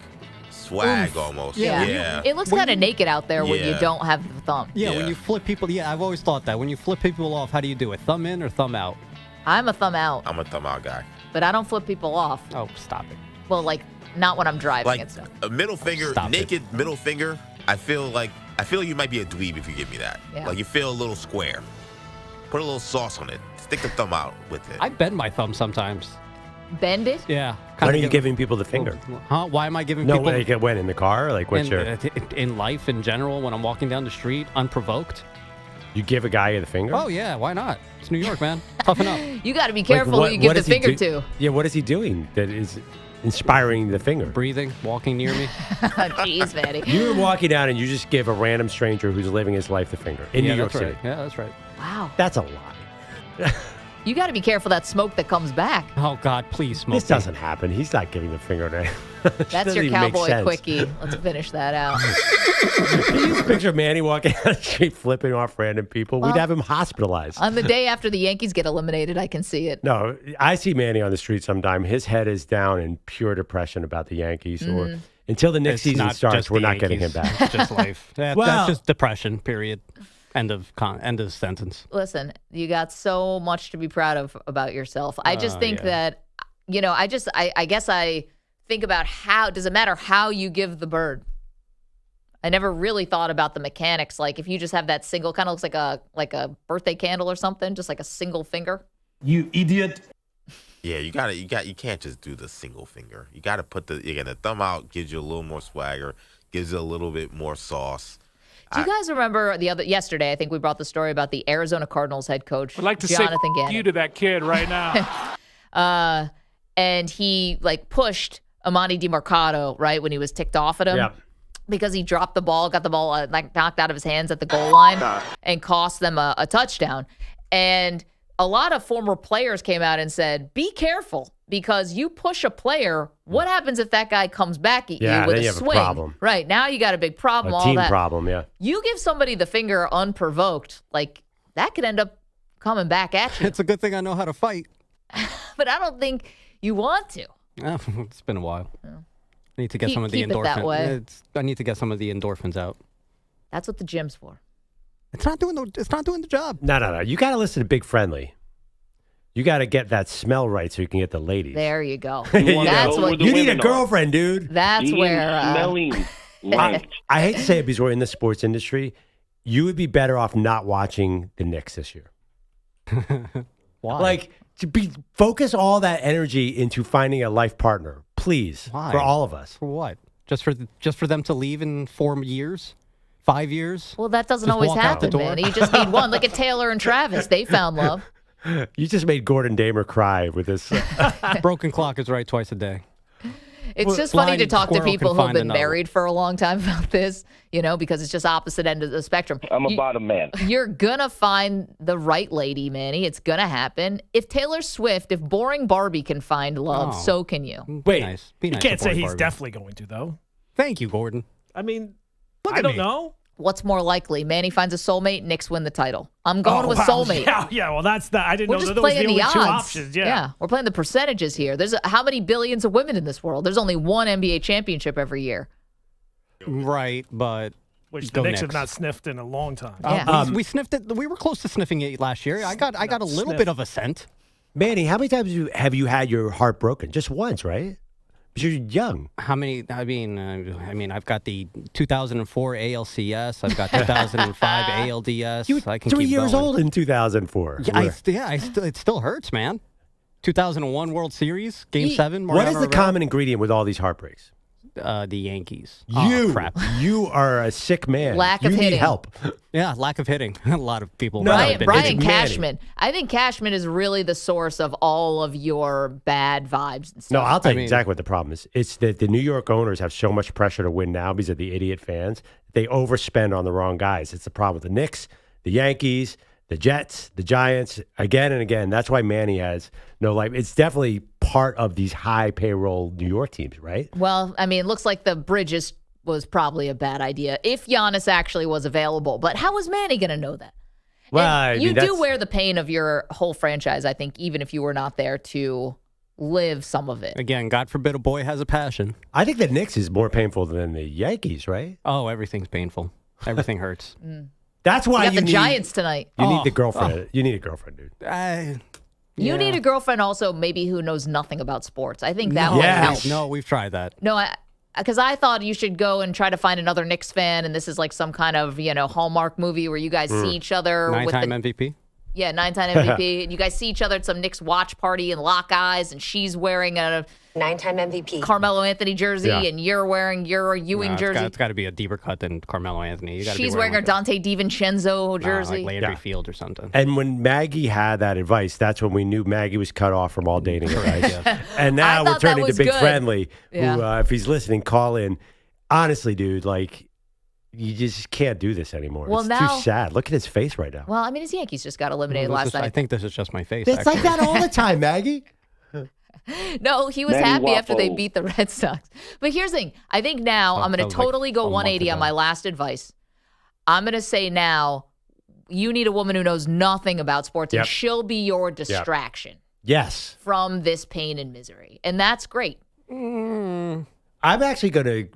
swag, almost. Yeah. It looks kind of naked out there when you don't have the thumb. Yeah, when you flip people. Yeah, I've always thought that when you flip people off, how do you do it? Thumb in or thumb out? I'm a thumb out. I'm a thumb out guy. But I don't flip people off. Oh, stop it. Well, like not when I'm driving and stuff. A middle finger, middle finger. I feel you might be a dweeb if you give me that. Yeah. Like you feel a little square. Put a little sauce on it. Stick the thumb out with it. I bend my thumb sometimes. Bend it? Yeah. Why are you giving people the finger? Huh? Why am I giving people? No, like when in the car? Like what's in life in general, when I'm walking down the street unprovoked. You give a guy the finger? Oh, yeah. Why not? It's New York, man. Toughen up. You got to be careful who you give the finger to. Yeah, what is he doing that is inspiring the finger? Breathing, walking near me. Jeez, Maddie. You were walking down and you just give a random stranger who's living his life the finger in New York City. Right. Yeah, that's right. Wow. That's a lie. You got to be careful that smoke that comes back. Oh, God, please smoke. This doesn't happen. He's not giving the finger to That's your cowboy quickie. Let's finish that out. Can you just picture Manny walking down the street flipping off random people? We'd have him hospitalized. On the day after the Yankees get eliminated, I can see it. No, I see Manny on the street sometime. His head is down in pure depression about the Yankees. Or until the next season starts, we're not getting him back. It's just life. That's just depression, period. End of sentence. Listen, you got so much to be proud of about yourself. I just think that, I guess I think about does it matter how you give the bird? I never really thought about the mechanics. Like if you just have that single, kind of looks like a birthday candle or something, just like a single finger. You idiot. Yeah, you can't just do the single finger. You got to put the thumb out gives you a little more swagger, gives you a little bit more sauce. Do you guys remember yesterday? I think we brought the story about the Arizona Cardinals head coach. I'd like to Jonathan say you to that kid right now. And he pushed Amani DiMercato right when he was ticked off at him because he dropped the ball, got the ball knocked out of his hands at the goal line, and cost them a touchdown. And a lot of former players came out and said, "Be careful." Because you push a player, what happens if that guy comes back at you with then you a have swing? A problem. Right, now you got a big problem. A team problem, yeah. You give somebody the finger unprovoked, that could end up coming back at you. It's a good thing I know how to fight. But I don't think you want to. It's been a while. I need to get some of the keep it that way. endorphins. I need to get some of the endorphins out. That's what the gym's for. It's not doing the job. No. You got to listen to Big Friendly. You got to get that smell right so you can get the ladies. There you go. That's what you need a girlfriend, dude. That's where. I hate to say it because we're in the sports industry. You would be better off not watching the Knicks this year. Why? Focus all that energy into finding a life partner, please. Why? For all of us. For what? Just for them to leave in 4 years? 5 years? Well, that doesn't always happen, man. You just need one. Look at Taylor and Travis. They found love. You just made Gordon Damer cry with this. Broken clock is right twice a day. It's just funny to Blind talk to squirrel people can who've find been another. married for a long time about this, because it's just opposite end of the spectrum. I'm a bottom man. You're going to find the right lady, Manny. It's going to happen. If Taylor Swift, if boring Barbie can find love, Oh. so can you. Be nice. Be You nice can't to say Boy he's Barbie. definitely going to, though. Thank you, Gordon. I mean, Look I at don't me. know. What's more likely? Manny finds a soulmate, Knicks win the title. I'm going with wow. soulmate. Yeah, well, that's that. I didn't We're know just that was playing the only the odds. two options. Yeah. We're playing the percentages here. There's how many billions of women in this world? There's only one NBA championship every year. Right, but Which the go Knicks have Knicks. not sniffed in a long time. Yeah. we sniffed it. We were close to sniffing it last year. I got a little sniff. bit of a scent. Manny, how many times have you had your heart broken? Just once, right? Because you're young. How many? I mean, I've got the 2004 ALCS. I've got 2005 ALDS. You were I can 3 keep years going. old in 2004. It still hurts, man. 2001 World Series, Game 7. What is Mariano the Rivera. common ingredient with all these heartbreaks? The Yankees. Oh, You, crap. you are a sick man. Lack you of need hitting. help. Yeah, lack of hitting. A lot of people. No, have been Brian hitting. Cashman. I think Cashman is really the source of all of your bad vibes and stuff. No, I'll tell you mean- exactly what the problem is. It's that the New York owners have so much pressure to win now because of the idiot fans. They overspend on the wrong guys. It's the problem with the Knicks, the Yankees, the Jets, the Giants, again and again. That's why Manny has no life. It's definitely part of these high payroll New York teams, right? Well, I mean, it looks like the Bridges was probably a bad idea if Giannis actually was available. But how was Manny going to know that? Well, And I you mean, do that's- wear the pain of your whole franchise, I think, even if you were not there to live some of it. Again, God forbid a boy has a passion. I think the Knicks is more painful than the Yankees, right? Oh, everything's painful. Everything hurts. That's why You got you the need, Giants tonight. You need the girlfriend. You need a girlfriend, dude. You need a girlfriend also maybe who knows nothing about sports. I think that would help. No, we've tried that. No, because I thought you should go and try to find another Knicks fan, and this is like some kind of Hallmark movie where you guys see each other. Nine-time MVP. Yeah, 9-time MVP. And you guys see each other at some Knicks watch party and lock eyes, and she's wearing a 9-time MVP Carmelo Anthony jersey, and you're wearing your Ewing jersey. It's got to be a deeper cut than Carmelo Anthony. You gotta She's be wearing her like Dante DiVincenzo jersey. like Landry Field or something. And when Maggie had that advice, that's when we knew Maggie was cut off from all dating advice. And now I we're thought that turning to was Big good. Friendly, who, Yeah. if he's listening, call in. Honestly, dude, you just can't do this anymore. Well, it's now- too sad. Look at his face right now. Well, I mean, his Yankees just got eliminated This last is- night. I think this is just my face. It's like actually. that all the time, Maggie. No, he was Manny happy after they Waffle. beat the Red Sox. But here's the thing. I think now I'm that going was to like totally go a month 180 on ago. my last advice. I'm going to say now you need a woman who knows nothing about sports, Yep. and she'll be your distraction Yes. from this pain and misery. And that's great. I'm actually going to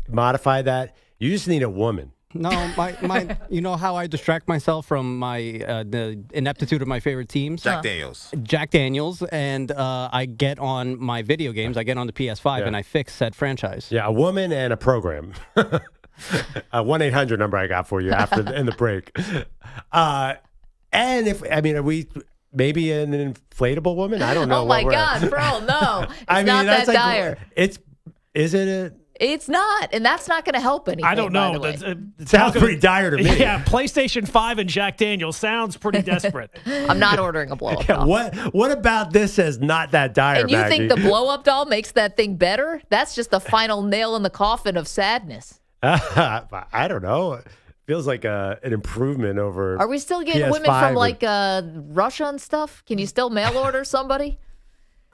modify that. You just need a woman. No, my you know how I distract myself from my the ineptitude of my favorite teams? Jack Daniels. Jack Daniels, and I get on my video games. I get on the PS5 Yeah. and I fix said franchise. Yeah, a woman and a program. A 1-800 number I got for you in the break. And are we maybe an inflatable woman? I don't know. Oh, my what we're at. God, bro, no. It's I mean, not that that's dire. Is it a... It's not, and that's not going to help anything. I don't by know. the way. It sounds pretty dire to me. Yeah, PlayStation 5 and Jack Daniels sounds pretty desperate. I'm not ordering a blow-up Yeah, doll. what about this is not that dire, And you Maggie? think the blow-up doll makes that thing better? That's just the final nail in the coffin of sadness. I don't know. Feels like an improvement over. Are we still getting women PS5 from or- like Russia and stuff? Can you still mail order somebody?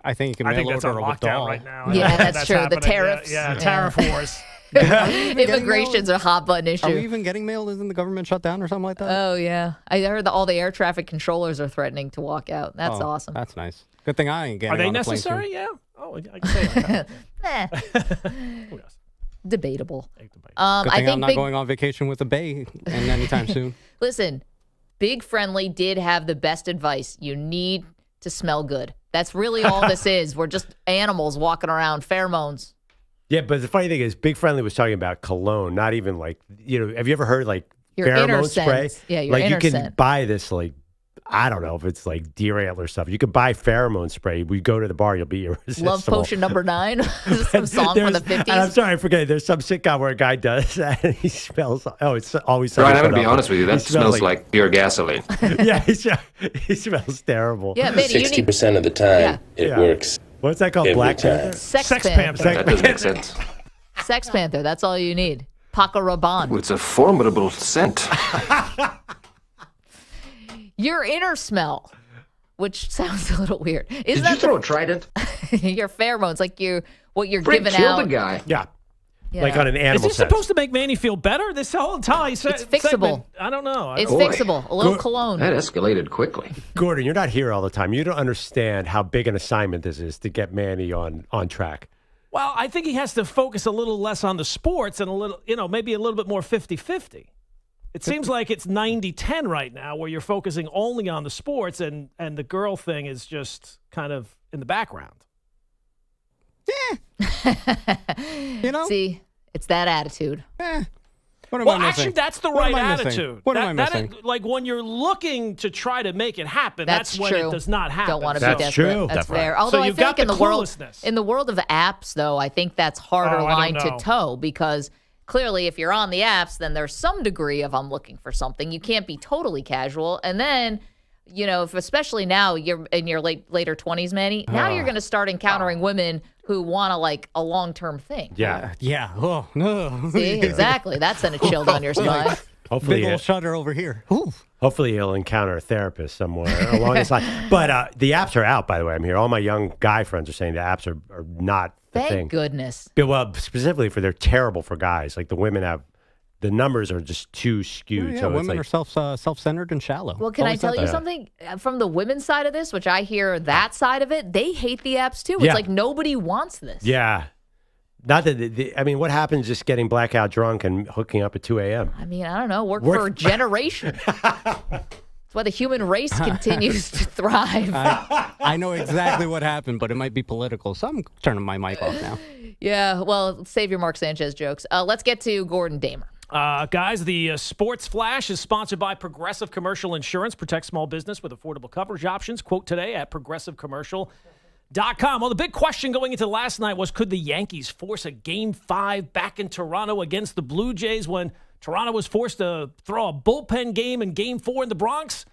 I think you can I mail think that's on order a lockdown doll. right now. Yeah, that's true. The happening. tariffs. Yeah, tariff wars. Immigration's a hot button issue. Are we even getting mail? Isn't the government shut down or something like that? Oh, yeah. I heard that all the air traffic controllers are threatening to walk out. That's Oh, awesome. That's nice. Good thing I ain't getting Are they on a plane soon. necessary? Yeah. Oh, I can say that. Eh. Debatable. Good I thing think I'm not going on vacation with a bae anytime soon. Listen, Big Friendly did have the best advice. You need to smell good. That's really all this is. We're just animals walking around, pheromones. Yeah, but the funny thing is, Big Friendly was talking about cologne, not even like, have you ever heard like Your inner pheromone spray? scent. Yeah, your like inner you can scent. buy this like, I don't know if it's like deer antler stuff. You could buy pheromone spray. We go to the bar, you'll be irresistible. Love Potion number 9. Some song from the 50s. And I'm sorry, I forget. There's some sitcom where a guy does that and he smells. Oh, it's always. Brian, I'm something going to be honest with you. That He smells like pure gasoline. Yeah, he smells terrible. Yeah, Manny, you need 60% of the time, Yeah. it Yeah. works. What's that called? Black Panther? Sex Panther. That doesn't make sense. Sex Panther. That's all you need. Paco Rabanne. It's a formidable scent. Your inner smell, which sounds a little weird. Did you throw a trident? Your pheromones, like what you're Frank giving killed out. a guy. Yeah. Yeah. Like on an animal Is this sense. supposed to make Manny feel better? This whole time, It's fixable. segment, I don't know. It's fixable. A little cologne. That escalated quickly. Gordon, you're not here all the time. You don't understand how big an assignment this is to get Manny on track. Well, I think he has to focus a little less on the sports and a little, maybe a little bit more 50-50. It seems like it's 90-10 right now where you're focusing only on the sports and the girl thing is just kind of in the background. See, it's that attitude. What am I missing? Actually, that's the What right am I missing? attitude. What am I missing? Like when you're looking to try to make it happen, that's when true. it does not happen. Don't want to be That's desperate. true. That's Definitely. fair. Although So I you've think got in the the world cluelessness. in the world of apps, though, I think that's harder Oh, I don't line to know. toe because clearly, if you're on the apps, then there's some degree of I'm looking for something. You can't be totally casual, and then. If especially now you're in your later 20s, Manny, now you're going to start encountering women who want a long-term thing. Yeah. Yeah. Oh, no. See, exactly. That sent a chill down your spine. Hopefully, Big old shudder over here. Ooh. hopefully he'll encounter a therapist somewhere along this line. But the apps are out, by the way. I'm here. All my young guy friends are saying the apps are not the Thank thing. goodness. Well, specifically they're terrible for guys. Like the women have. The numbers are just too skewed. Yeah, so women it's are like, self-centered and shallow. Well, can I Always tell said you that. something? From the women's side of this, which I hear that side of it, they hate the apps too. Yeah. It's like nobody wants this. yeah. Not that, I mean, what happens just getting blackout drunk and hooking up at 2 a.m.? I mean, I don't know. Work for a generation. That's why the human race continues to thrive. I know exactly what happened, but it might be political, so I'm turning my mic off now. Yeah, well, save your Mark Sanchez jokes. Let's get to Gordon Damer. Guys, the Sports Flash is sponsored by Progressive Commercial Insurance. Protect small business with affordable coverage options. Quote today at progressivecommercial.com. Well, the big question going into last night was, could the Yankees force a Game 5 back in Toronto against the Blue Jays when Toronto was forced to throw a bullpen game in Game 4 in the Bronx?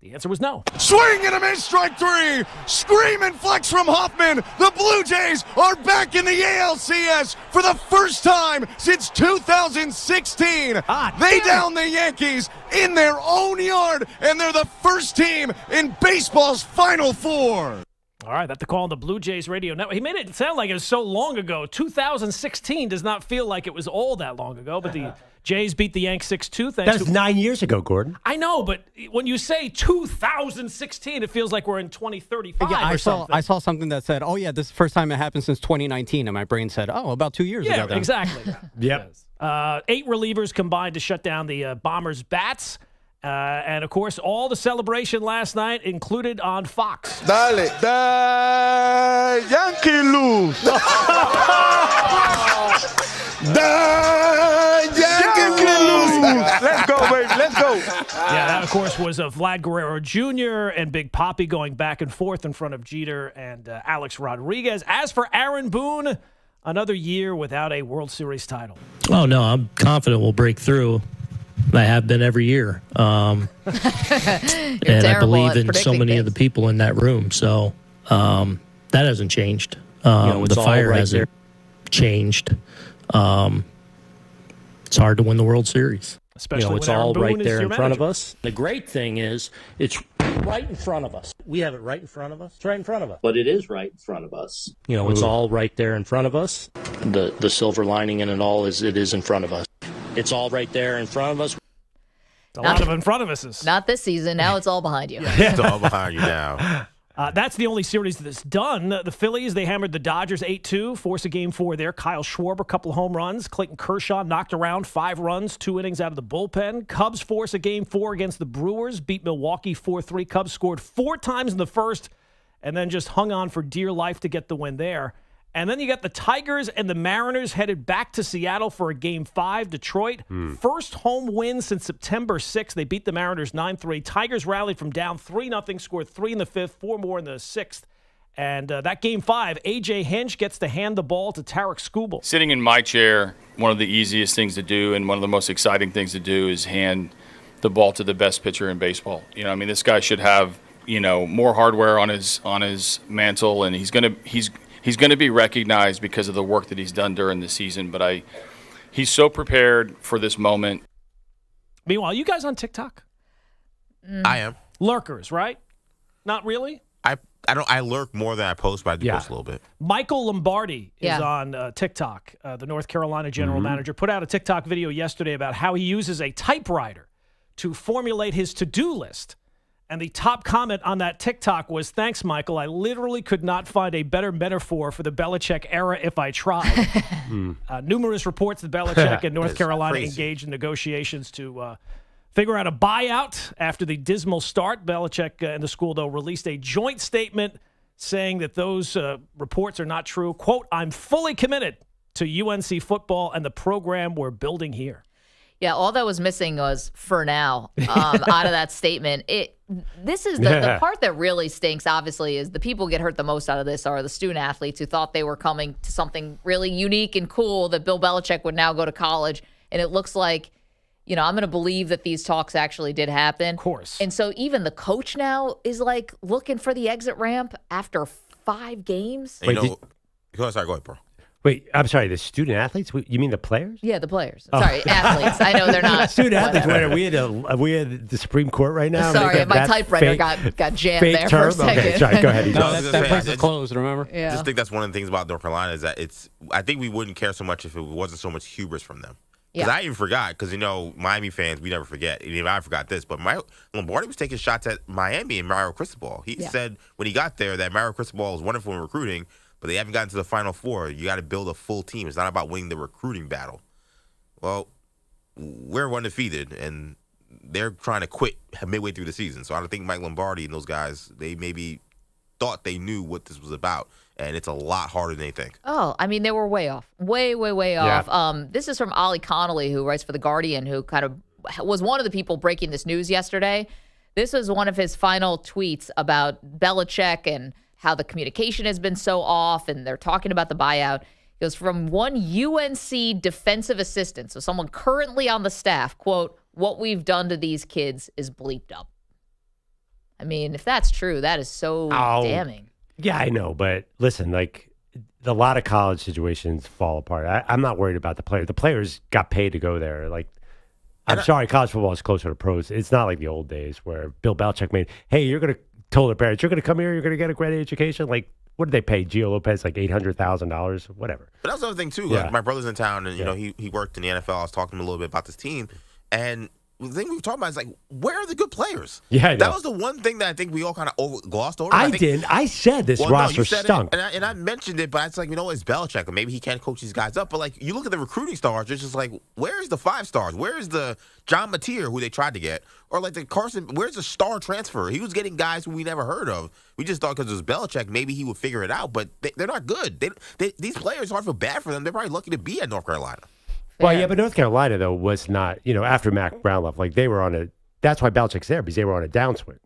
The answer was no. Swing and a miss, strike three. Scream and flex from Hoffman. The Blue Jays are back in the ALCS for the first time since 2016. They down the Yankees in their own yard, and they're the first team in baseball's Final Four. All right, that's the call on the Blue Jays radio network. He made it sound like it was so long ago. 2016 does not feel like it was all that long ago, but the Jays beat the Yanks 6-2. That's 9 years ago, Gordon. I know, but when you say 2016, it feels like we're in 2035 Yeah, or something. I saw something that said, "Oh yeah, this is the first time it happened since 2019," and my brain said, "Oh, about 2 years ago." Yeah, then." exactly. Yep. 8 relievers combined to shut down the Bombers' bats. And, of course, all the celebration last night included on Fox. Dale, the Yankee lose. The Yankee lose. Let's go, baby. Let's go. Yeah, that, of course, was Vlad Guerrero Jr. and Big Papi going back and forth in front of Jeter and Alex Rodriguez. As for Aaron Boone, another year without a World Series title. Oh, no, I'm confident we'll break through. I have been every year. And I believe in so many of the people in that room. So that hasn't changed. The fire hasn't changed. It's hard to win the World Series. Especially it's when Aaron all Boone right is there your in front of manager. us. The great thing is it's right in front of us. We have it right in front of us. It's right in front of us. But it is right in front of us. It's all right there in front of us. The silver lining in it all is it is in front of us. It's all right there in front of us. A lot of in front of us. Not this season. Now it's all behind you. It's all behind you now. That's the only series that's done. The Phillies, they hammered the Dodgers 8-2, force a Game 4 there. Kyle Schwarber, a couple of home runs. Clayton Kershaw knocked around 5 runs, 2 innings out of the bullpen. Cubs force a Game 4 against the Brewers, beat Milwaukee 4-3. Cubs scored 4 times in the first and then just hung on for dear life to get the win there. And then you got the Tigers and the Mariners headed back to Seattle for a Game 5. Detroit, first home win since September 6th. They beat the Mariners 9-3. Tigers rallied from down 3-0, scored 3 in the 5th, 4 more in the 6th. And that Game 5, A.J. Hinch gets to hand the ball to Tarek Skubal. Sitting in my chair, one of the easiest things to do and one of the most exciting things to do is hand the ball to the best pitcher in baseball. This guy should have more hardware on his mantle, and he's gonna be recognized because of the work that he's done during the season. But he's so prepared for this moment. Meanwhile, you guys on TikTok? I am. Lurkers, right? Not really? I lurk more than I post, but I do post a little bit. Michael Lombardi is on TikTok. The North Carolina general manager put out a TikTok video yesterday about how he uses a typewriter to formulate his to-do list. And the top comment on that TikTok was, "Thanks, Michael. I literally could not find a better metaphor for the Belichick era if I tried." Numerous reports that Belichick and North Carolina engaged in negotiations to figure out a buyout after the dismal start. Belichick and the school, though, released a joint statement saying that those reports are not true. Quote, "I'm fully committed to UNC football and the program we're building here." Yeah, all that was missing was "for now" out of that statement. This is the part that really stinks, obviously, is the people who get hurt the most out of this are the student athletes who thought they were coming to something really unique and cool, that Bill Belichick would now go to college. And it looks like, I'm going to believe that these talks actually did happen. Of course. And so even the coach now is like looking for the exit ramp after 5 games. Go ahead, bro. Wait, I'm sorry, the student athletes? You mean the players? Yeah, the players. Sorry, athletes. I know they're not. Student athletes. We had the Supreme Court right now. Sorry, my typewriter got jammed there for a second. Okay, sorry, go ahead. That place is closed, remember? Yeah. I just think that's one of the things about North Carolina is that I think we wouldn't care so much if it wasn't so much hubris from them. Because I even forgot, because, Miami fans, we never forget. Even I forgot this, but Lombardi was taking shots at Miami and Mario Cristobal. He said when he got there that Mario Cristobal was wonderful in recruiting, but they haven't gotten to the Final Four. You got to build a full team. It's not about winning the recruiting battle. Well, we're undefeated, and they're trying to quit midway through the season. So I don't think Mike Lombardi and those guys, they maybe thought they knew what this was about, and it's a lot harder than they think. Oh, I mean, they were way off. Way off. This is from Ollie Connolly, who writes for The Guardian, who kind of was one of the people breaking this news yesterday. This was one of his final tweets about Belichick and how the communication has been so off, and they're talking about the buyout. It goes, from one UNC defensive assistant, so someone currently on the staff, quote, "What we've done to these kids is bleeped up." I mean, if that's true, that is so damning. Yeah, I know, but listen, a lot of college situations fall apart. I'm not worried about the players. The players got paid to go there. I'm sorry, college football is closer to pros. It's not like the old days where Bill Belichick hey, you're going to told their parents, you're going to come here, you're going to get a great education. What did they pay Gio Lopez? $800,000, whatever. But that's the other thing too. My brother's in town, and he worked in the NFL. I was talking to him a little bit about this team, and the thing we were talking about is where are the good players? Yeah, I know. That was the one thing that I think we all kind of glossed over. I said this roster stunk. And I mentioned it, but it's it's Belichick, and maybe he can't coach these guys up. But you look at the recruiting stars, it's just where's the 5 stars? Where's the John Mateer who they tried to get? Or the Carson, where's the star transfer? He was getting guys who we never heard of. We just thought because it was Belichick, maybe he would figure it out. But they're not good. These players, hard to feel bad for them. They're probably lucky to be at North Carolina. Well, yeah, but North Carolina, though, was not, after Mac Brown left, they were on that's why Belichick's there, because they were on a downswing.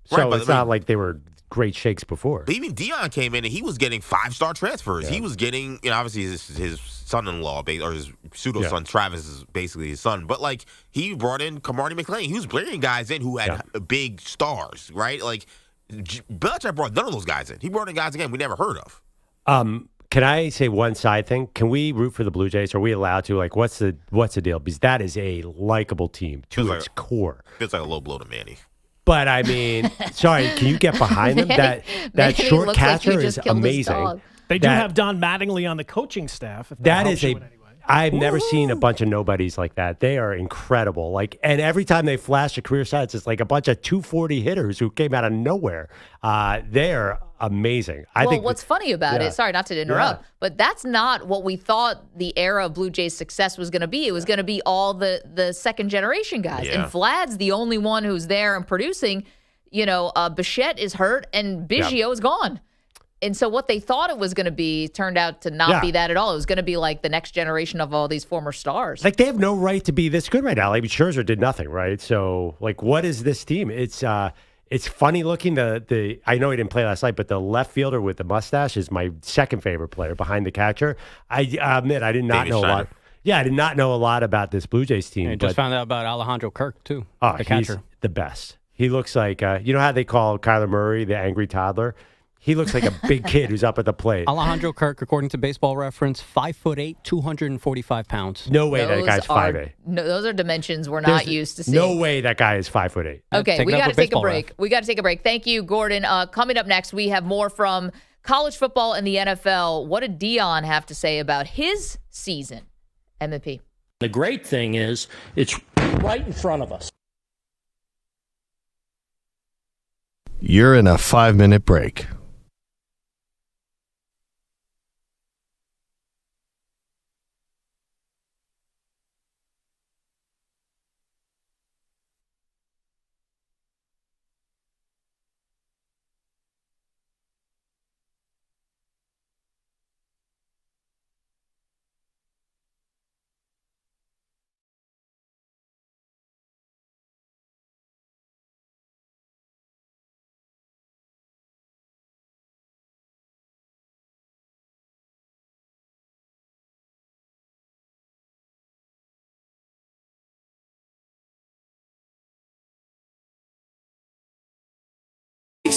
So it's not like they were great shakes before. But even Deion came in and he was getting 5-star transfers. Yeah. He was getting, obviously his son-in-law, or his pseudo-son, Travis is basically his son. But, he brought in Kamari McLean. He was bringing guys in who had big stars, right? Belichick brought none of those guys in. He brought in guys, again, we never heard of. Can I say one side thing? Can we root for the Blue Jays? Are we allowed to? What's the deal? Because that is a likable team to its core. Feels like a low blow to Manny. But I mean, sorry, can you get behind them? That short catcher is amazing. They do have Don Mattingly on the coaching staff. If that is I've never seen a bunch of nobodies like that. They are incredible. And every time they flash a career stats, it's like a bunch of 240 hitters who came out of nowhere. They are amazing. I think what's funny about it, sorry not to interrupt, but that's not what we thought the era of Blue Jays success was going to be. It was going to be all the second generation guys. Yeah. And Vlad's the only one who's there and producing. Bichette is hurt and Biggio is gone. And so what they thought it was going to be turned out to not be that at all. It was going to be the next generation of all these former stars. They have no right to be this good right now. Scherzer did nothing, right? So, what is this team? It's funny looking. I know he didn't play last night, but the left fielder with the mustache is my second favorite player behind the catcher. I admit I did not know a lot. Yeah, I did not know a lot about this Blue Jays team. I just found out about Alejandro Kirk, too, the catcher. He's the best. He looks like, you know how they call Kyler Murray the angry toddler? He looks like a big kid who's up at the plate. Alejandro Kirk, according to Baseball Reference, 5'8", 245 pounds. No way that guy's 5'8". No, those are dimensions we're not used to seeing. No way that guy is 5'8". Okay, we got to take a break. We got to take a break. Thank you, Gordon. Coming up next, we have more from college football and the NFL. What did Deion have to say about his season? M&P. The great thing is it's right in front of us. You're in a 5-minute break.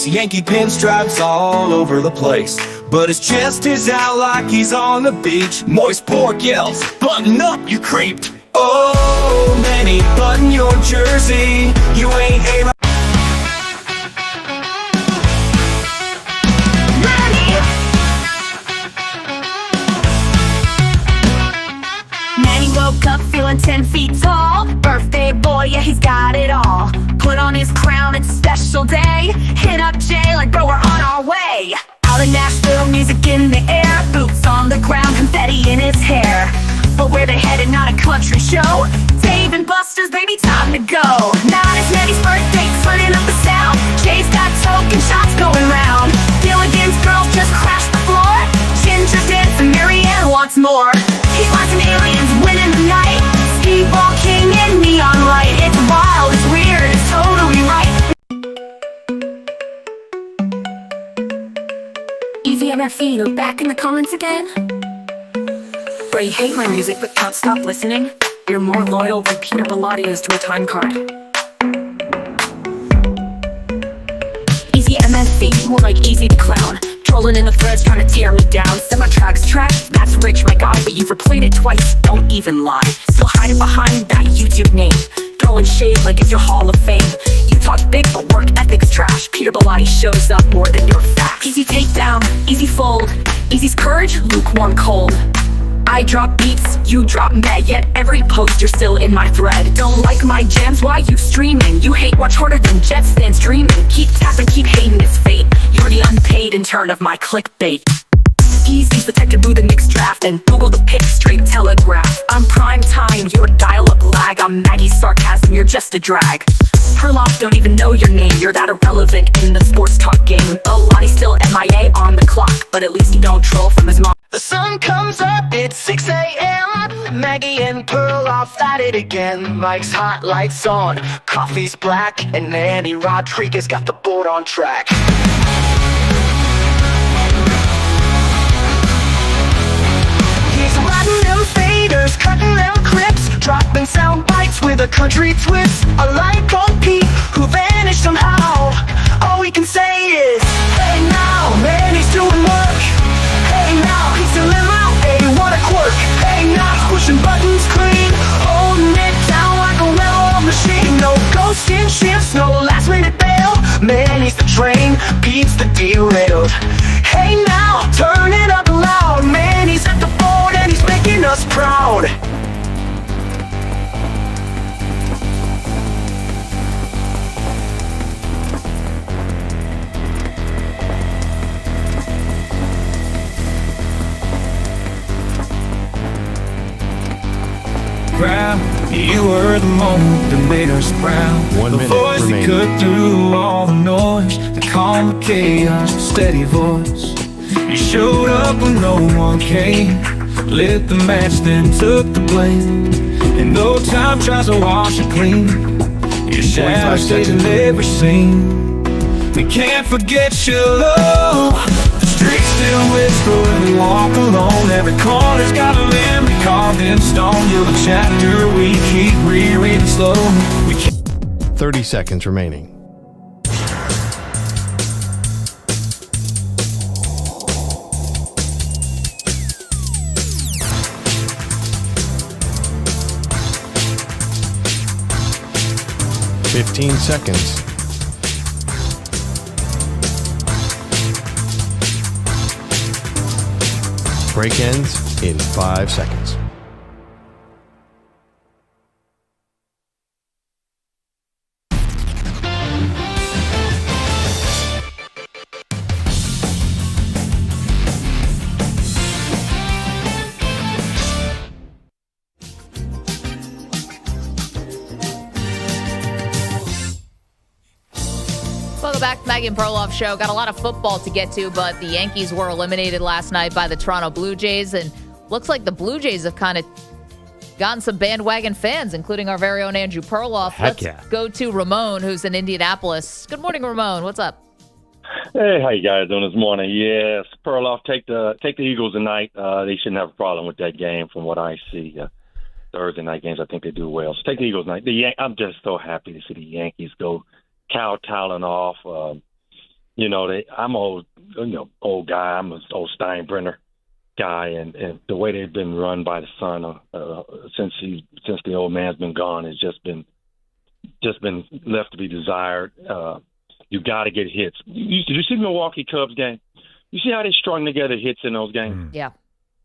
Yankee pinstripes all over the place, but his chest is out like he's on the beach. Moist pork yells, button up, you creep. Oh, Manny, button your jersey. You ain't a Manny woke up feeling 10 feet tall. Birthday boy, yeah, he's got it all. Put on his crown, it's a special day. Hit up Jay like, bro, we're on our way. Out in Nashville, music in the air. Boots on the ground, confetti in his hair. But where they headed, not a country show. Dave and Buster's, baby, time to go. Now it's Manny's birthday, turning up the sound. Jay's got token shots going round. Gilligan's girls just crashed the floor. Ginger dancing, Marianne wants more. He's watching aliens winning the night. Speedball king and neon light. It's wild, it's weird, it's totally right. Easy on our feet, are back in the comments again. Bro, you hate my music but can't stop listening. You're more loyal than Peter Bellotti is to a time card. Easy MSC, more like easy to clown. Trolling in the threads trying to tear me down. Semi-tracks trash, that's rich my guy, but you've replayed it twice, don't even lie. Still hiding behind that YouTube name, throwing shade like it's your Hall of Fame. You talk big but work ethics trash. Peter Bellotti shows up more than your facts. Easy takedown, easy fold. Easy's courage, lukewarm cold. I drop beats, you drop med, yet every post you're still in my thread. Don't like my jams, why you streaming? You hate watch harder than Jets fans dreaming. Keep tapping, keep hating this fate. You're the unpaid intern of my clickbait. Easy's protected through the Knicks draft and Google the pick straight telegraph. I'm prime time, you're dial-up lag. I'm Maggie's sarcasm, you're just a drag. Perloff don't even know your name, you're that irrelevant in the sports talk game. Bellotti still MIA on the clock, but at least you don't troll from his mom. The sun comes up, it's 6 a.m. Maggie and Perloff at it again. Mike's hot, lights on, coffee's black, and Andy Rodriguez got the board on track. He's riding them faders, cutting them clips, dropping sound bites with a country twist. A light bulb Pete who vanished somehow. All we can say is, hey now, man, he's doing work. Hey now, he's still in out, hey, what a quirk. Hey now, he's pushing buttons clean, holding it down like a well-oiled machine. No ghosting shifts, no last-minute bail. Man, he's the train, Pete's the derailed. Hey now, turn it up loud. Man, he's at the board and he's making us proud. You were the moment that made us proud. 1 minute the voice remaining. that cut through all the noise, the calm, the chaos, the steady voice. You showed up when no one came, lit the match, then took the blame. And though time tries to wash it clean, your shadow stays in every scene. We can't forget your love. The streets still whisper when we walk alone. Every corner's got a memory carved in stone. You're the chapter we keep rereading slow. 30 seconds remaining. 15 seconds. Break ends in 5 seconds. Welcome back to Maggie Perloff Show. Got a lot of football to get to, but the Yankees were eliminated last night by the Toronto Blue Jays, and looks like the Blue Jays have kind of gotten some bandwagon fans, including our very own Andrew Perloff. Heck Let's go to Ramon, who's in Indianapolis. Good morning, Ramon. What's up? Hey, how you guys doing this morning? Yes, Perloff, take the Eagles tonight. They shouldn't have a problem with that game from what I see. Thursday night games, I think they do well. So take the Eagles tonight. I'm just so happy to see the Yankees go cow talent off. I'm old guy. I'm an old Steinbrenner guy, and the way they've been run by the son since the old man's been gone has just been left to be desired. You got to get hits. Did you see the Milwaukee Cubs game? You see how they strung together hits in those games? Yeah.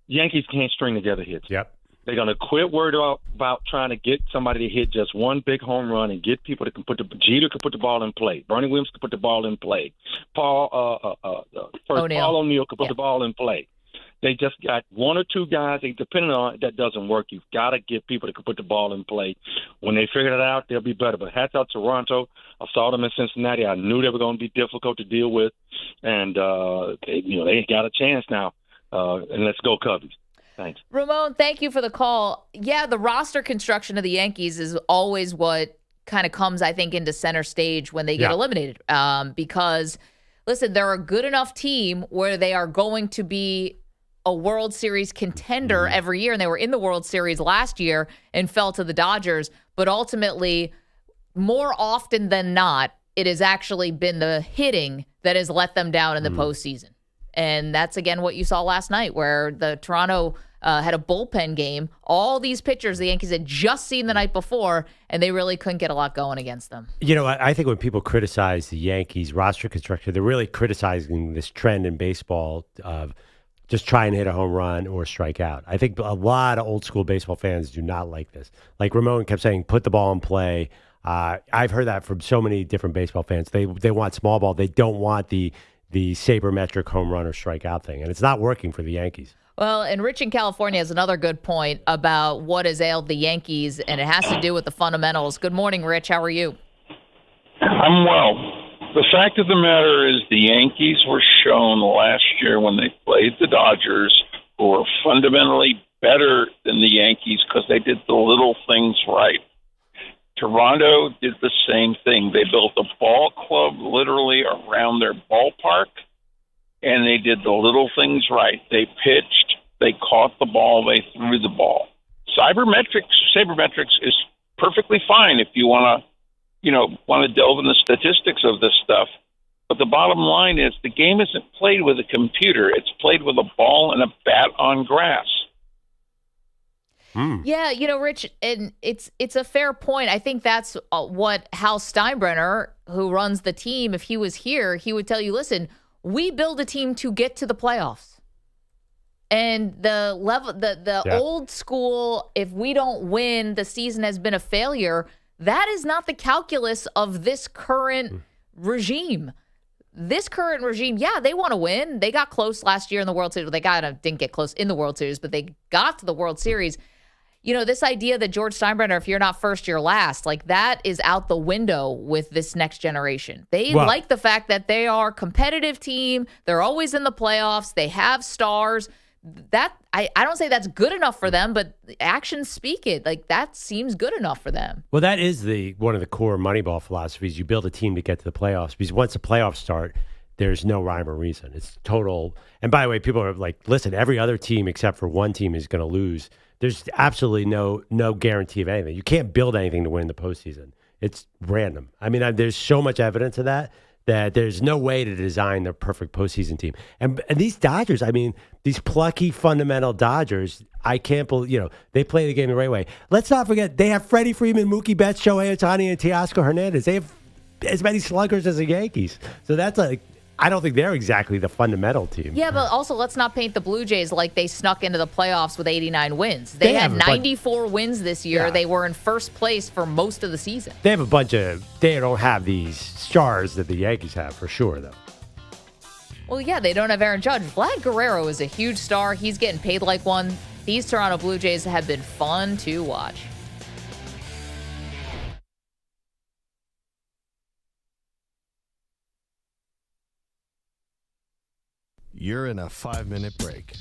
Yankees can't string together hits. Yep. They're going to quit worried about trying to get somebody to hit just one big home run and get people that can Jeter can put the ball in play. Bernie Williams can put the ball in play. Paul O'Neill can put the ball in play. They just got one or two guys, depending on it, that doesn't work. You've got to get people that can put the ball in play. When they figure it out, they'll be better. But hats out to Toronto. I saw them in Cincinnati. I knew they were going to be difficult to deal with. And, they got a chance now. And let's go Cubbies. Thanks. Ramon, thank you for the call. Yeah, the roster construction of the Yankees is always what kind of comes, I think, into center stage when they get eliminated. Because, listen, they're a good enough team where they are going to be a World Series contender every year. And they were in the World Series last year and fell to the Dodgers. But ultimately, more often than not, it has actually been the hitting that has let them down in the postseason. And that's, again, what you saw last night, where the Toronto had a bullpen game. All these pitchers the Yankees had just seen the night before, and they really couldn't get a lot going against them. I think when people criticize the Yankees roster construction, they're really criticizing this trend in baseball of just try and hit a home run or strike out. I think a lot of old school baseball fans do not like this. Like Ramon kept saying, put the ball in play. I've heard that from so many different baseball fans. They want small ball. They don't want the sabermetric home run or strikeout thing. And it's not working for the Yankees. Well, and Rich in California has another good point about what has ailed the Yankees, and it has to do with the fundamentals. Good morning, Rich. How are you? I'm well. The fact of the matter is the Yankees were shown last year when they played the Dodgers, who were fundamentally better than the Yankees because they did the little things right. Toronto did the same thing. They built a ball club literally around their ballpark, and they did the little things right. They pitched, they caught the ball, they threw the ball. Sabermetrics is perfectly fine if you want to delve in the statistics of this stuff. But the bottom line is the game isn't played with a computer. It's played with a ball and a bat on grass. Yeah, Rich, and it's a fair point. I think that's what Hal Steinbrenner, who runs the team, if he was here, he would tell you, listen, we build a team to get to the playoffs. And the level, the old school, if we don't win, the season has been a failure. That is not the calculus of this current regime. This current regime, they want to win. They got close last year in the World Series. They didn't get close in the World Series, but they got to the World Series. This idea that George Steinbrenner, if you're not first, you're last, like that is out the window with this next generation. They like the fact that they are a competitive team. They're always in the playoffs. They have stars. That I don't say that's good enough for them, but actions speak it. Like that seems good enough for them. Well, that is one of the core Moneyball philosophies. You build a team to get to the playoffs because once the playoffs start, there's no rhyme or reason. It's total. And by the way, people are like, listen, every other team except for one team is going to lose. There's absolutely no guarantee of anything. You can't build anything to win in the postseason. It's random. I mean, there's so much evidence of that that there's no way to design the perfect postseason team. And these Dodgers, I mean, these plucky, fundamental Dodgers, I can't believe, they play the game the right way. Let's not forget, they have Freddie Freeman, Mookie Betts, Shohei Ohtani, and Teoscar Hernandez. They have as many sluggers as the Yankees. So that's I don't think they're exactly the fundamental team. Yeah, but also let's not paint the Blue Jays like they snuck into the playoffs with 89 wins. They had 94 wins this year. Yeah. They were in first place for most of the season. They have they don't have these stars that the Yankees have for sure, though. Well, yeah, they don't have Aaron Judge. Vlad Guerrero is a huge star. He's getting paid like one. These Toronto Blue Jays have been fun to watch. You're in a 5-minute break.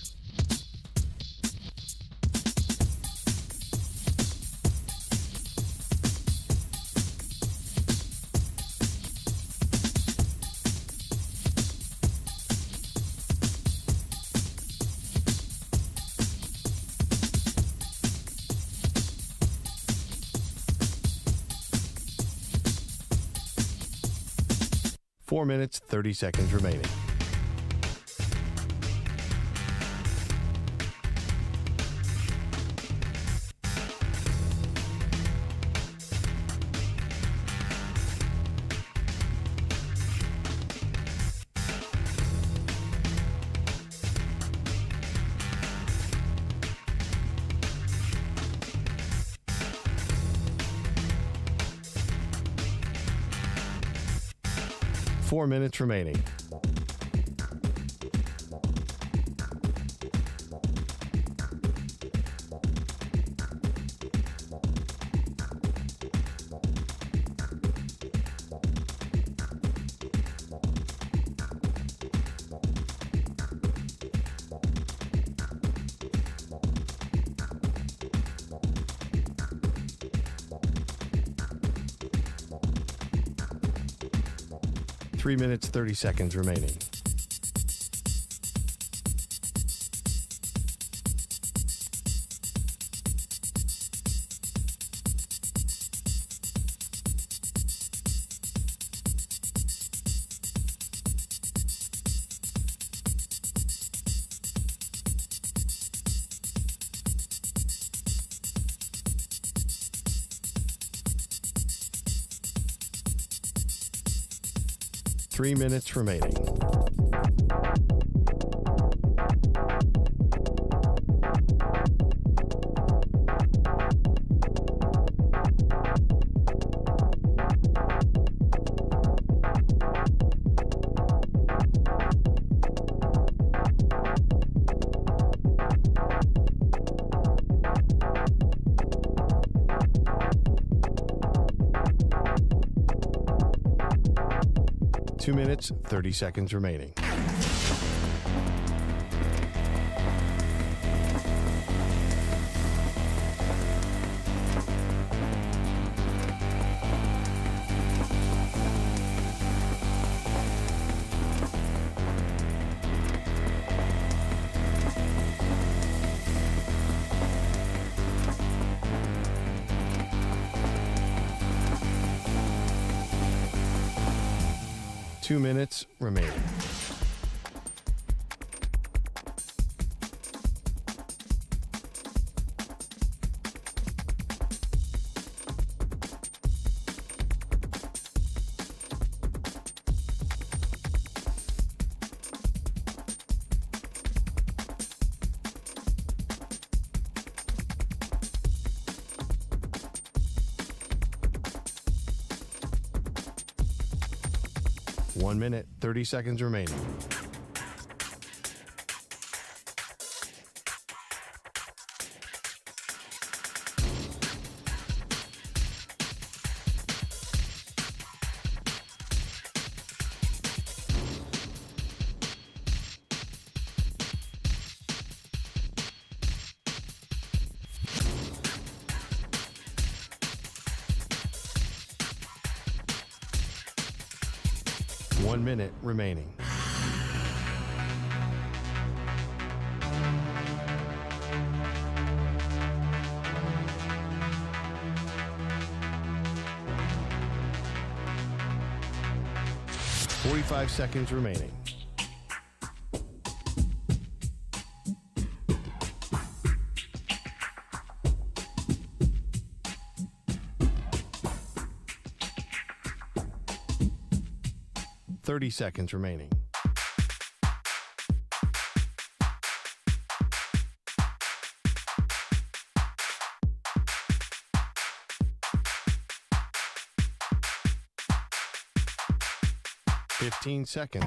Four minutes, 30 seconds remaining. Four minutes remaining. Three minutes, 30 seconds remaining. Three minutes remaining. Two minutes, 30 seconds remaining. Two minutes remaining. 1 minute, 30 seconds remaining. One minute remaining. 45 seconds remaining. Seconds remaining. Seconds.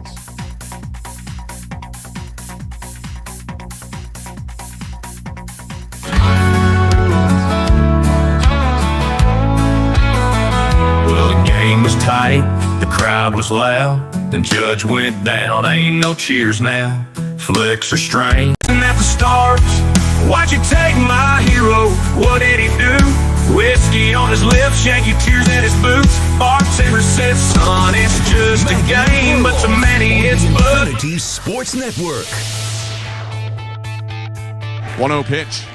Well, the game was tight, the crowd was loud. The judge went down, ain't no cheers now. Flicks are strange. And at the start, why'd you take my hero? What did he do? Whiskey on his lips, Yankee tears in his boots. Bartender said, son, it's just a game, but to many it's Infinity Sports Network. 1-0 pitch.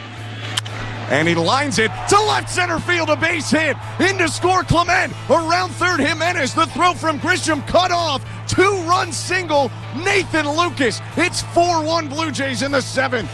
And he lines it to left center field, a base hit. In to score Clement. Around third, Jimenez. The throw from Grisham cut off. 2-run single, Nathan Lucas. It's 4-1 Blue Jays in the 7th.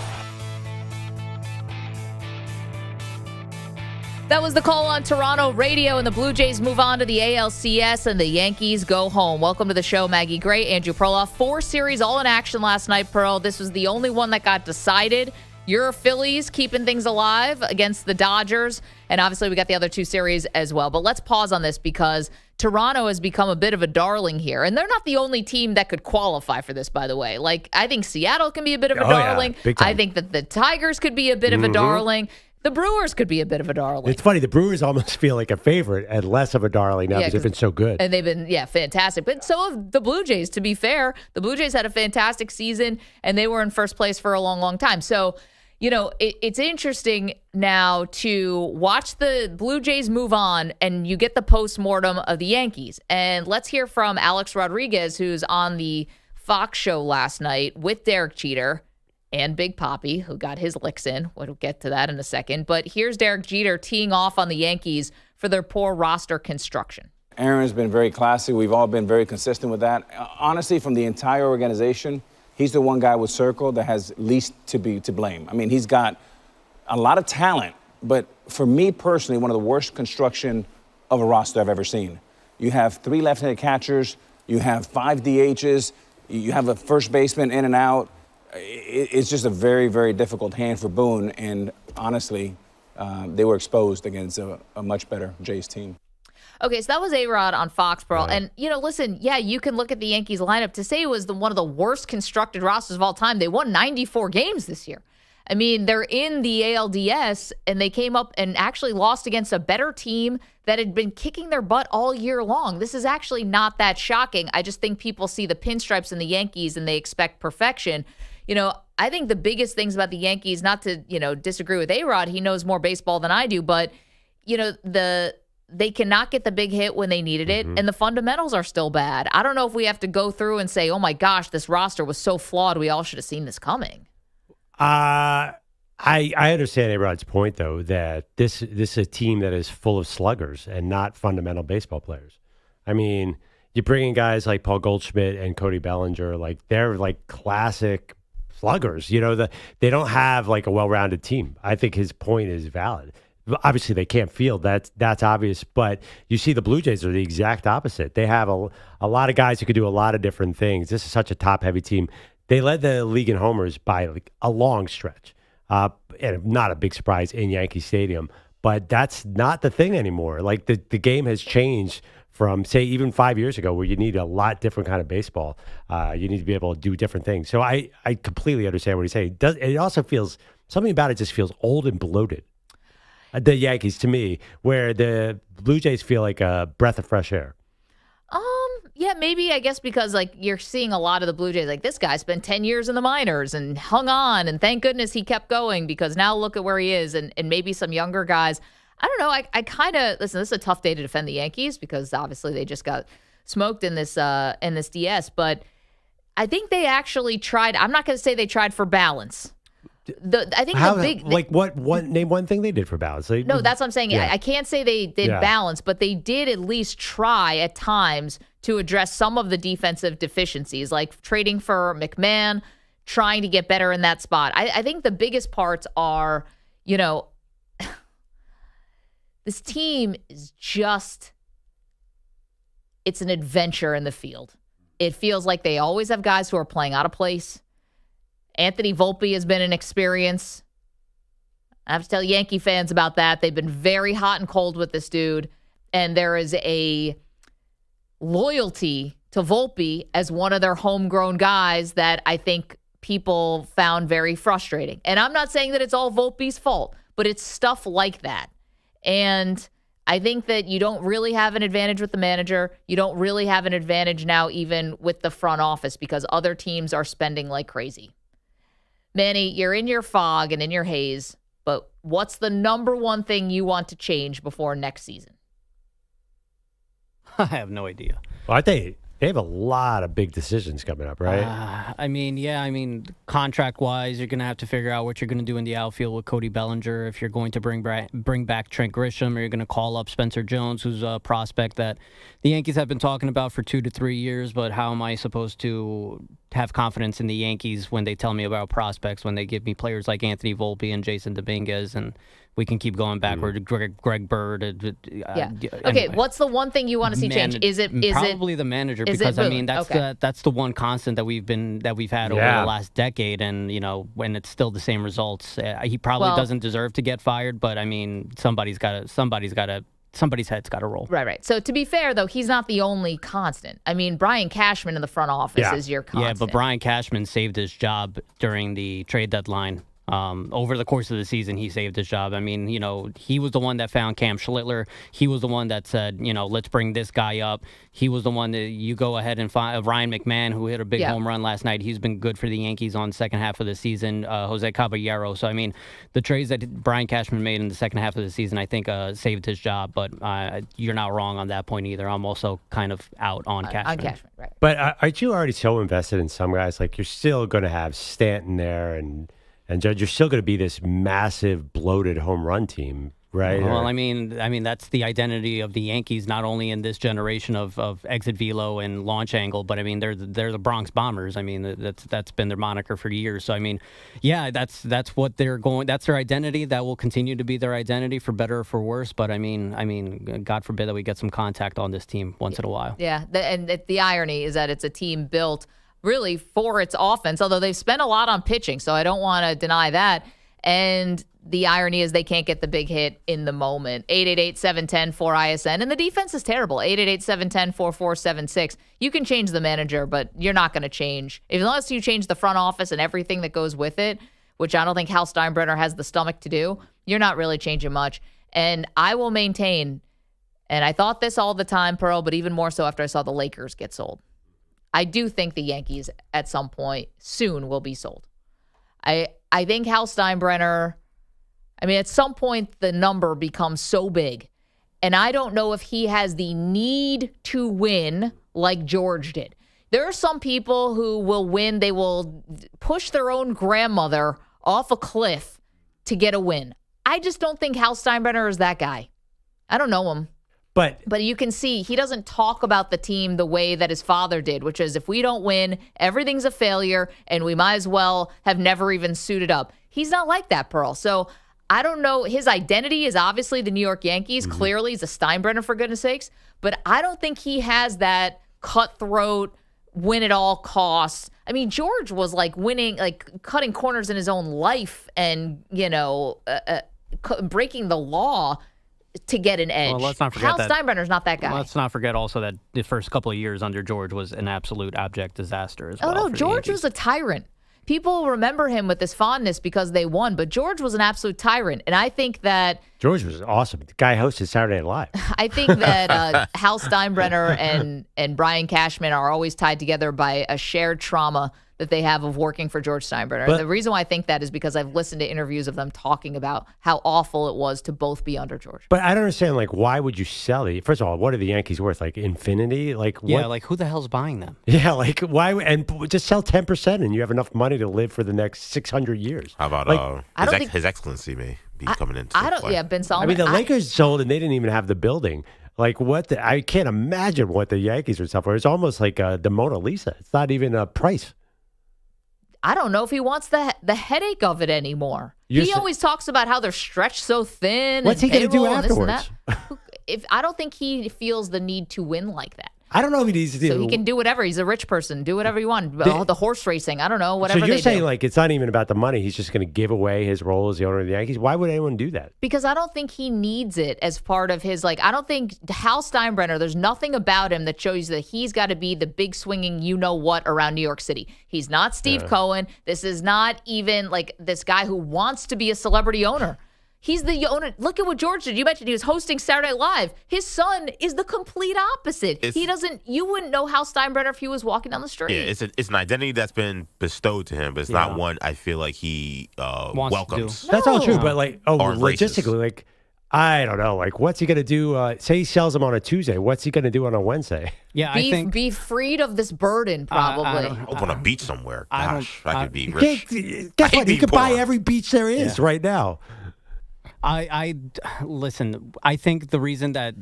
That was the call on Toronto radio, and the Blue Jays move on to the ALCS, and the Yankees go home. Welcome to the show, Maggie Gray, Andrew Perloff. 4 series all in action last night, Pearl. This was the only one that got decided. Your Phillies keeping things alive against the Dodgers, and obviously we got the other 2 series as well. But let's pause on this because Toronto has become a bit of a darling here, and they're not the only team that could qualify for this, by the way. Like, I think Seattle can be a bit of a darling. Yeah, big time. I think that the Tigers could be a bit of a darling. The Brewers could be a bit of a darling. It's funny. The Brewers almost feel like a favorite and less of a darling now because they've been so good. And they've been, fantastic. But so have the Blue Jays, to be fair. The Blue Jays had a fantastic season, and they were in first place for a long, long time. So, it's interesting now to watch the Blue Jays move on, and you get the postmortem of the Yankees. And let's hear from Alex Rodriguez, who's on the Fox show last night with Derek Jeter and Big Papi, who got his licks in. We'll get to that in a second. But here's Derek Jeter teeing off on the Yankees for their poor roster construction. Aaron's been very classy. We've all been very consistent with that. Honestly, from the entire organization, he's the one guy with Circle that has least to blame. I mean, he's got a lot of talent, but for me personally, one of the worst construction of a roster I've ever seen. You have 3 left-handed catchers, you have 5 DHs, you have a first baseman in and out. It's just a very, very difficult hand for Boone, and honestly, they were exposed against a much better Jays team. Okay, so that was A-Rod on Fox, Pearl. And, listen, you can look at the Yankees lineup. To say it was one of the worst constructed rosters of all time, they won 94 games this year. I mean, they're in the ALDS, and they came up and actually lost against a better team that had been kicking their butt all year long. This is actually not that shocking. I just think people see the pinstripes in the Yankees, and they expect perfection. I think the biggest things about the Yankees, not to, disagree with A-Rod, he knows more baseball than I do, but, they cannot get the big hit when they needed it, and the fundamentals are still bad. I don't know if we have to go through and say, oh my gosh, this roster was so flawed, we all should have seen this coming. I understand A-Rod's point, though, that this is a team that is full of sluggers and not fundamental baseball players. I mean, you bring in guys like Paul Goldschmidt and Cody Bellinger, they're classic sluggers. They don't have a well-rounded team. I think his point is valid. Obviously, they can't field. That's obvious. But you see the Blue Jays are the exact opposite. They have a lot of guys who could do a lot of different things. This is such a top-heavy team. They led the league in homers by a long stretch. And not a big surprise in Yankee Stadium. But that's not the thing anymore. The game has changed from, say, even 5 years ago, where you need a lot different kind of baseball. You need to be able to do different things. So I completely understand what he's saying. It also feels, something about it just feels old and bloated. The Yankees, to me, where the Blue Jays feel like a breath of fresh air. Yeah, maybe, I guess, because you're seeing a lot of the Blue Jays. This guy spent 10 years in the minors and hung on, and thank goodness he kept going, because now look at where he is, and maybe some younger guys. I don't know. I kind of, listen, this is a tough day to defend the Yankees because obviously they just got smoked in this DS, but I think they actually tried. I'm not going to say they tried for balance. I think name one thing they did for balance. No, that's what I'm saying. Yeah. I can't say they did balance, but they did at least try at times to address some of the defensive deficiencies, like trading for McMahon, trying to get better in that spot. I think the biggest parts are, this team is just, it's an adventure in the field. It feels like they always have guys who are playing out of place. Anthony Volpe has been an experience. I have to tell Yankee fans about that. They've been very hot and cold with this dude. And there is a loyalty to Volpe as one of their homegrown guys that I think people found very frustrating. And I'm not saying that it's all Volpe's fault, but it's stuff like that. And I think that you don't really have an advantage with the manager. You don't really have an advantage now even with the front office because other teams are spending like crazy. Manny, you're in your fog and in your haze, but what's the number one thing you want to change before next season? I have no idea. Well, I think they have a lot of big decisions coming up, right? Contract-wise, you're going to have to figure out what you're going to do in the outfield with Cody Bellinger, if you're going to bring back Trent Grisham, or you're going to call up Spencer Jones, who's a prospect that the Yankees have been talking about for 2 to 3 years, but how am I supposed to have confidence in the Yankees when they tell me about prospects, when they give me players like Anthony Volpe and Jason Dominguez, and we can keep going backward. Greg Bird. Okay, anyway. What's the one thing you want to see change? Is it probably the manager? Because that's the one constant that we've had over the last decade, and when it's still the same results, he probably doesn't deserve to get fired. But I mean, somebody's head's got to roll. Right. So to be fair, though, he's not the only constant. I mean, Brian Cashman in the front office is your constant. Yeah, but Brian Cashman saved his job during the trade deadline. Over the course of the season, he saved his job. I mean, he was the one that found Cam Schlittler. He was the one that said, let's bring this guy up. He was the one that you go ahead and find Ryan McMahon, who hit a big home run last night. He's been good for the Yankees on the second half of the season. Jose Caballero. So, I mean, the trades that Brian Cashman made in the second half of the season, I think saved his job. But you're not wrong on that point either. I'm also kind of out on Cashman. On Cashman, right. But aren't you already so invested in some guys? Like, you're still going to have Stanton there and Judge, you're still going to be this massive, bloated home run team, right? Well, I mean, that's the identity of the Yankees, not only in this generation of exit velo and launch angle, but I mean, they're the Bronx Bombers. I mean, that's been their moniker for years. So I mean, yeah, that's what they're going. That's their identity. That will continue to be their identity for better or for worse. But I mean, God forbid that we get some contact on this team once in a while. Yeah, and the irony is that it's a team built really for its offense, although they've spent a lot on pitching, so I don't want to deny that. And the irony is they can't get the big hit in the moment. 888-710-4ISN. And the defense is terrible. 888-710-4476. You can change the manager, but you're not going to change. Unless you change the front office and everything that goes with it, which I don't think Hal Steinbrenner has the stomach to do, you're not really changing much. And I will maintain, and I thought this all the time, Pearl, but even more so after I saw the Lakers get sold. I do think the Yankees at some point soon will be sold. I think Hal Steinbrenner, at some point the number becomes so big, and I don't know if he has the need to win like George did. There are some people who will win. They will push their own grandmother off a cliff to get a win. I just don't think Hal Steinbrenner is that guy. I don't know him. But you can see he doesn't talk about the team the way that his father did, which is if we don't win, everything's a failure, and we might as well have never even suited up. He's not like that, Pearl. So I don't know. His identity is obviously the New York Yankees. Mm-hmm. Clearly, he's a Steinbrenner, for goodness sakes. But I don't think he has that cutthroat, win at all costs. George was like winning, like cutting corners in his own life and, breaking the law to get an edge. Well, let's not forget Hal Steinbrenner's not that guy. Let's not forget also that the first couple of years under George was an absolute abject disaster as well. Oh, no, George was a tyrant. People remember him with this fondness because they won, but George was an absolute tyrant. And I think that George was awesome. The guy hosted Saturday Night Live. I think that Hal Steinbrenner and Brian Cashman are always tied together by a shared trauma that they have of working for George Steinbrenner. And the reason why I think that is because I've listened to interviews of them talking about how awful it was to both be under George. But I don't understand, why would you sell it? First of all, what are the Yankees worth? Infinity? Who the hell's buying them? Yeah, why? And just sell 10% and you have enough money to live for the next 600 years. How about His Excellency may be coming into play. Ben Solomon. The Lakers sold and they didn't even have the building. Like I can't imagine what the Yankees would sell for. It's almost like the Mona Lisa. It's not even a price. I don't know if he wants the headache of it anymore. He always talks about how they're stretched so thin. What's he going to do afterwards? I don't think he feels the need to win like that. I don't know if he needs to do. So he can do whatever. He's a rich person. Do whatever you want. The horse racing. I don't know. Whatever. So you're they saying do. like it's not even about the money. He's just going to give away his role as the owner of the Yankees. Why would anyone do that? Because I don't think he needs it as part of his, I don't think Hal Steinbrenner, there's nothing about him that shows that he's got to be the big swinging you-know-what around New York City. He's not Steve Cohen. This is not even this guy who wants to be a celebrity owner. He's the owner. Look at what George did. You mentioned he was hosting Saturday Night Live. His son is the complete opposite. You wouldn't know Hal Steinbrenner if he was walking down the street. Yeah, it's an identity that's been bestowed to him, but it's not one I feel like he welcomes. That's all true, but Or embraces. logistically, I don't know. What's he going to do? Say he sells them on a Tuesday. What's he going to do on a Wednesday? Yeah, I think be freed of this burden, probably. Open a beach somewhere. Gosh, I could be You rich. Guess what? be You could buy poor. every beach there is right now. I listen. I think the reason that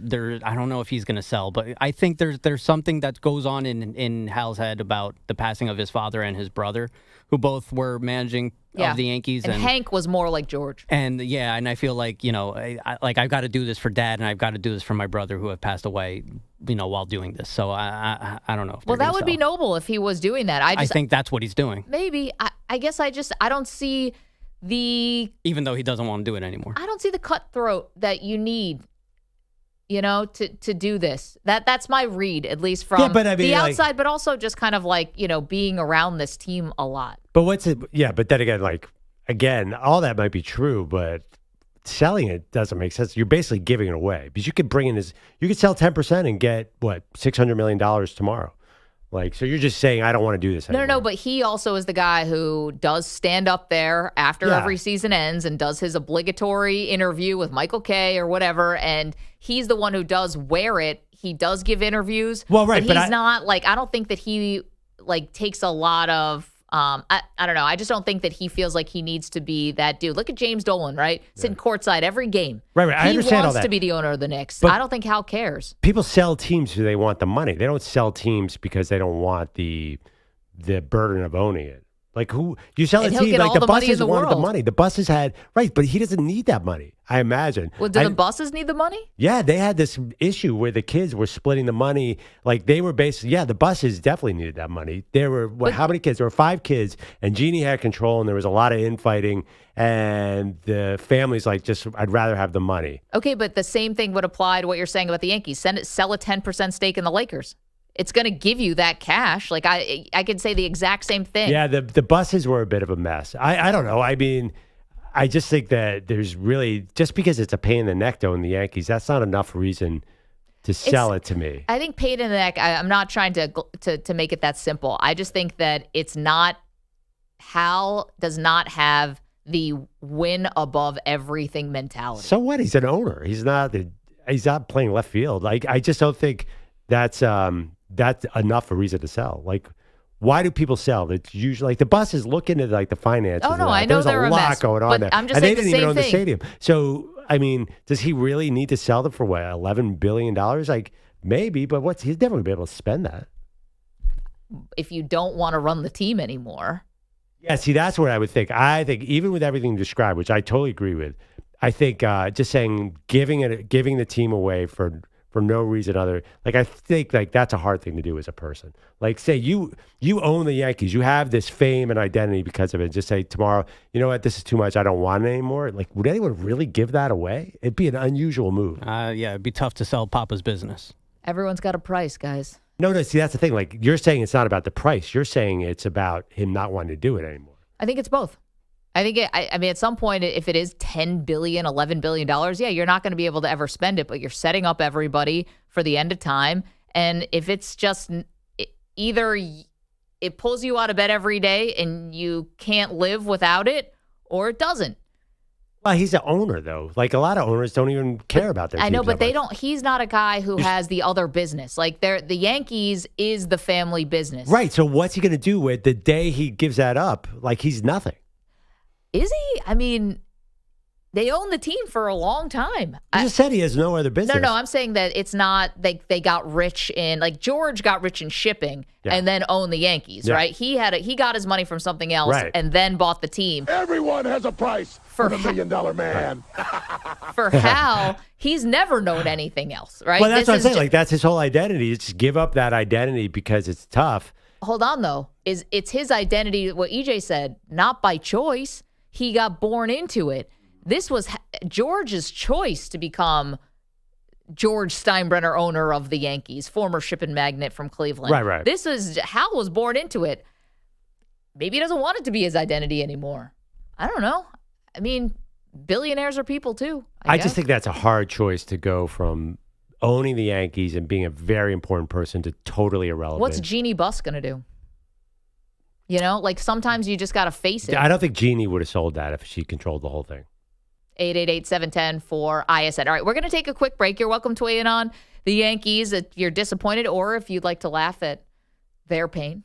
I don't know if he's going to sell, but I think there's something that goes on in Hal's head about the passing of his father and his brother, who both were managing of the Yankees. And Hank was more like George. And and I feel like I've got to do this for Dad, and I've got to do this for my brother who have passed away, while doing this. So I don't know. Well, that would be noble if he was doing that. I think that's what he's doing. Maybe. I guess I don't see even though he doesn't want to do it anymore. I don't see the cutthroat that you need, to do this. That's my read, at least from the outside, but also just kind of being around this team a lot. But what's it? Yeah, but then again, all that might be true, but selling it doesn't make sense. You're basically giving it away because you could you could sell 10% and get $600 million tomorrow. So you're just saying, I don't want to do this anymore. No, but he also is the guy who does stand up there after every season ends and does his obligatory interview with Michael Kay or whatever, and he's the one who does wear it. He does give interviews. Well, right, but he's not I don't think that he takes a lot of I don't know. I just don't think that he feels like he needs to be that dude. Look at James Dolan, right? Sitting courtside every game. Right. I understand all that. He wants to be the owner of the Knicks. But I don't think Hal cares. People sell teams because they want the money. They don't sell teams because they don't want the burden of owning it. Who you sell a team the buses wanted the money. The buses had but he doesn't need that money. I imagine. Well, do the buses need the money? Yeah, they had this issue where the kids were splitting the money. They were basically the buses definitely needed that money. There were how many kids? There were 5 kids, and Jeannie had control, and there was a lot of infighting, and the family's I'd rather have the money. Okay, but the same thing would apply to what you're saying about the Yankees. Sell a 10% stake in the Lakers. It's going to give you that cash. I could say the exact same thing. Yeah, the buses were a bit of a mess. I don't know. I mean, I just think that there's really, just because it's a pain in the neck to own the Yankees, that's not enough reason to sell it to me. I think pain in the neck, I'm not trying to make it that simple. I just think that it's not, Hal does not have the win above everything mentality. So what? He's an owner. He's not playing left field. I just don't think that's enough a reason to sell. Why do people sell? It's usually the buses look into the finances. Oh no, I know there's a lot mess, going on there. I'm just and saying they didn't even own the stadium. So I mean, does he really need to sell them for $11 billion? Maybe, but he's never gonna be able to spend that. If you don't want to run the team anymore. Yeah, see, that's what I would think. I think even with everything described, which I totally agree with, I think just saying giving the team away for no reason other, I think that's a hard thing to do as a person. Say you own the Yankees, you have this fame and identity because of it. Just say tomorrow, you know what, this is too much, I don't want it anymore. Would anyone really give that away? It'd be an unusual move. Yeah, it'd be tough to sell Papa's business. Everyone's got a price, guys. No, see, that's the thing. You're saying it's not about the price. You're saying it's about him not wanting to do it anymore. I think it's both. I think at some point, if it is $10 billion, $11 billion, yeah, you're not going to be able to ever spend it, but you're setting up everybody for the end of time. And if it's just either it pulls you out of bed every day and you can't live without it, or it doesn't. Well, he's an owner, though. A lot of owners don't even care about their teams. I know, but they don't. He's not a guy who has the other business. The Yankees is the family business. Right. So what's he going to do with the day he gives that up? He's nothing. Is he? I mean, They own the team for a long time. You just said he has no other business. No, I'm saying that it's not they got rich in, like, George got rich in shipping and then owned the Yankees, right? He got his money from something else and then bought the team. Everyone has a price for the $1 million man. For Hal, he's never known anything else, right? Well, that's what I'm saying. Like, that's his whole identity. It's just give up that identity because it's tough. Hold on, though. It's his identity, what EJ said, not by choice. He got born into it. This was George's choice to become George Steinbrenner, owner of the Yankees, former shipping magnate from Cleveland. Right. Hal was born into it. Maybe he doesn't want it to be his identity anymore. I don't know. I mean, billionaires are people too. I just think that's a hard choice to go from owning the Yankees and being a very important person to totally irrelevant. What's Jeannie Buss going to do? You know, like, sometimes you just got to face it. I don't think Jeannie would have sold that if she controlled the whole thing. 888-710-4ISN. All right, we're going to take a quick break. You're welcome to weigh in on the Yankees if you're disappointed or if you'd like to laugh at their pain.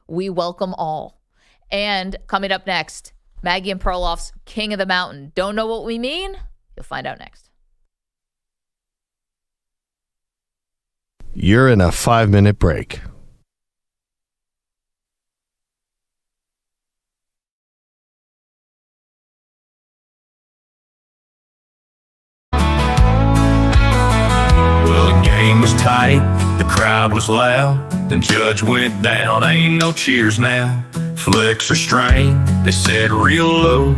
We welcome all. And coming up next, Maggie and Perloff's King of the Mountain. Don't know what we mean? You'll find out next. You're in a 5-minute break. Game was tight, the crowd was loud, then Judge went down, ain't no cheers now. Flicks are strained, they said real low,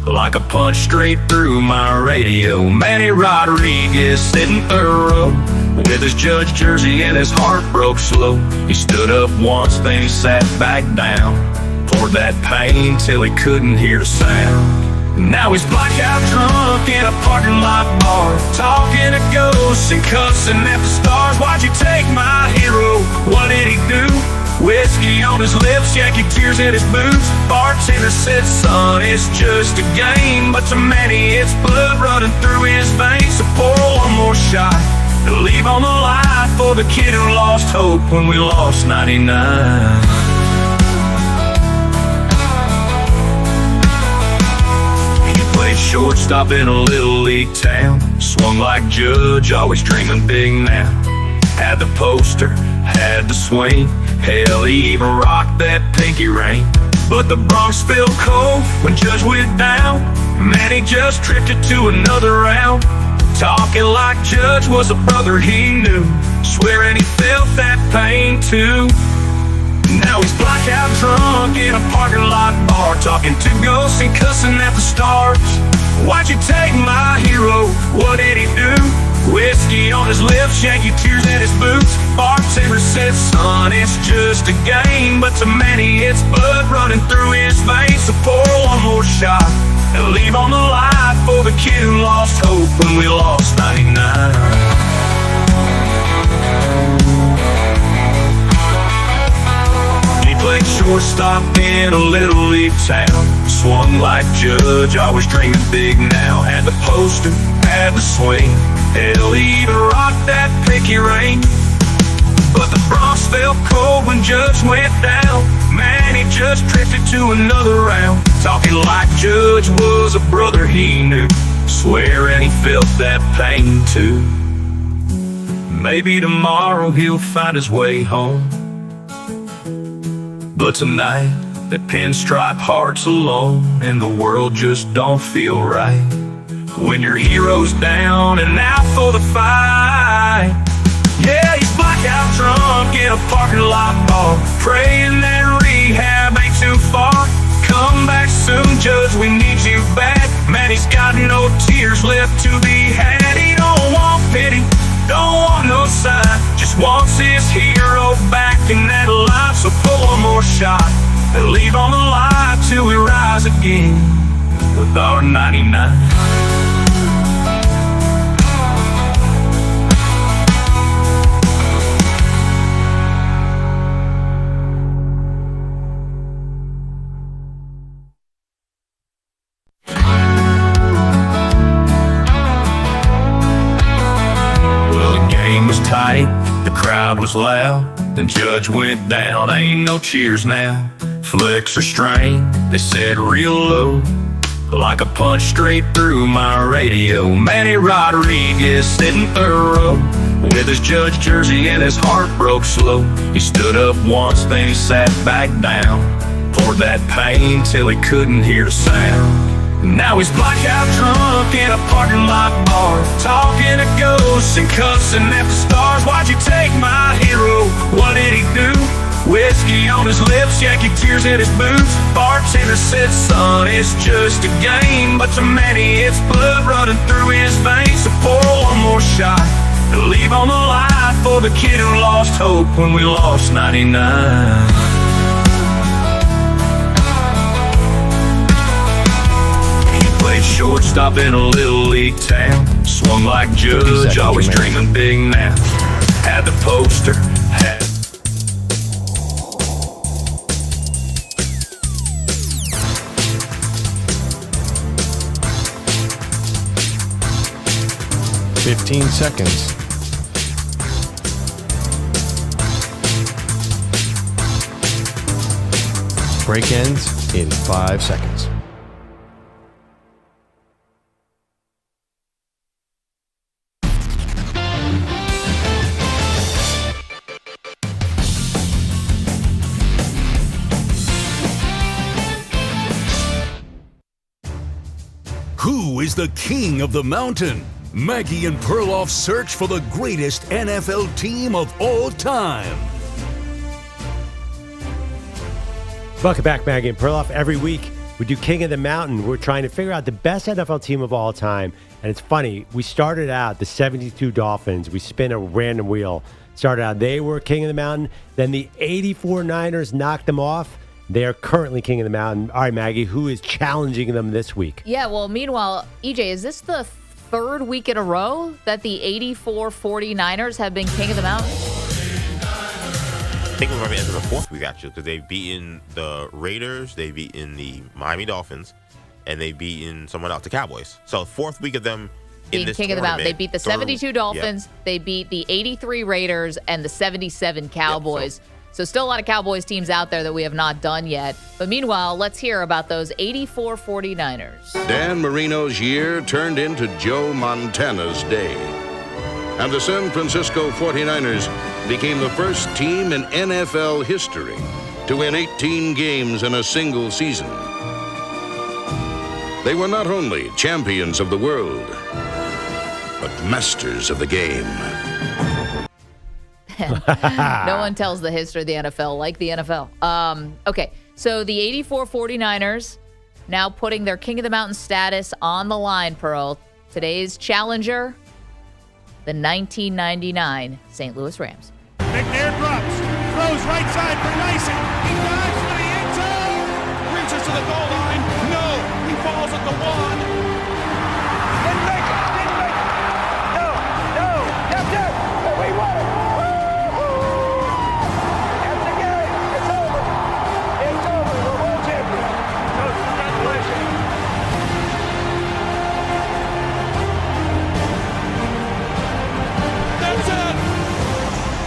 like a punch straight through my radio. Manny Rodriguez sitting third row, with his Judge jersey and his heart broke slow. He stood up once, then he sat back down, poured that pain till he couldn't hear the sound. Now he's blackout drunk in a parking lot bar, talking to ghosts and cussing at the stars. Why'd you take my hero? What did he do? Whiskey on his lips, Yankee tears in his boots. Bartender said, son, it's just a game, but to Manny it's blood running through his veins. So pour one more shot to leave on the line for the kid who lost hope when we lost 99. Shortstop in a little league town, swung like Judge, always dreaming big now. Had the poster, had the swing, hell, he even rocked that pinky ring. But the Bronx felt cold when Judge went down. Man, he just drifted to another round, talking like Judge was a brother he knew, swearing he felt that pain too. Now he's blackout drunk in a parking lot bar, talking to ghosts and cussing at the stars. Why'd you take my hero? What did he do? Whiskey on his lips, Yankee tears in his boots. Bartender said, son, it's just a game, but to Manny it's blood running through his veins. So pour one more shot and leave on the line for the kid who lost hope when we lost 99. Played shortstop in a little league town, swung like Judge, always dreaming big now. Had the poster, had the swing, hell, he even rocked that pinky ring. But the Bronx felt cold when Judge went down. Man, he just drifted to another round, talking like Judge was a brother he knew, swearing he felt that pain too. Maybe tomorrow he'll find his way home, but tonight, that pinstripe heart's alone, and the world just don't feel right. When your hero's down and out for the fight. Yeah, he's blackout drunk in a parking lot bar, praying that rehab ain't too far. Come back soon, Judge, we need you back. Man, he's got no tears left to be had. He don't want pity, don't want no sign, just wants his hero back in that life. So pull one more shot and leave on the line till we rise again with our 99. Was tight, the crowd was loud, then Judge went down, ain't no cheers now. Flicks are strained, they said real low, like a punch straight through my radio. Manny Rodriguez sitting third row with his Judge jersey and his heart broke slow. He stood up once, then he sat back down, poured that pain till he couldn't hear the sound. Now he's blackout drunk in a parking lot bar, talking to ghosts and cussing at the stars. Why'd you take my hero? What did he do? Whiskey on his lips, Yankee tears in his boots. Bartender said, son, it's just a game, but to many it's blood running through his veins. So pour one more shot to leave on the line for the kid who lost hope when we lost 99. Played shortstop in a little league town, swung like Judge, always dreaming big now. Had the poster, had 15 seconds. Break ends in 5 seconds. Who is the king of the mountain? Maggie and Perloff search for the greatest NFL team of all time. Welcome back, Maggie and Perloff. Every week, we do King of the Mountain. We're trying to figure out the best NFL team of all time. And it's funny, we started out the 72 Dolphins. We spin a random wheel. Started out, they were King of the Mountain. Then the 84 Niners knocked them off. They are currently King of the Mountain. All right, Maggie, who is challenging them this week? Yeah, well, meanwhile, EJ, is this the third week in a row that the 84 49ers have been King of the Mountain? I think we're going to enter the fourth week, actually, because they've beaten the Raiders, they've beaten the Miami Dolphins, and they've beaten someone else, the Cowboys. So fourth week of them in this King of the Mountain. They beat the 72 Dolphins, they beat the 83 Raiders, and the 77 Cowboys. So still a lot of Cowboys teams out there that we have not done yet. But meanwhile, let's hear about those 84 49ers. Dan Marino's year turned into Joe Montana's day. And the San Francisco 49ers became the first team in NFL history to win 18 games in a single season. They were not only champions of the world, but masters of the game. No one tells the history of the NFL like the NFL. Okay, so the 84 49ers now putting their King of the Mountain status on the line, Pearl. Today's challenger, the 1999 St. Louis Rams. McNair drops, throws right side for Nyson. He dives for the end zone, reaches to the goal line. No, he falls at the one. Didn't make it. No, yes, we won it. That's the game. It's over. It's over. We're world champions. Congratulations. That's it.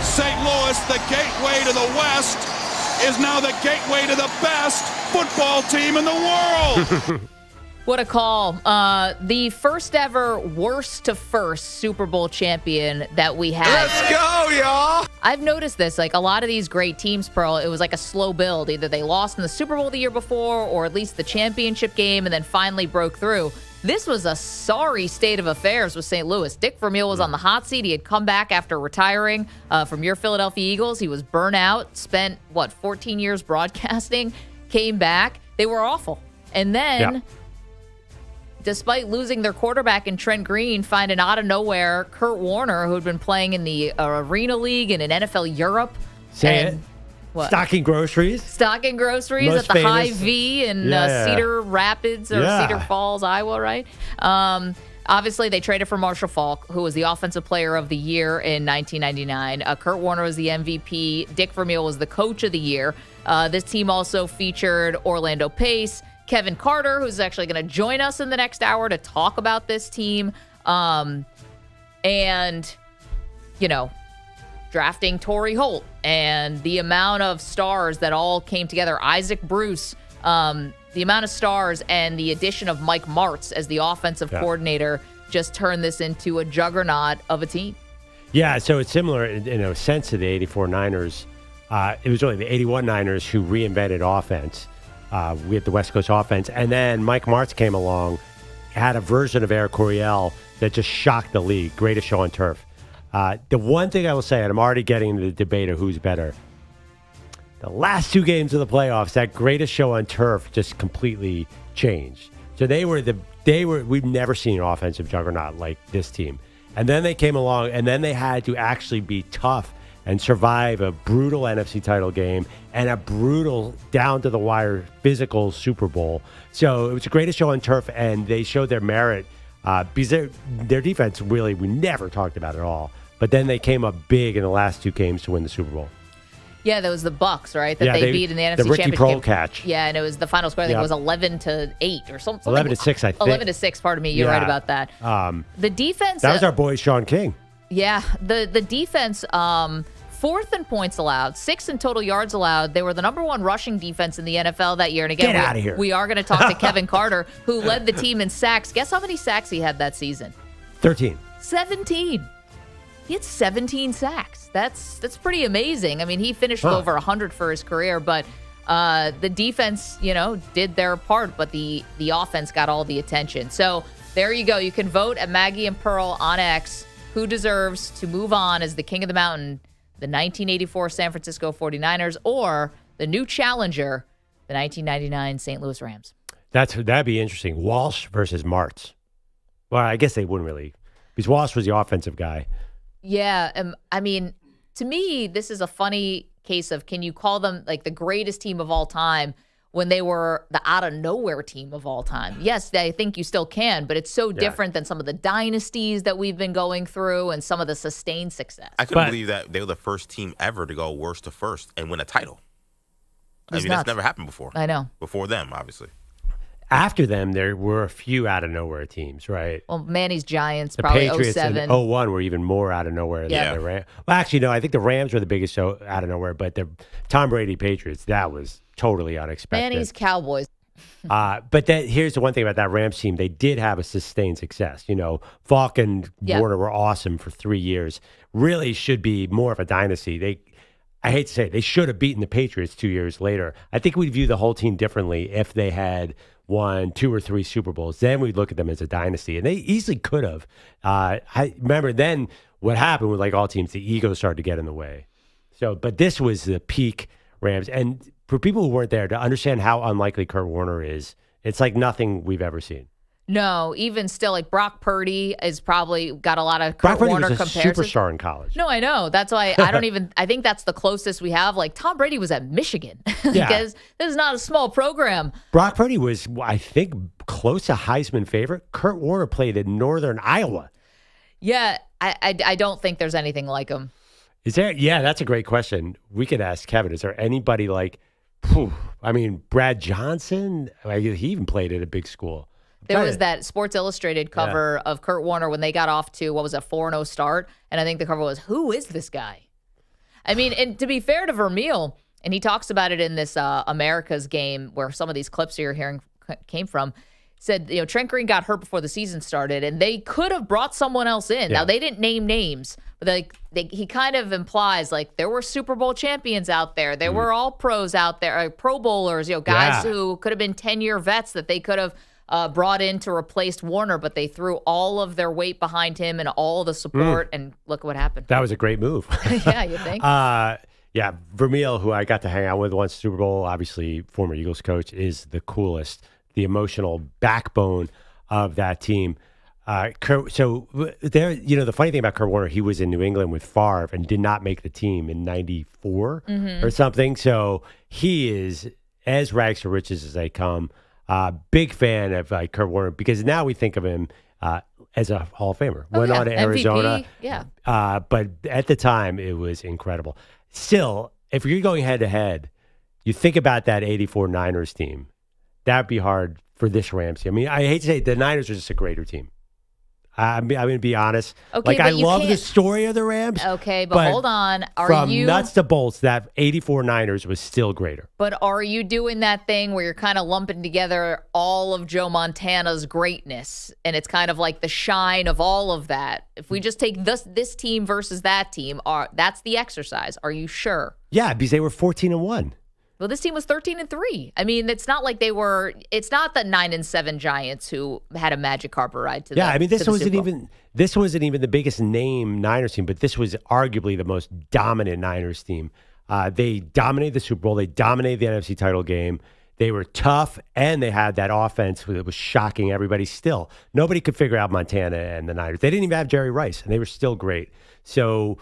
St. Louis, the gateway to the West, is now the gateway to the best football team in the world. What a call. The first ever worst to first Super Bowl champion that we had. Let's go, y'all. I've noticed this, like a lot of these great teams, Pearl, it was like a slow build. Either they lost in the Super Bowl the year before or at least the championship game and then finally broke through. This was a sorry state of affairs with St. Louis. Dick Vermeil was on the hot seat. He had come back after retiring from your Philadelphia Eagles. He was burnt out, spent, 14 years broadcasting, came back. They were awful. And then, despite losing their quarterback in Trent Green, finding out of nowhere Kurt Warner, who had been playing in the Arena League and in NFL Europe. Say it. What? Stocking groceries. Stocking groceries Most at the famous. Hy-Vee in Yeah. Cedar Rapids or Cedar Falls, Iowa, right? Obviously, they traded for Marshall Faulk, who was the Offensive Player of the Year in 1999. Kurt Warner was the MVP. Dick Vermeil was the Coach of the Year. This team also featured Orlando Pace, Kevin Carter, who's actually going to join us in the next hour to talk about this team. And, drafting Torrey Holt and the amount of stars that all came together. Isaac Bruce, the amount of stars and the addition of Mike Martz as the offensive coordinator just turned this into a juggernaut of a team. Yeah, so it's similar in a sense to the 84 Niners. It was really the 81 Niners who reinvented offense with the West Coast offense. And then Mike Martz came along, had a version of Eric Coryell that just shocked the league. Greatest show on turf. The one thing I will say, and I'm already getting into the debate of who's better, the last 2 games of the playoffs, that greatest show on turf just completely changed. So we've never seen an offensive juggernaut like this team. And then they came along, and then they had to actually be tough and survive a brutal NFC title game and a brutal down-to-the-wire physical Super Bowl. So it was the greatest show on turf, and they showed their merit because their defense really we never talked about at all. But then they came up big in the last 2 games to win the Super Bowl. Yeah, that was the Bucs, right? That they beat in the NFC Ricky Championship. Prohl catch. Yeah, and it was the final score. I think it was 11-8 or something. 11-6, I think. 11-6. Pardon me. You're right about that. The defense. That was our boy Sean King. Yeah, the defense. 4th in points allowed, 6th in total yards allowed. They were the number 1 rushing defense in the NFL that year. And again, Get out of here. We are going to talk to Kevin Carter, who led the team in sacks. Guess how many sacks he had that season? 13. 17. He had 17 sacks. That's pretty amazing. I mean, he finished with over 100 for his career, but the defense, did their part, but the offense got all the attention. So there you go. You can vote at Maggie and Pearl on X who deserves to move on as the king of the mountain, the 1984 San Francisco 49ers, or the new challenger, the 1999 St. Louis Rams. That'd be interesting. Walsh versus Martz. Well, I guess they wouldn't really, because Walsh was the offensive guy. Yeah, I mean, to me, this is a funny case of can you call them like the greatest team of all time when they were the out-of-nowhere team of all time? Yes, I think you still can, but it's so different than some of the dynasties that we've been going through and some of the sustained success. I couldn't believe that they were the first team ever to go worst to first and win a title. That's never happened before. I know. Before them, obviously. After them, there were a few out-of-nowhere teams, right? Well, Manny's Giants, the probably Patriots 07. in 01 were even more out-of-nowhere than the Rams. Well, actually, no, I think the Rams were the biggest show out-of-nowhere, but the Tom Brady Patriots, that was totally unexpected. Manny's Cowboys. But here's the one thing about that Rams team. They did have a sustained success. Falk and Warner were awesome for 3 years. Really should be more of a dynasty. I hate to say it, they should have beaten the Patriots 2 years later. I think we'd view the whole team differently if they had won 2 or 3 Super Bowls. Then we'd look at them as a dynasty, and they easily could have. I remember then what happened with like all teams, the ego started to get in the way. So, but this was the peak Rams, and for people who weren't there to understand how unlikely Kurt Warner is, it's like nothing we've ever seen. No, even still, like Brock Purdy is probably got a lot of Kurt Warner comparisons. Brock Purdy was a superstar in college. No, I know. That's why I think that's the closest we have. Like Tom Brady was at Michigan because this is not a small program. Brock Purdy was, I think, close to Heisman favorite. Kurt Warner played in Northern Iowa. Yeah, I don't think there's anything like him. Is there? Yeah, that's a great question. We could ask Kevin. Is there anybody like, Brad Johnson? He even played at a big school. There was that Sports Illustrated cover of Kurt Warner when they got off to, 4-0 start. And I think the cover was, who is this guy? I mean, and to be fair to Vermeil, and he talks about it in this America's game where some of these clips you're hearing came from, said, Trent Green got hurt before the season started, and they could have brought someone else in. Yeah. Now, they didn't name names, but he kind of implies, like, there were Super Bowl champions out there. There were all pros out there, Pro Bowlers, guys who could have been 10-year vets that they could have brought in to replace Warner, but they threw all of their weight behind him and all the support, and look what happened. That was a great move. Yeah, you think? Vermeil, who I got to hang out with once Super Bowl, obviously former Eagles coach, is the coolest, the emotional backbone of that team. So there, the funny thing about Kurt Warner, he was in New England with Favre and did not make the team in '94 or something. So he is as rags to riches as they come. Big fan of Kurt Warner because now we think of him as a Hall of Famer. Went on to Arizona. MVP, but at the time, it was incredible. Still, if you're going head-to-head, you think about that 84 Niners team. That'd be hard for this Rams team. I mean, I hate to say it, the Niners are just a greater team. I'm going to be honest. Okay, I but you love the can't- story of the Rams. Okay, but hold on. From nuts to bolts, that 84 Niners was still greater. But are you doing that thing where you're kind of lumping together all of Joe Montana's greatness, and it's kind of like the shine of all of that? If we just take this team versus that team, that's the exercise. Are you sure? Yeah, because they were 14-1. Well, this team was 13-3. I mean, it's not like they were. It's not the 9-7 Giants who had a magic carpet ride to. Yeah, I mean, this wasn't even the biggest name Niners team, but this was arguably the most dominant Niners team. They dominated the Super Bowl. They dominated the NFC title game. They were tough, and they had that offense that was shocking everybody. Still, nobody could figure out Montana and the Niners. They didn't even have Jerry Rice, and they were still great. So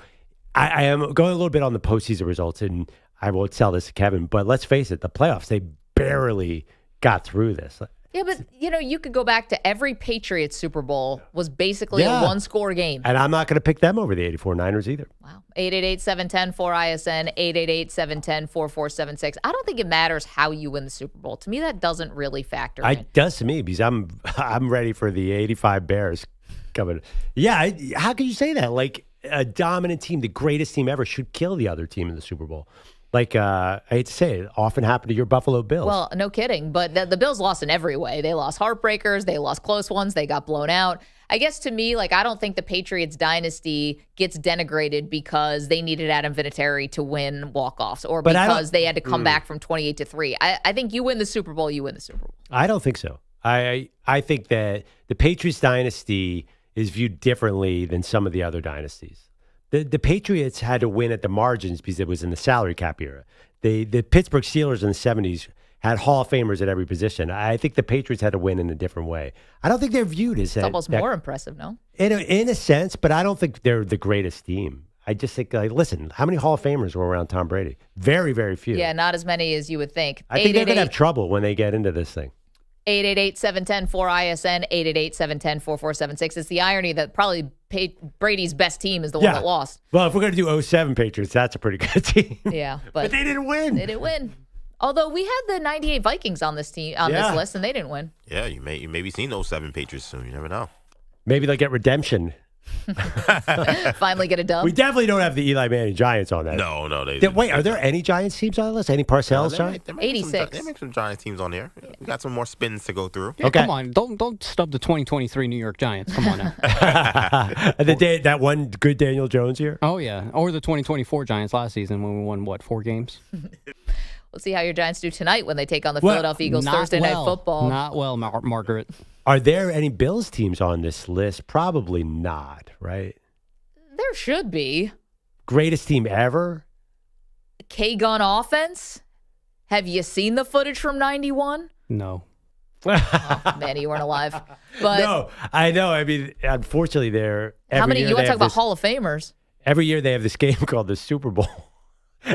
I am going a little bit on the postseason results, and I won't tell this to Kevin, but let's face it, the playoffs, they barely got through this. Yeah, but, you could go back to every Patriots Super Bowl was basically a one-score game. And I'm not going to pick them over the 84 Niners either. Wow. 888-710-4ISN, 888-710-4476. I don't think it matters how you win the Super Bowl. To me, that doesn't really factor in. It does to me because I'm ready for the 85 Bears coming. Yeah, how can you say that? Like, a dominant team, the greatest team ever, should kill the other team in the Super Bowl. Like, I hate to say it, often happened to your Buffalo Bills. Well, no kidding. But the Bills lost in every way. They lost heartbreakers. They lost close ones. They got blown out. I guess to me, I don't think the Patriots dynasty gets denigrated because they needed Adam Vinatieri to win walk-offs or because they had to come back from 28-3. I think you win the Super Bowl, you win the Super Bowl. I don't think so. I think that the Patriots dynasty is viewed differently than some of the other dynasties. The Patriots had to win at the margins because it was in the salary cap era. The Pittsburgh Steelers in the 70s had Hall of Famers at every position. I think the Patriots had to win in a different way. I don't think they're viewed as it's almost more impressive, no? In a sense, but I don't think they're the greatest team. I just think, listen, how many Hall of Famers were around Tom Brady? Very, very few. Yeah, not as many as you would think. I think they're going to have trouble when they get into this thing. 888-710-4ISN, 888-710-4476. It's the irony that probably Brady's best team is the one that lost. Well, if we're going to do 07 Patriots, that's a pretty good team. Yeah, but they didn't win. They didn't win. Although we had the 98 Vikings on this team this list, and they didn't win. Yeah, you may be seeing 07 Patriots soon. You never know. Maybe they'll get redemption. Finally get a dub. We definitely don't have the Eli Manning Giants on that. No. Wait, are there any Giants teams on the list? Any Parcells Giants? 86. They make some Giants teams on here. We got some more spins to go through. Yeah, come on. Don't stub the 2023 New York Giants. Come on now. That one good Daniel Jones year? Oh, yeah. Or the 2024 Giants last season when we won, 4 games? We'll see how your Giants do tonight when they take on the Philadelphia Eagles Thursday Night Football. Not well, Margaret. Are there any Bills teams on this list? Probably not, right? There should be. Greatest team ever? K-Gun offense? Have you seen the footage from 91? No. Oh, man, you weren't alive. But no, I know. I mean, unfortunately, they're how many? You want to talk about Hall of Famers? Every year they have this game called the Super Bowl.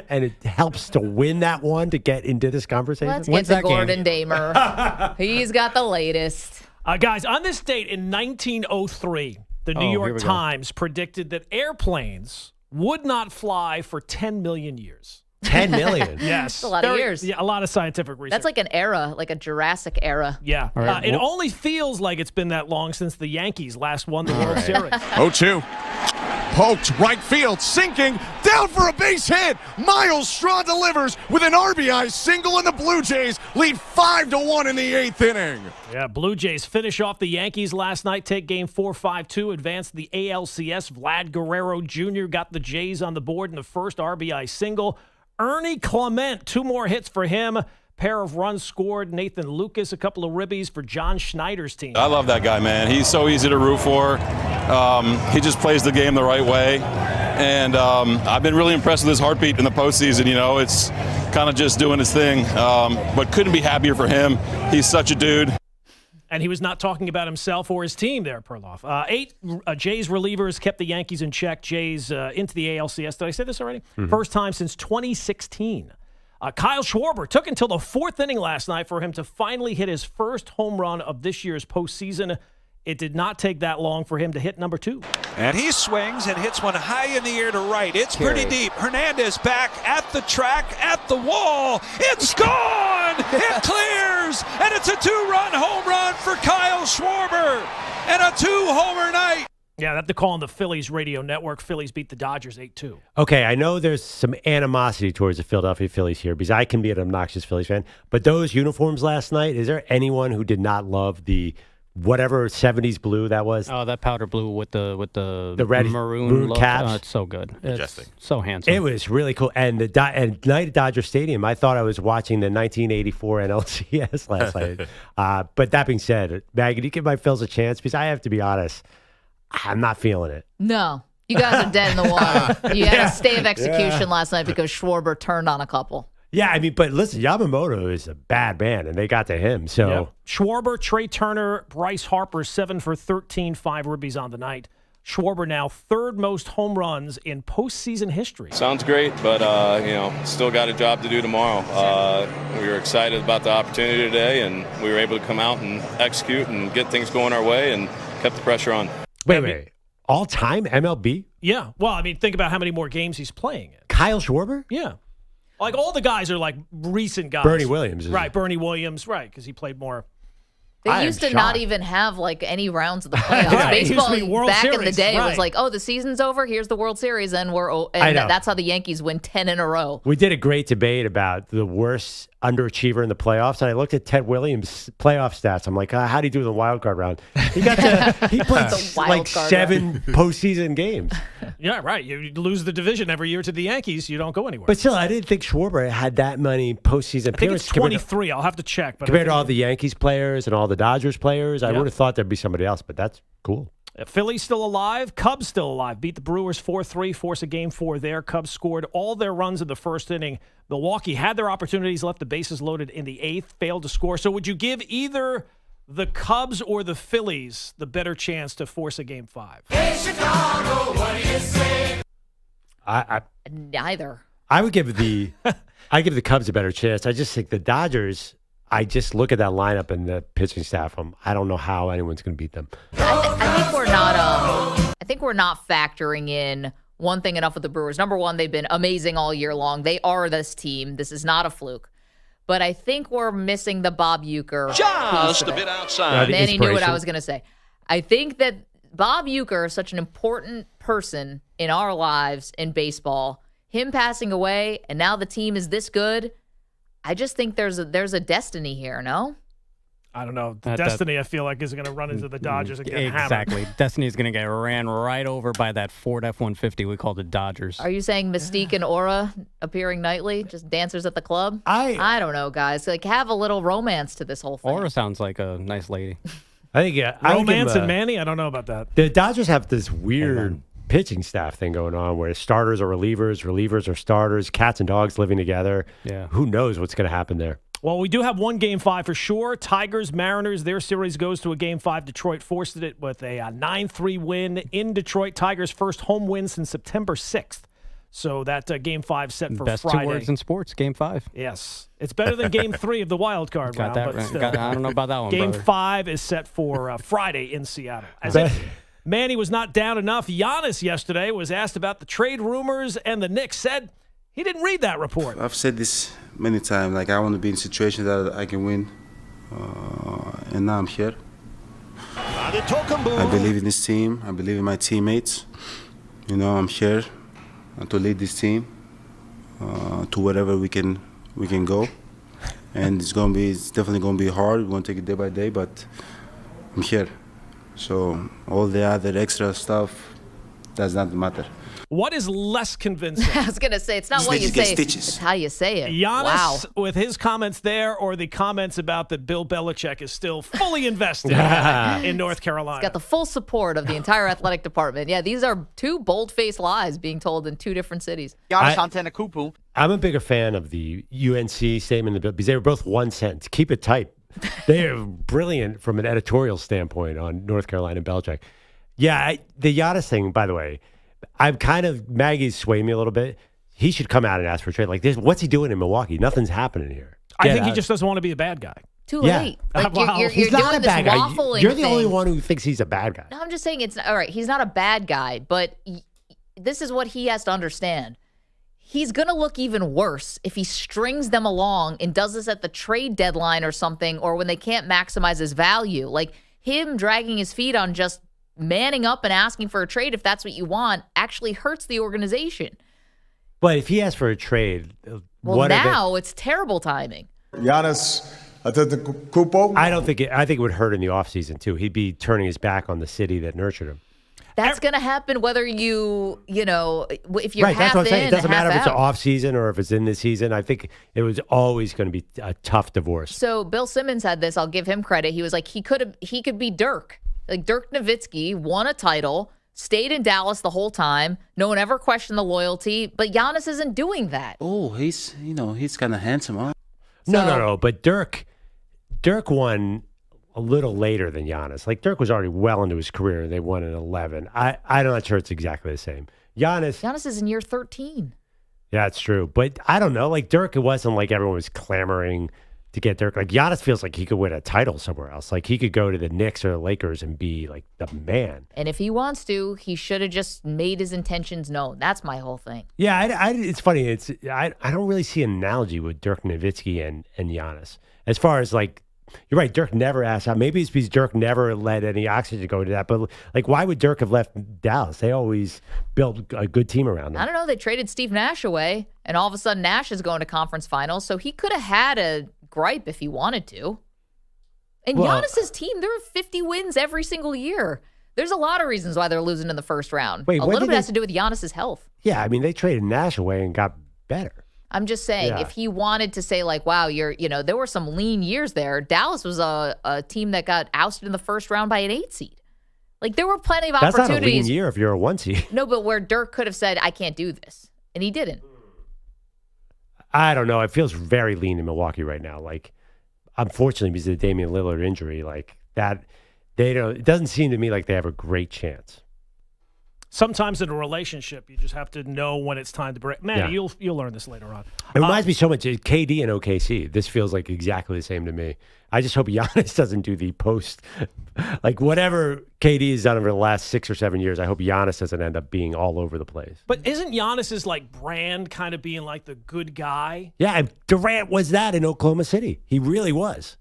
And it helps to win that one to get into this conversation. Let's get to Gordon Damer. He's got the latest. Guys, on this date in 1903, the New York Times predicted that airplanes would not fly for 10 million years. 10 million? Yes. That's a lot of years. Yeah, a lot of scientific research. That's like an era, like a Jurassic era. Yeah. Right. It only feels like it's been that long since the Yankees last won the World Series. 0-2. Poked, right field, sinking, down for a base hit. Miles Straw delivers with an RBI single, and the Blue Jays lead 5-1 in the 8th inning. Yeah, Blue Jays finish off the Yankees last night, take game 4-5-2, advance the ALCS. Vlad Guerrero Jr. got the Jays on the board in the first RBI single. Ernie Clement, 2 more hits for him. Pair of runs scored. Nathan Lucas, a couple of ribbies for John Schneider's team. I love that guy, man. He's so easy to root for. He just plays the game the right way. And I've been really impressed with his heartbeat in the postseason. It's kind of just doing his thing. But couldn't be happier for him. He's such a dude. And he was not talking about himself or his team there, Perloff. 8 Jays relievers kept the Yankees in check. Jays into the ALCS. Did I say this already? Mm-hmm. First time since 2016. Kyle Schwarber took until the 4th inning last night for him to finally hit his first home run of this year's postseason. It did not take that long for him to hit number 2. And he swings and hits one high in the air to right. It's pretty deep. Hernandez back at the track, at the wall. It's gone! one. It clears, and it's a 2-run home run for Kyle Schwarber, and a 2-homer night. Yeah, that's the call on the Phillies radio network. Phillies beat the Dodgers 8-2. Okay, I know there's some animosity towards the Philadelphia Phillies here because I can be an obnoxious Phillies fan. But those uniforms last night, is there anyone who did not love the whatever 70s blue that was? Oh, that powder blue with the red maroon look. caps. Oh, it's so good. Majestic. It's so handsome. It was really cool. And the night at Dodger Stadium, I thought I was watching the 1984 NLCS last night. But that being said, Maggie, do you give my Phils a chance? Because I have to be honest, I'm not feeling it. No. You guys are dead in the water. You had a stay of execution last night because Schwarber turned on a couple. Yeah, I mean, but listen, Yamamoto is a bad man, and they got to him. So Yep. Schwarber, Trey Turner, Bryce Harper, 7 for 13, 5 ribbies on the night. Schwarber now third most home runs in postseason history. Sounds great, but still got a job to do tomorrow. We were excited about the opportunity today, and we were able to come out and execute and get things going our way, and kept the pressure on. Wait. All-time MLB? Yeah. Well, I mean, think about how many more games he's playing in. Kyle Schwarber? Yeah. Like, all the guys are, like, recent guys. Bernie Williams. Right, Bernie Williams, right, because he played more. They used to not even have, like, any rounds of the playoffs. Baseball back in the day was like, oh, the season's over, here's the World Series, and that's how the Yankees win 10 in a row. We did a great debate about the worst underachiever in the playoffs, and I looked at Ted Williams' playoff stats. I'm like, how do you do in the wild card round? He played like 7 postseason games. Yeah, right. You lose the division every year to the Yankees, you don't go anywhere. But still, I didn't think Schwarber had that many postseason appearances. I think it's 23. I'll have to check. But compared to all the Yankees players and all the Dodgers players, I would have thought there'd be somebody else, but that's cool. Phillies still alive. Cubs still alive. Beat the Brewers 4-3, force a game 4 there. Cubs scored all their runs in the first inning. Milwaukee had their opportunities, left the bases loaded in the 8th, failed to score. So would you give either the Cubs or the Phillies the better chance to force a game 5? Hey, Chicago, what do you say? Neither. I would give the Cubs a better chance. I just think the Dodgers, I just look at that lineup and the pitching staff. I don't know how anyone's going to beat them. I think we're not. I think we're not factoring in one thing enough with the Brewers. Number one, they've been amazing all year long. They are this team. This is not a fluke. But I think we're missing the Bob Uecker. Just a bit outside. Manny knew what I was going to say. I think that Bob Uecker is such an important person in our lives in baseball. Him passing away, and now the team is this good. I just think there's a destiny here, no? I don't know. Destiny, I feel like, is going to run into the Dodgers and get hammered. Exactly. Destiny's going to get ran right over by that Ford F-150 we call the Dodgers. Are you saying Mystique and Aura appearing nightly, just dancers at the club? I don't know, guys. Like, have a little romance to this whole thing. Aura sounds like a nice lady. I think romance and Manny? I don't know about that. The Dodgers have this weird pitching staff thing going on where starters are relievers are starters, cats and dogs living together. Yeah. Who knows what's going to happen there? Well, we do have one Game 5 for sure. Tigers, Mariners, their series goes to a Game 5. Detroit forced it with a 9-3 win in Detroit. Tigers' first home win since September 6th. So that Game 5 set for Best Friday. Best 2 words in sports, Game 5. Yes. It's better than Game 3 of the wild card round. That right. I don't know about that one, Game brother. 5 is set for Friday in Seattle. As if Manny was not down enough, Giannis yesterday was asked about the trade rumors, and the Knicks said he didn't read that report. I've said this many times, like I want to be in situations that I can win, and now I'm here. I believe in this team. I believe in my teammates. You know, I'm here to lead this team to wherever we can go, and it's definitely gonna be hard. We're gonna take it day by day, but I'm here. So all the other extra stuff does not matter. What is less convincing? I was going to say, it's not what you say, it's how you say it. Giannis with his comments there, or the comments about that Bill Belichick is still fully invested in North Carolina. He's got the full support of the entire athletic department. Yeah, these are 2 bold-faced lies being told in 2 different cities. Giannis Antetokounmpo. I'm a bigger fan of the UNC statement because they were both one sentence. Keep it tight. They are brilliant from an editorial standpoint on North Carolina and Belichick. Yeah, the Giannis thing, by the way, I'm kind of, Maggie's swaying me a little bit. He should come out and ask for a trade. Like this, what's he doing in Milwaukee? Nothing's happening here. I think he just doesn't want to be a bad guy. Too late. Like you're he's not doing a bad guy. waffling You're the thing. only one who thinks he's a bad guy. No, I'm just saying it's all right. He's not a bad guy, but this is what he has to understand. he's going to look even worse if he strings them along and does this at the trade deadline or something, or when they can't maximize his value. Like, him dragging his feet on just manning up and asking for a trade, if that's what you want, actually hurts the organization. But if he asks for a trade, now it's terrible timing. Giannis, QUICKIE. I think it would hurt in the offseason too. He'd be turning his back on the city that nurtured him. That's going to happen whether if you're right, half that's what I'm saying. in, It doesn't matter if it's half an off season or if it's in the season. I think it was always going to be a tough divorce. So Bill Simmons had this. I'll give him credit. He was like, he could be Dirk. Like, Dirk Nowitzki won a title, stayed in Dallas the whole time. No one ever questioned the loyalty, but Giannis isn't doing that. Oh, he's kind of handsome, huh? No. But Dirk won a little later than Giannis. Like, Dirk was already well into his career, and they won in 11. I'm not sure it's exactly the same. Giannis is in year 13. Yeah, that's true. But I don't know. Like, Dirk, it wasn't like everyone was clamoring to get Dirk. Like, Giannis feels like he could win a title somewhere else. Like, he could go to the Knicks or the Lakers and be, like, the man. And if he wants to, he should have just made his intentions known. That's my whole thing. Yeah, it's funny. I don't really see an analogy with Dirk Nowitzki and Giannis. As far as, like, you're right, Dirk never asked out. Maybe it's because Dirk never let any oxygen go into that. But, like, why would Dirk have left Dallas? They always built a good team around him. I don't know. They traded Steve Nash away, and all of a sudden Nash is going to conference finals. So he could have had a gripe if he wanted to. And Giannis's team, there are 50 wins every single year. There's a lot of reasons why they're losing in the first round. A little bit has to do with Giannis's health. Yeah, I mean, they traded Nash away and got better. I'm just saying, if he wanted to say, like, wow, there were some lean years there. Dallas was a team that got ousted in the first round by an 8 seed. Like, there were plenty of opportunities. That's not a lean year if you're a 1 seed. No, but where Dirk could have said, I can't do this. And he didn't. I don't know. It feels very lean in Milwaukee right now. Like, unfortunately, because of the Damian Lillard injury, like that, it doesn't seem to me like they have a great chance. Sometimes in a relationship, you just have to know when it's time to break. Man, you'll learn this later on. It reminds me so much of KD and OKC. This feels like exactly the same to me. I just hope Giannis doesn't do the post, like whatever KD has done over the last 6 or 7 years. I hope Giannis doesn't end up being all over the place. But isn't Giannis's like brand kind of being like the good guy? Yeah, Durant was that in Oklahoma City. He really was.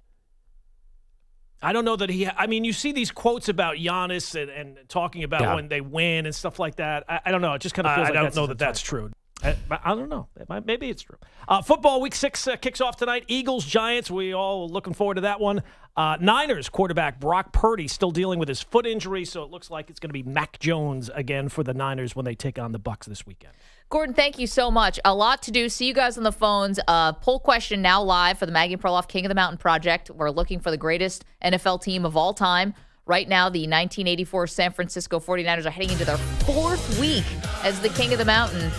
I don't know that I mean, you see these quotes about Giannis and talking about when they win and stuff like that. I don't know. It just kind of feels like I don't know that's true. I don't know. Maybe it's true. Football Week 6 kicks off tonight. Eagles, Giants. We all looking forward to that one. Niners quarterback Brock Purdy still dealing with his foot injury, so it looks like it's going to be Mac Jones again for the Niners when they take on the Bucs this weekend. Gordon, thank you so much. A lot to do. See you guys on the phones. Poll question now live for the Maggie Perloff King of the Mountain Project. We're looking for the greatest NFL team of all time. Right now, the 1984 San Francisco 49ers are heading into their 4th week as the King of the Mountain.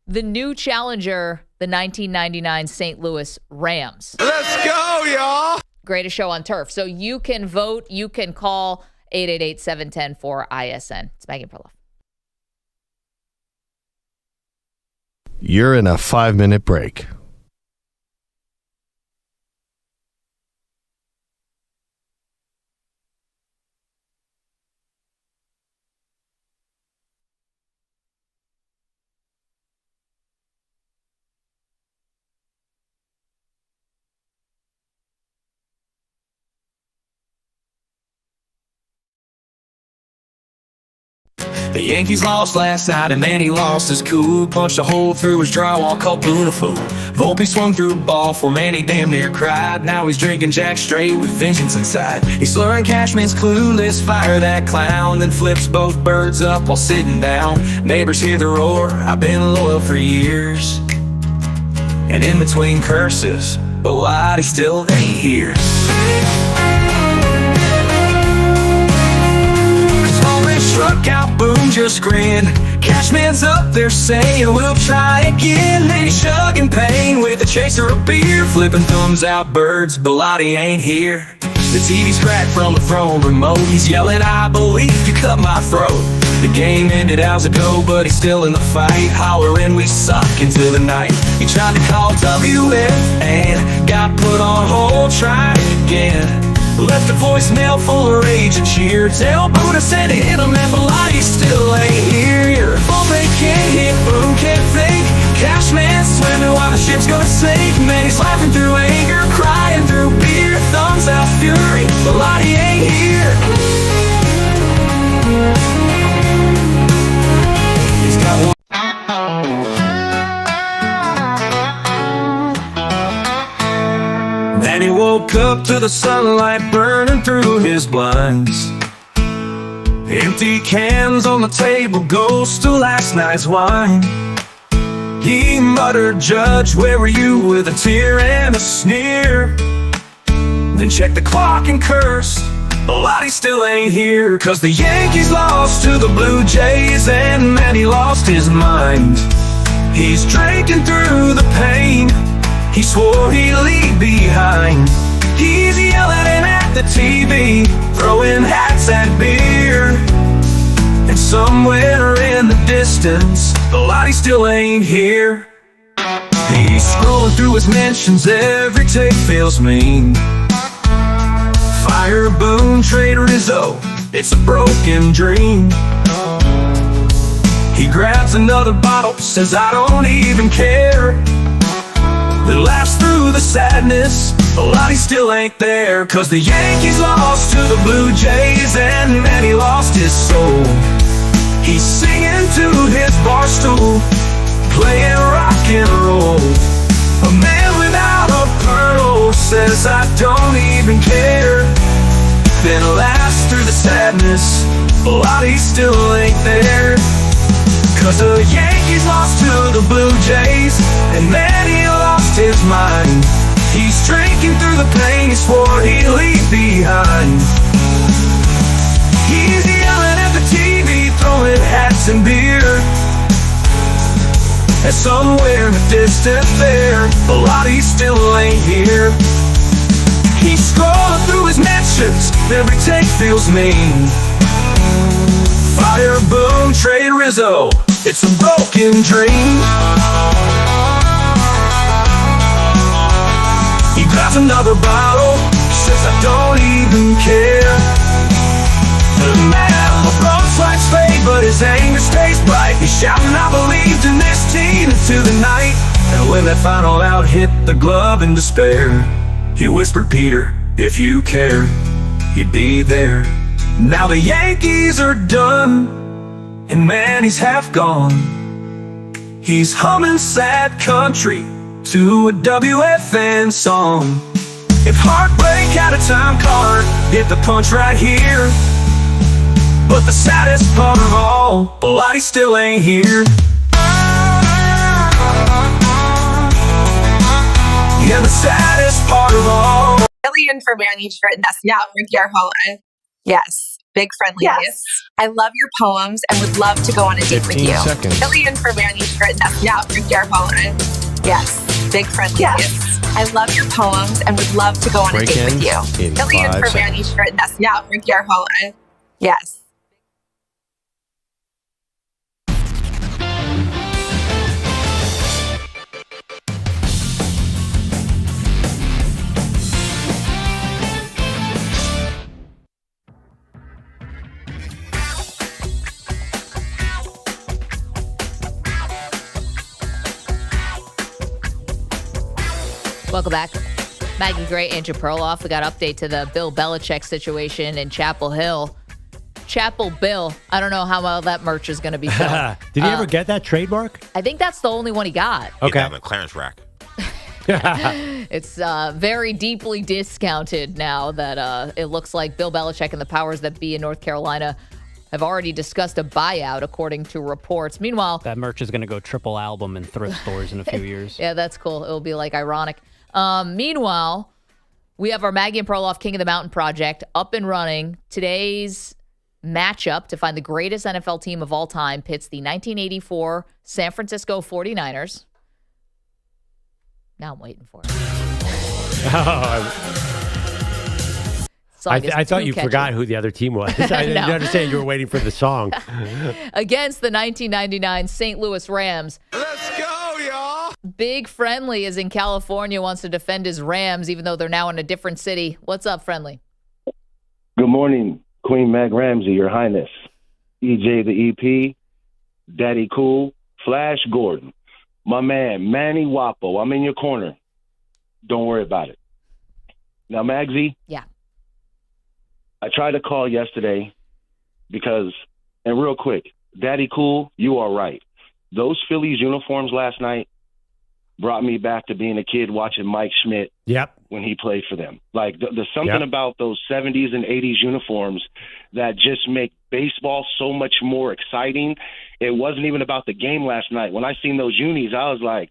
The new challenger, the 1999 St. Louis Rams. Let's go, y'all. Greatest show on turf. So you can vote. You can call 888-710-4ISN. It's Maggie Perloff. You're in a 5-minute break. The Yankees lost last night and then he lost his cool. Punched a hole through his drywall called Boonafoo. Volpe swung through a ball for man, he damn near cried. Now he's drinking Jack straight with vengeance inside. He's slurring Cashman's clueless, fire that clown. Then flips both birds up while sitting down. Neighbors hear the roar, I've been loyal for years. And in between curses, but why he still ain't here. Struck out, Boone just grinned. Cashman's up there saying we'll try again. Then he's chugging pain with a chaser of beer. Flipping thumbs out birds, Bellotti ain't here. The TV's cracked from the throne remote. He's yelling, I believe you cut my throat. The game ended hours ago, but he's still in the fight. Hollering, we suck into the night. He tried to call WF and got put on hold. Try again. Left a voicemail full of rage and cheer. Tell Boone I said to hit him and Bellotti still ain't here. Volpe can't hit, Boone can't think. woke up to the sunlight burning through his blinds. Empty cans on the table, ghost of last night's wine. He muttered, "Judge, where were you?" with a tear and a sneer. Then checked the clock and cursed, "A lot, he still ain't here." 'Cause the Yankees lost to the Blue Jays, and man, he lost his mind. He's drinking through the pain he swore he'd leave behind. He's yelling at the TV, throwing hats at beer. And somewhere in the distance, the Lottie still ain't here. He's scrolling through his mentions, every tape feels mean. Fire, boom, trade, Rizzo, it's a broken dream. He grabs another bottle, says, "I don't even care." Then laughs through the sadness, a lot he still ain't there. 'Cause the Yankees lost to the Blue Jays, and man, he lost his soul. He's singing to his bar stool, playing rock and roll. A man without a pearl says, "I don't even care." Then laughs through the sadness, a lot he still ain't there. 'Cause the Yankees lost to the Blue Jays, and man, he lost his mind. He's drinking through the pain he swore he'd leave behind. He's yelling at the TV, throwing hats and beer. And somewhere in the distance there, a lot he still ain't here. He's scrolling through his mentions, every take feels mean. Fire, boom, trade, Rizzo, it's a broken dream. He grabs another bottle, says, "I don't even care." The man LeBron's life's fade, but his anger stays bright. He's shouting, "I believed in this team into the night." And when that final out hit the glove in despair, he whispered, "Peter, if you cared, you'd be there." Now the Yankees are done, and man, he's half gone. He's humming sad country to a WFN song. If heartbreak had a time card, hit the punch right here. But the saddest part of all, a lot he still ain't here. Yeah, the saddest part of all. Million for Manny Shredness. Yeah, yes. Big friendly. Yes. I love your poems and would love to go on a date with you. 15 seconds. Million for Manny Shredness. Yeah, yes. Big friendly. Yes. I love your poems and would love to go on a date with you. Million for Manny Shredness. Yeah, yes. Welcome back. Maggie Gray, Andrew Perloff. We got an update to the Bill Belichick situation in Chapel Hill. Chapel Bill. I don't know how well that merch is going to be sold. Did he ever get that trademark? I think that's the only one he got. Okay. On the clearance rack. It's very deeply discounted now that it looks like Bill Belichick and the powers that be in North Carolina have already discussed a buyout, according to reports. Meanwhile, that merch is going to go triple album in thrift stores in a few years. Yeah, that's cool. It'll be like ironic. Meanwhile, we have our Maggie and Perloff King of the Mountain project up and running. Today's matchup to find the greatest NFL team of all time pits the 1984 San Francisco 49ers. Now I'm waiting for it. I thought you forgot who the other team was. I didn't understand you were waiting for the song. Against the 1999 St. Louis Rams. Let's go, y'all. Big Friendly is in California, wants to defend his Rams, even though they're now in a different city. What's up, Friendly? Good morning, Queen Mag Ramsey, Your Highness. EJ the EP, Daddy Cool, Flash Gordon. My man, Manny Wapo, I'm in your corner. Don't worry about it. Now, Magsy. Yeah. I tried to call yesterday because, and real quick, Daddy Cool, you are right. Those Phillies uniforms last night brought me back to being a kid watching Mike Schmidt. Yep. when he played for them. Like there's something about those 70s and 80s uniforms that just make baseball so much more exciting. It wasn't even about the game last night. When I seen those unis, I was like,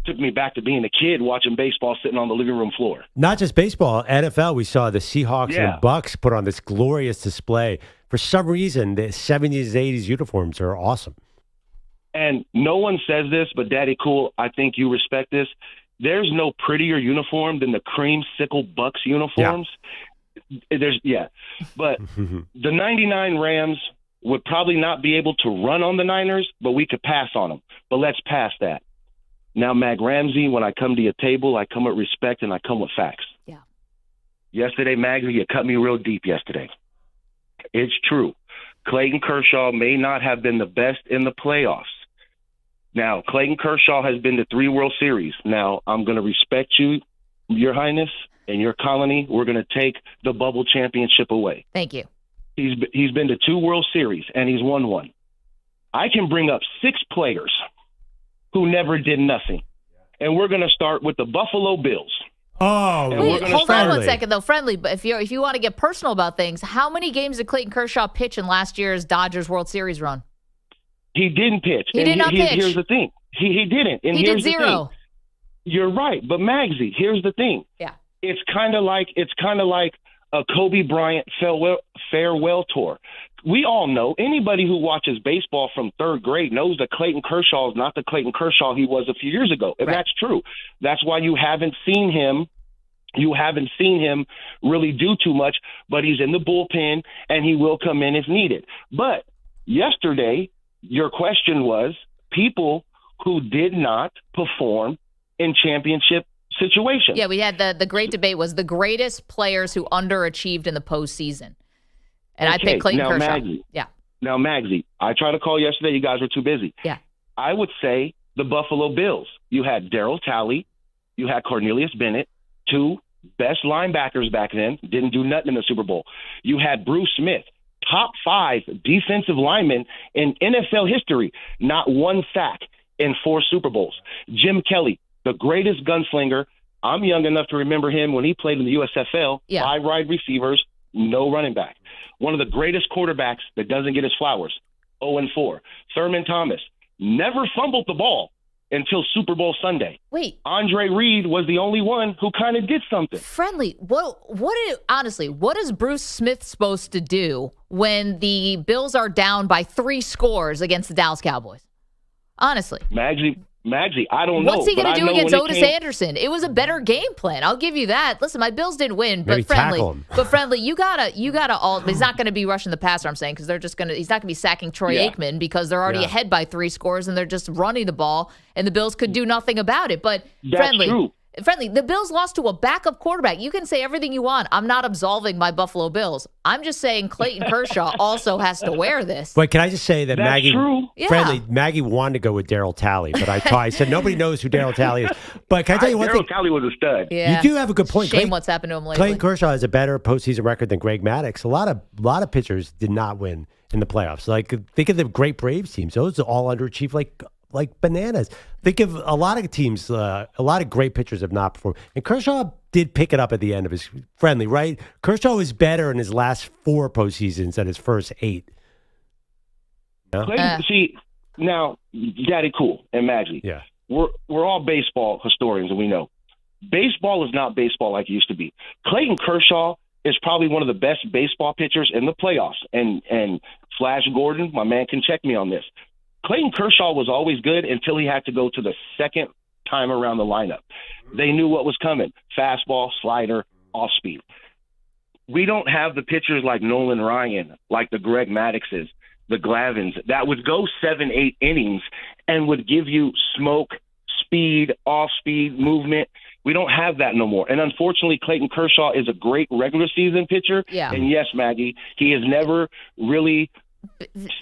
took me back to being a kid watching baseball sitting on the living room floor. Not just baseball, NFL, we saw the Seahawks and Bucks put on this glorious display. For some reason, the 70s, 80s uniforms are awesome. And no one says this, but Daddy Cool, I think you respect this. There's no prettier uniform than the creamsicle Bucks uniforms. But the 99 Rams would probably not be able to run on the Niners, but we could pass on them. But let's pass that. Now, Mag Ramsey, when I come to your table, I come with respect and I come with facts. Yeah. Yesterday, Maggie, you cut me real deep yesterday. It's true. Clayton Kershaw may not have been the best in the playoffs. Now, Clayton Kershaw has been to 3 World Series. Now, I'm going to respect you, Your Highness, and your colony. We're going to take the bubble championship away. Thank you. He's been to 2 World Series, and he's won 1. I can bring up 6 players who never did nothing. And we're going to start with the Buffalo Bills. Oh, wait, hold on 1 second, though. Friendly, but if you want to get personal about things, how many games did Clayton Kershaw pitch in last year's Dodgers World Series run? He didn't pitch. He did not pitch. Here's the thing. He didn't. And he here's did 0. The thing. You're right. But Magsy, here's the thing. Yeah. It's kind of like a Kobe Bryant farewell tour. We all know, anybody who watches baseball from 3rd grade knows that Clayton Kershaw is not the Clayton Kershaw he was a few years ago. And that's true. That's why you haven't seen him really do too much, but he's in the bullpen and he will come in if needed. But yesterday, your question was people who did not perform in championship situations. Yeah, we had the great debate was the greatest players who underachieved in the postseason. And I picked Clayton Kershaw. Now, Magsy, I tried to call yesterday. You guys were too busy. Yeah. I would say the Buffalo Bills. You had Darryl Talley. You had Cornelius Bennett, 2 best linebackers back then, didn't do nothing in the Super Bowl. You had Bruce Smith, top 5 defensive linemen in NFL history, not 1 sack in 4 Super Bowls. Jim Kelly, the greatest gunslinger. I'm young enough to remember him when he played in the USFL. 5 wide receivers, no running back. One of the greatest quarterbacks that doesn't get his flowers, 0-4. Thurman Thomas never fumbled the ball until Super Bowl Sunday. Wait. Andre Reed was the only one who kind of did something. Friendly, what is Bruce Smith supposed to do when the Bills are down by 3 scores against the Dallas Cowboys? Honestly. Magsy, I don't know. What's he going to do against Otis Anderson? It was a better game plan. I'll give you that. Listen, my Bills didn't win, but friendly, you gotta all. He's not going to be rushing the passer. I'm saying because they're just going to. He's not going to be sacking Troy Aikman because they're already ahead by 3 scores and they're just running the ball and the Bills could do nothing about it. But that's true. Friendly, the Bills lost to a backup quarterback. You can say everything you want. I'm not absolving my Buffalo Bills. I'm just saying Clayton Kershaw also has to wear this. But can I just say that that's Maggie, true. Friendly, Maggie wanted to go with Darryl Talley, but I said nobody knows who Darryl Talley is. But can I tell you one thing? Darryl Talley was a stud. Yeah. You do have a good point. Shame what's happened to him lately. Clayton Kershaw has a better postseason record than Greg Maddux. A lot of pitchers did not win in the playoffs. Like think of the great Braves teams; those all underachieved like bananas. Think of a lot of teams, a lot of great pitchers have not performed. And Kershaw did pick it up at the end of his Friendly, right? Kershaw was better in his last 4 postseasons than his first 8. Yeah? See, now, Daddy Cool and Maggie, we're all baseball historians, and we know. Baseball is not baseball like it used to be. Clayton Kershaw is probably one of the best baseball pitchers in the playoffs. And Flash Gordon, my man, can check me on this. Clayton Kershaw was always good until he had to go to the second time around the lineup. They knew what was coming. Fastball, slider, off speed. We don't have the pitchers like Nolan Ryan, like the Greg Maddoxes, the Glavins, that would go 7-8 innings and would give you smoke, speed, off-speed, movement. We don't have that no more. And unfortunately, Clayton Kershaw is a great regular season pitcher. Yeah. And yes, Maggie, he has never really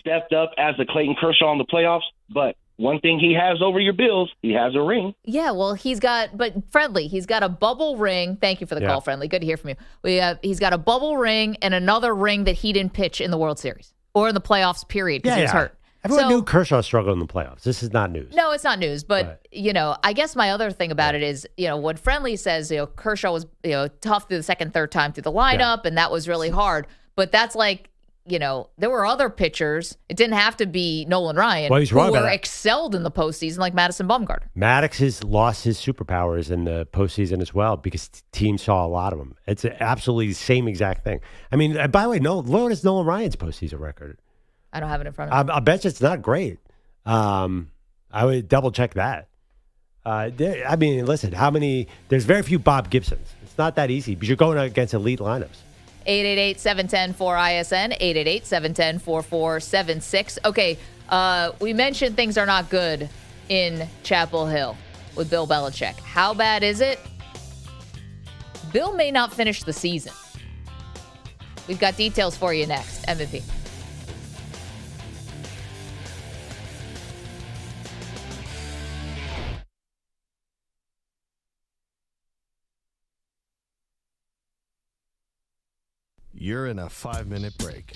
stepped up as the Clayton Kershaw in the playoffs, but one thing he has over your Bills, he has a ring. Yeah, well, he's got a bubble ring. Thank you for the call, Friendly. Good to hear from you. He's got a bubble ring and another ring that he didn't pitch in the World Series or in the playoffs, period, because he was hurt. Everyone knew Kershaw struggled in the playoffs. This is not news. No, it's not news. But, I guess my other thing about it is, when Friendly says, Kershaw was, tough through the second, third time through the lineup, and that was really hard. But that's like, there were other pitchers. It didn't have to be Nolan Ryan Well, he's wrong who about were that. excelled in the postseason, like Madison Bumgarner. Maddox has lost his superpowers in the postseason as well because teams saw a lot of them. It's absolutely the same exact thing. I mean, by the way, what is Nolan Ryan's postseason record? I don't have it in front of me. I bet you it's not great. I would double check that. Listen, there's very few Bob Gibsons. It's not that easy because you're going against elite lineups. 888-710-4ISN, 888-710-4476. Okay, we mentioned things are not good in Chapel Hill with Bill Belichick. How bad is it? Bill may not finish the season. We've got details for you next. MVP. You're in a 5-minute break.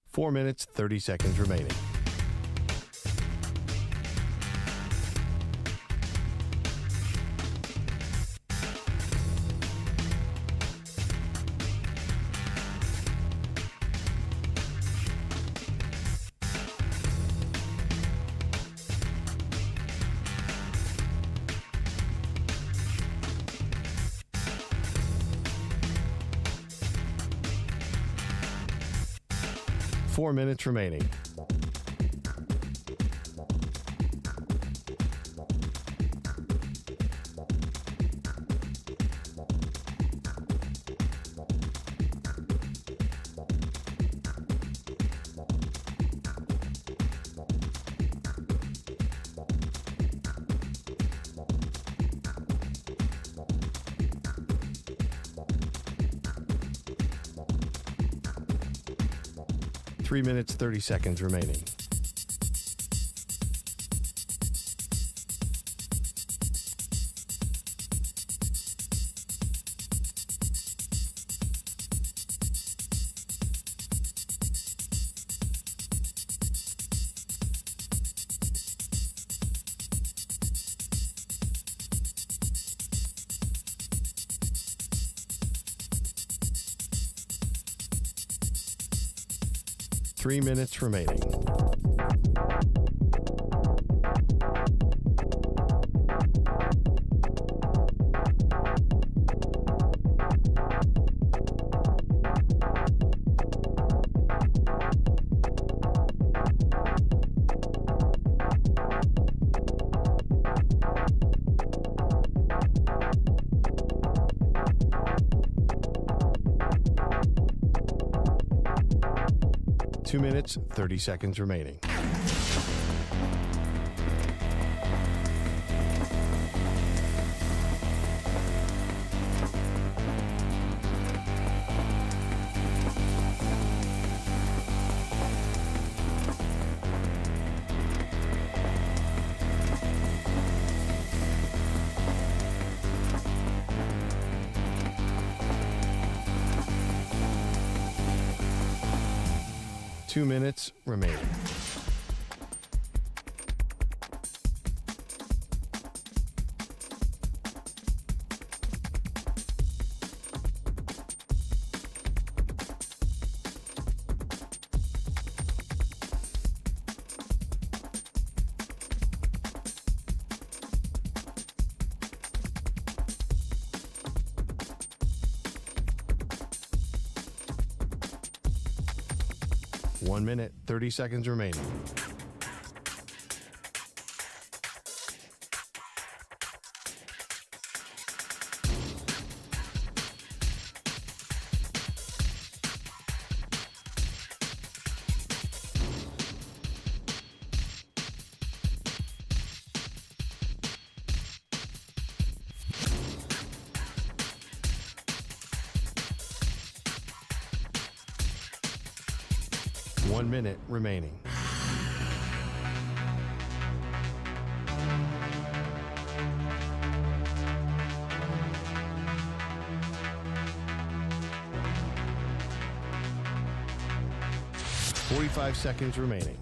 Four minutes, 30 seconds remaining. Four minutes remaining. Three minutes, 30 seconds remaining. Three minutes remaining. Two minutes, 30 seconds remaining. Two minutes remaining. One minute, 30 seconds remaining. 1 minute remaining. $45 seconds remaining.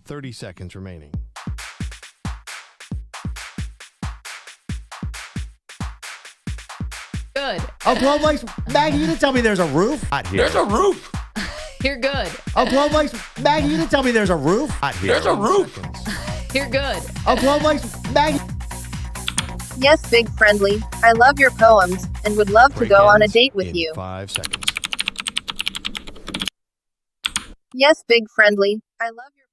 $30 seconds remaining. Good. Oh, Cowboys, Maggie, you didn't tell me there's a roof. Not here. There's a roof. You're good. Oh, Cowboys, Maggie, you didn't tell me there's a roof. Not here. There's a roof. You're good. Oh, Cowboys, Maggie. Yes, Big Friendly. I love your poems and would love to go on a date with you. 5 seconds. Yes, Big Friendly. I love your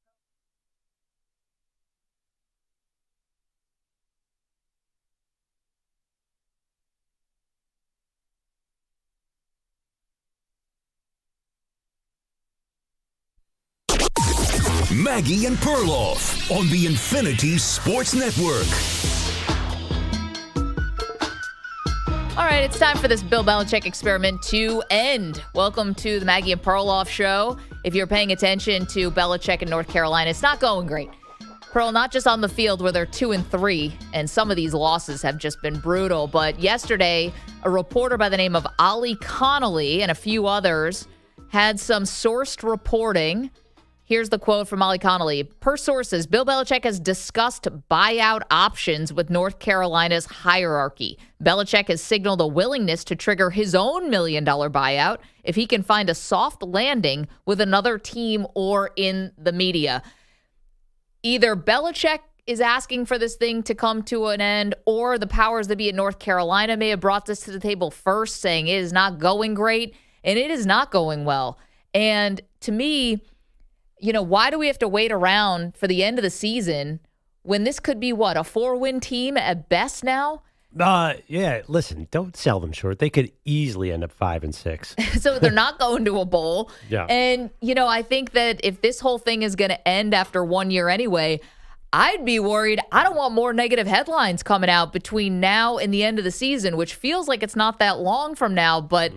Maggie and Perloff on the Infinity Sports Network. All right, it's time for this Bill Belichick experiment to end. Welcome to the Maggie and Perloff show. If you're paying attention to Belichick in North Carolina, it's not going great. Pearl, not just on the field where they're 2-3, and some of these losses have just been brutal, but yesterday, a reporter by the name of Ollie Connolly and a few others had some sourced reporting. Here's the quote from Ollie Connolly. Per sources, Bill Belichick has discussed buyout options with North Carolina's hierarchy. Belichick has signaled a willingness to trigger his own $1 million buyout if he can find a soft landing with another team or in the media. Either Belichick is asking for this thing to come to an end, or the powers that be in North Carolina may have brought this to the table first, saying it is not going great, and it is not going well. And to me, why do we have to wait around for the end of the season when this could be, a 4-win team at best now? Yeah, listen, don't sell them short. They could easily end up 5-6. So they're not going to a bowl. Yeah. And, I think that if this whole thing is going to end after 1 year anyway, I'd be worried. I don't want more negative headlines coming out between now and the end of the season, which feels like it's not that long from now, but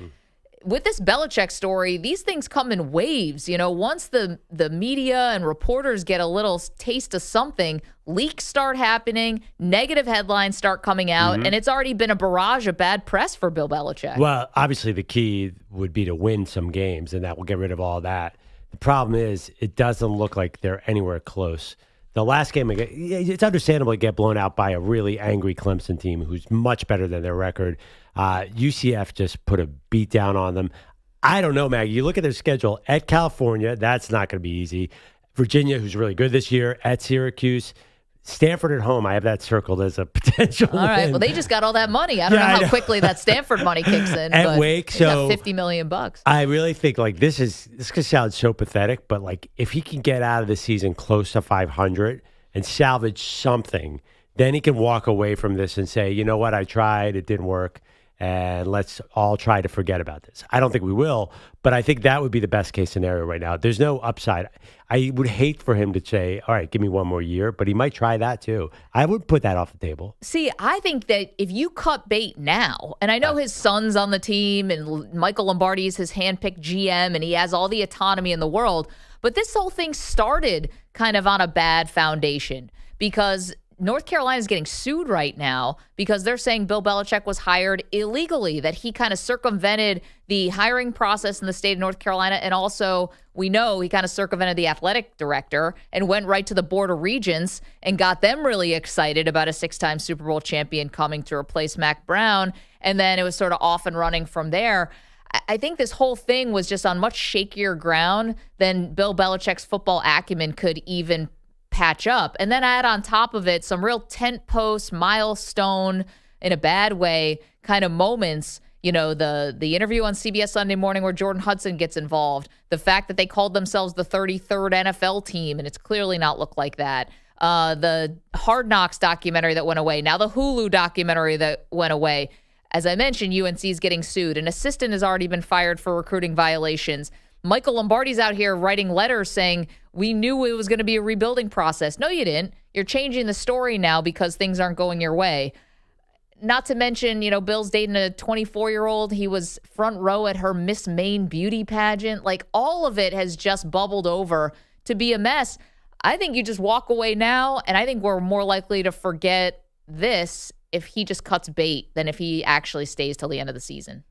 with this Belichick story, these things come in waves. Once the media and reporters get a little taste of something, leaks start happening, negative headlines start coming out, and it's already been a barrage of bad press for Bill Belichick. Well, obviously the key would be to win some games, and that will get rid of all that. The problem is it doesn't look like they're anywhere close. The last game, it's understandable to get blown out by a really angry Clemson team who's much better than their record. UCF just put a beat down on them. I don't know, Maggie. You look at their schedule at California, that's not going to be easy. Virginia, who's really good this year, at Syracuse. Stanford at home, I have that circled as a potential All right, win. well, they just got all that money. I don't know how quickly that Stanford money kicks in. At but Wake, they got so $50 million. I really think this could sound so pathetic, but if he can get out of the season close to 500 and salvage something, then he can walk away from this and say, you know what, I tried, it didn't work, and let's all try to forget about this. I don't think we will, but I think that would be the best case scenario right now. There's no upside. I would hate for him to say, all right, give me one more year, but he might try that too. I would put that off the table. See, I think that if you cut bait now, and I know his son's on the team and Michael Lombardi is his handpicked GM and he has all the autonomy in the world, but this whole thing started kind of on a bad foundation because North Carolina is getting sued right now because they're saying Bill Belichick was hired illegally, that he kind of circumvented the hiring process in the state of North Carolina. And also, we know he kind of circumvented the athletic director and went right to the Board of Regents and got them really excited about a 6-time Super Bowl champion coming to replace Mac Brown. And then it was sort of off and running from there. I think this whole thing was just on much shakier ground than Bill Belichick's football acumen could even patch up. And then add on top of it some real tent post, milestone, in a bad way, kind of moments. The interview on CBS Sunday Morning where Jordan Hudson gets involved. The fact that they called themselves the 33rd NFL team, and it's clearly not looked like that. The Hard Knocks documentary that went away. Now the Hulu documentary that went away. As I mentioned, UNC is getting sued. An assistant has already been fired for recruiting violations. Michael Lombardi's out here writing letters saying, we knew it was going to be a rebuilding process. No, you didn't. You're changing the story now because things aren't going your way. Not to mention, Bill's dating a 24-year-old. He was front row at her Miss Maine beauty pageant. Like, all of it has just bubbled over to be a mess. I think you just walk away now, and I think we're more likely to forget this if he just cuts bait than if he actually stays till the end of the season.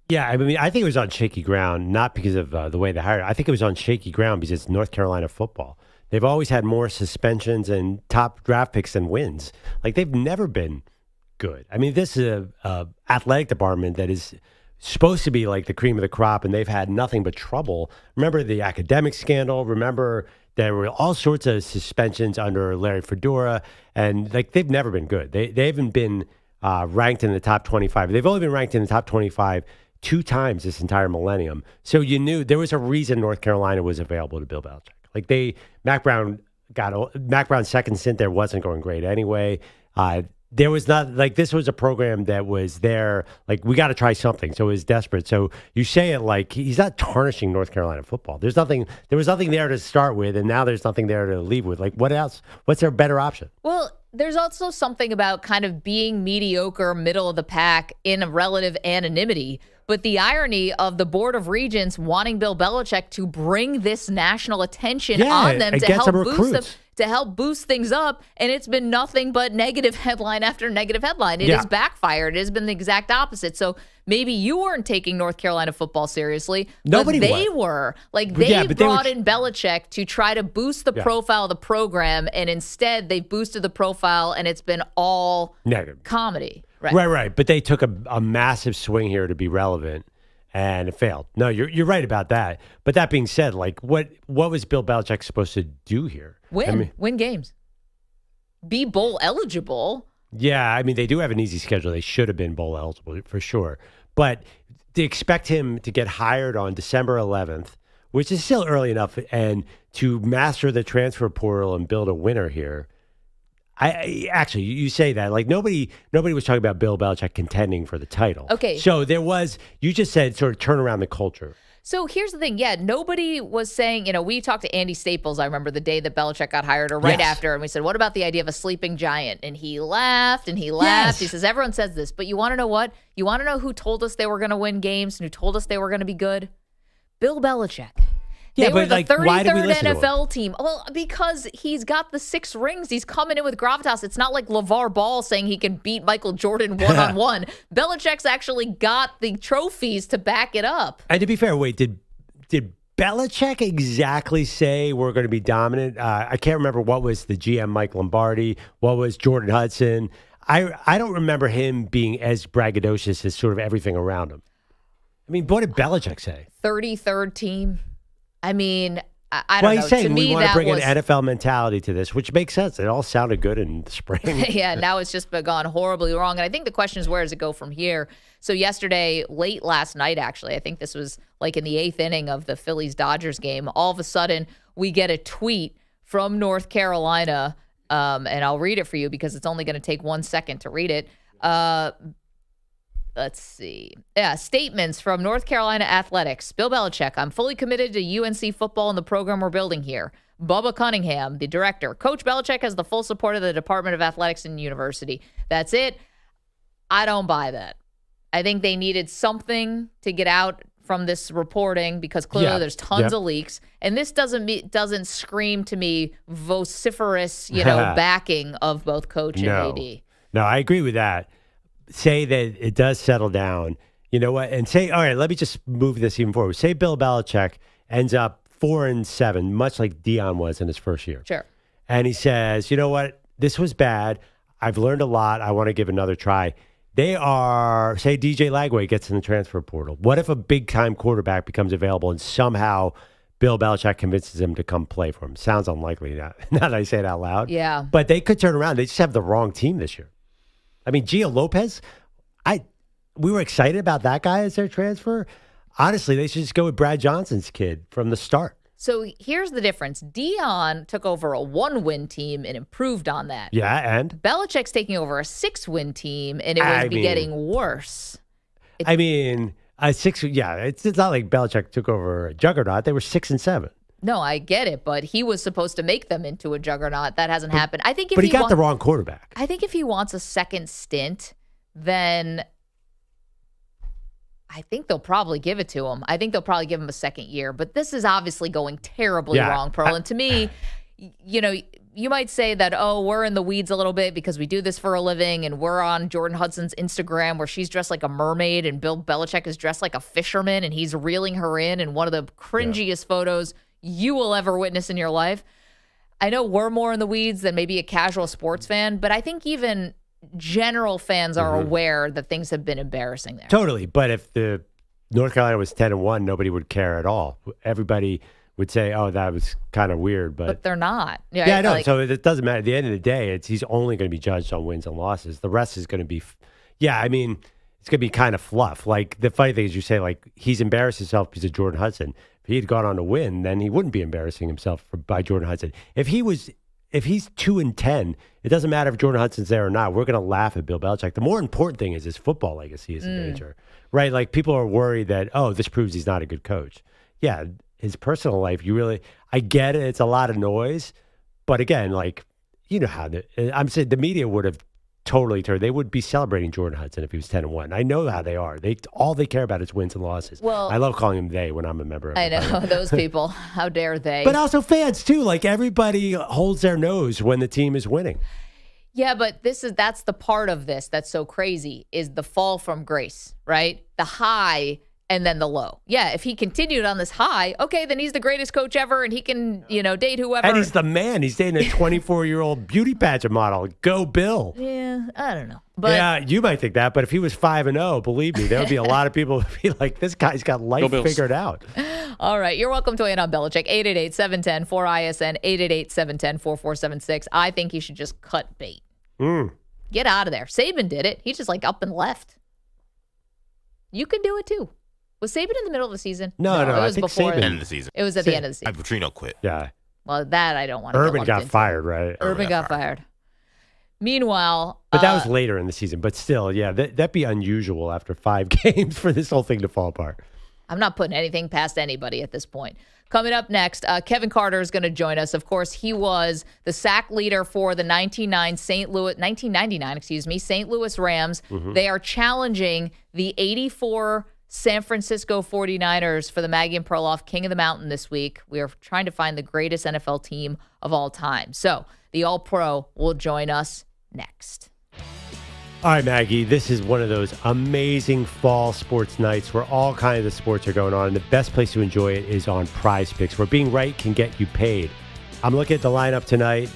Yeah, I mean, I think it was on shaky ground, not because of the way they hired. I think it was on shaky ground because it's North Carolina football. They've always had more suspensions and top draft picks than wins. Like, they've never been good. I mean, this is a athletic department that is supposed to be like the cream of the crop, and they've had nothing but trouble. Remember the academic scandal? Remember there were all sorts of suspensions under Larry Fedora, and like they've never been good. They haven't been ranked in the top 25. They've only been ranked in the top 25 2 times this entire millennium. So you knew there was a reason North Carolina was available to Bill Belichick. Like Mac Brown's second stint there wasn't going great anyway. There was not like this was a program that was there. Like, we got to try something. So it was desperate. So you say it like he's not tarnishing North Carolina football. There was nothing there to start with, and now there's nothing there to leave with. Like, what else? What's their better option? Well, there's also something about kind of being mediocre, middle of the pack in a relative anonymity. But the irony of the Board of Regents wanting Bill Belichick to bring this national attention on them to help boost things up, and it's been nothing but negative headline after negative headline. It has backfired. It has been the exact opposite. So maybe you weren't taking North Carolina football seriously, but they were. Like, they brought in Belichick to try to boost the profile of the program, and instead they boosted the profile, and it's been all negative comedy. Right. But they took a massive swing here to be relevant, and it failed. No, you're right about that. But that being said, like, what was Bill Belichick supposed to do here? Win games. Be bowl eligible. Yeah, I mean, they do have an easy schedule. They should have been bowl eligible for sure. But to expect him to get hired on December 11th, which is still early enough, and to master the transfer portal and build a winner here. I actually, you say that like nobody was talking about Bill Belichick contending for the title. Okay. So you just said sort of turn around the culture. So here's the thing. Yeah, nobody was saying, we talked to Andy Staples, I remember the day that Belichick got hired or right after. And we said, what about the idea of a sleeping giant? And he laughed and he laughed. Yes. He says, everyone says this, but you want to know what? You want to know who told us they were going to win games and who told us they were going to be good? Bill Belichick. Yeah, they were the 33rd NFL NFL team. Well, because he's got the 6 rings. He's coming in with gravitas. It's not like LeVar Ball saying he can beat Michael Jordan one-on-one. Belichick's actually got the trophies to back it up. And to be fair, wait, did Belichick exactly say we're going to be dominant? I can't remember what was the GM Mike Lombardi, what was Jordan Hudson. I don't remember him being as braggadocious as sort of everything around him. I mean, what did Belichick say? 33rd team. I mean, I don't know. He's saying to me, we want to bring an NFL mentality to this, which makes sense. It all sounded good in the spring. Yeah, now it's just gone horribly wrong. And I think the question is, where does it go from here? So yesterday, late last night, actually, I think this was like in the 8th inning of the Phillies-Dodgers game, all of a sudden we get a tweet from North Carolina, and I'll read it for you because it's only going to take 1 second to read it. Let's see. Yeah, statements from North Carolina Athletics. Bill Belichick, I'm fully committed to UNC football and the program we're building here. Bubba Cunningham, the director. Coach Belichick has the full support of the Department of Athletics and University. That's it. I don't buy that. I think they needed something to get out from this reporting because clearly there's tons of leaks. And this doesn't scream to me vociferous, backing of both coach and AD. No, I agree with that. Say that it does settle down, you know what? And say, all right, let me just move this even forward. Say Bill Belichick ends up 4-7, much like Deion was in his first year. Sure. And he says, you know what? This was bad. I've learned a lot. I want to give another try. Say DJ Lagway gets in the transfer portal. What if a big-time quarterback becomes available and somehow Bill Belichick convinces him to come play for him? Sounds unlikely now that I say it out loud. Yeah. But they could turn around. They just have the wrong team this year. I mean, Gio Lopez, we were excited about that guy as their transfer. Honestly, they should just go with Brad Johnson's kid from the start. So here's the difference. Deion took over a 1-win team and improved on that. Yeah, and? Belichick's taking over a 6-win team, and it was getting worse. A 6, it's not like Belichick took over a juggernaut. They were 6-7. No, I get it, but he was supposed to make them into a juggernaut. That hasn't happened. I think, but he got the wrong quarterback. I think if he wants a second stint, then I think they'll probably give it to him. I think they'll probably give him a second year. But this is obviously going terribly wrong, Pearl. And to me, you know, you might say that, oh, we're in the weeds a little bit because we do this for a living and we're on Jordan Hudson's Instagram where she's dressed like a mermaid and Bill Belichick is dressed like a fisherman and he's reeling her in one of the cringiest photos you will ever witness in your life. I know we're more in the weeds than maybe a casual sports fan, but I think even general fans are aware that things have been embarrassing there. Totally. But if the North Carolina was 10-1, nobody would care at all. Everybody would say, oh, that was kind of weird. But they're not. Right? Yeah, I know. So it doesn't matter. At the end of the day, he's only going to be judged on wins and losses. The rest is going to be, I mean, it's going to be kind of fluff. Like, the funny thing is you say, like, he's embarrassed himself because of Jordan Hudson. If he had gone on to win, then he wouldn't be embarrassing himself by Jordan Hudson. If he's 2-10, it doesn't matter if Jordan Hudson's there or not. We're going to laugh at Bill Belichick. The more important thing is his football legacy is in danger, right? Like, people are worried that, oh, this proves he's not a good coach. Yeah, his personal life, I get it. It's a lot of noise. But again, like, you know how I'm saying the media would have totally turned. They would be celebrating Jordan Hudson if he was 10-1. I know how they are. All they care about is wins and losses. Well, I love calling him they when I'm a member of I know, those people. How dare they? But also fans too. Like, everybody holds their nose when the team is winning. Yeah, but that's the part of this that's so crazy is the fall from grace, right? The high and then the low. Yeah, if he continued on this high, okay, then he's the greatest coach ever and he can, date whoever. And he's the man. He's dating a 24-year-old beauty pageant model. Go Bill. Yeah, I don't know. But yeah, you might think that, but if he was 5-0, believe me, there would be a lot of people who would be like, this guy's got life figured out. All right, you're welcome to weigh in on Belichick. 888-710-4ISN, 888-710-4476. I think he should just cut bait. Get out of there. Saban did it. He just up and left. You can do it too. Was Saban in the middle of the season? No, it was I think before Saban end of the season. It was at the end of the season. Petrino quit. Yeah. Well, that I don't want to. Urban got fired, right? Urban got fired. Meanwhile, but that was later in the season. But still, yeah, that'd be unusual after 5 games for this whole thing to fall apart. I'm not putting anything past anybody at this point. Coming up next, Kevin Carter is going to join us. Of course, he was the sack leader for the 1999 St. Louis Rams. They are challenging the 84 San Francisco 49ers for the Maggie and Perloff King of the Mountain this week. We are trying to find the greatest NFL team of all time. So the All-Pro will join us next. All right, Maggie, this is one of those amazing fall sports nights where all kinds of sports are going on. And the best place to enjoy it is on PrizePicks, where being right can get you paid. I'm looking at the lineup tonight.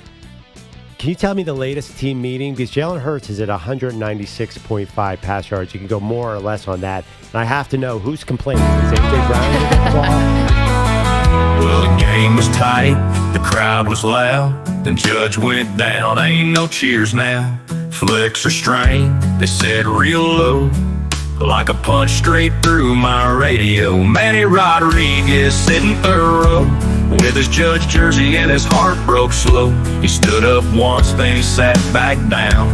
Can you tell me the latest team meeting? Because Jalen Hurts is at 196.5 pass yards. You can go more or less on that. And I have to know, who's complaining? Is A.J. Brown going to get the ball? Well, the game was tight, the crowd was loud, then Judge went down, ain't no cheers now. Flicks are strained, they said real low, like a punch straight through my radio. Manny Rodriguez sitting third row, with his Judge jersey and his heart broke slow. He stood up once, then he sat back down,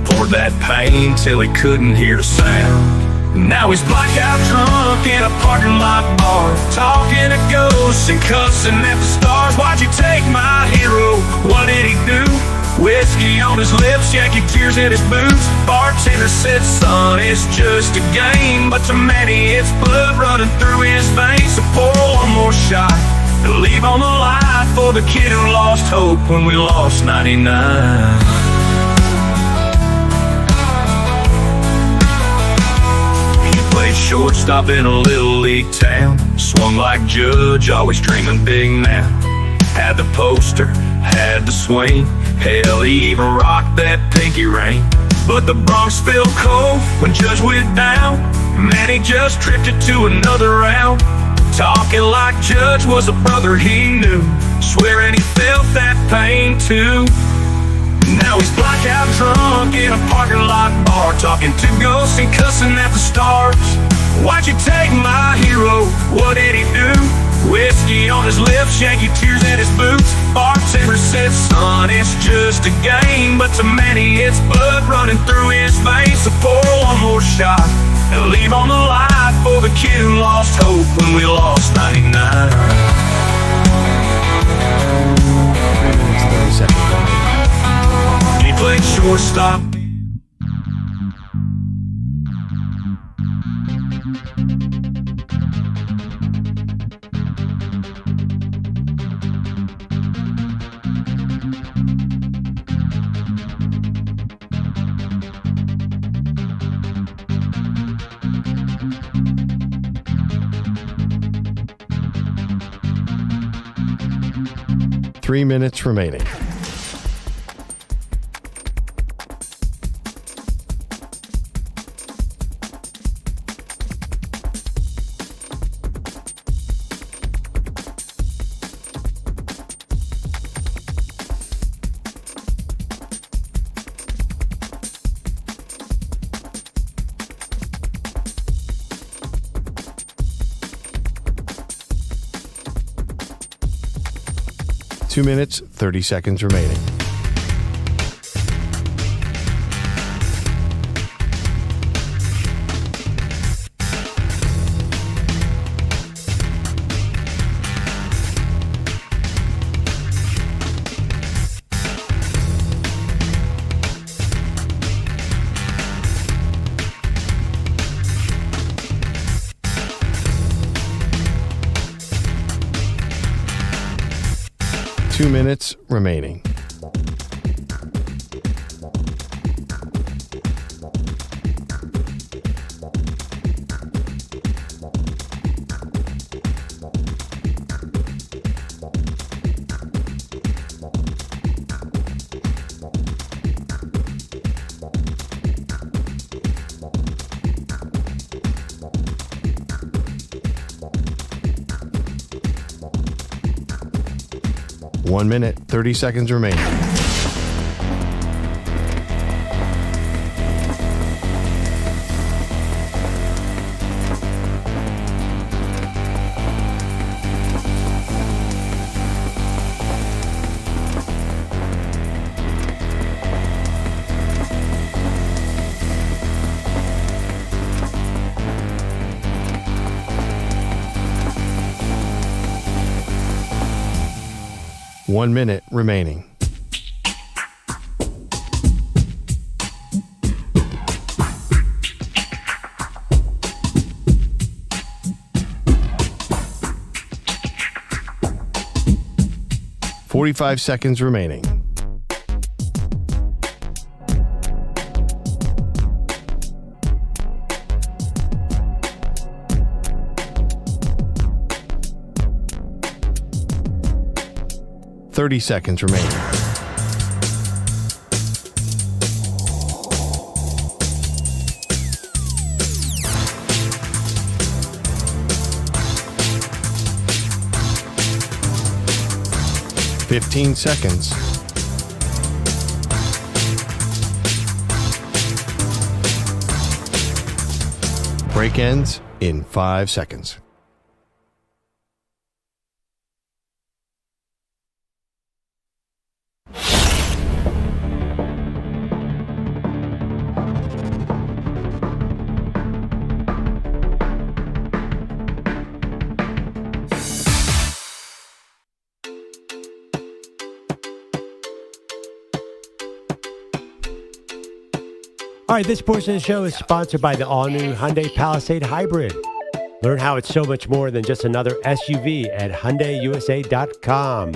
poured that pain till he couldn't hear the sound. Now he's blackout drunk in a parking lot bar, talking to ghosts and cussing at the stars. Why'd you take my hero? What did he do? Whiskey on his lips, Yankee tears in his boots. Bartender said, son, it's just a game, but to many it's blood running through his veins. So pour one more shot and leave on the line for the kid who lost hope when we lost 99. Played shortstop in a little league town, swung like Judge, always dreaming big now. Had the poster, had the swing, hell, he even rocked that pinky ring. But the Bronx felt cold when Judge went down, man, he just drifted to another round. Talking like Judge was a brother he knew, swearing he felt that pain too. Now he's blackout drunk in a parking lot bar, talking to ghosts and cussing at the stars. Why'd you take my hero? What did he do? Whiskey on his lips, Yankee tears in his boots. Bartender said, son, it's just a game, but to many it's blood running through his veins. So pour one more shot and leave on the line for the kid who lost hope when we lost 99. shortstop. Three minutes remaining. Two minutes, 30 seconds remaining. Two minutes remaining. One minute, 30 seconds remaining. One minute remaining. Forty-five seconds remaining. Thirty seconds remaining. Fifteen seconds. Break ends in 5 seconds. All right, this portion of the show is sponsored by the all-new Hyundai Palisade Hybrid. Learn how it's so much more than just another SUV at HyundaiUSA.com.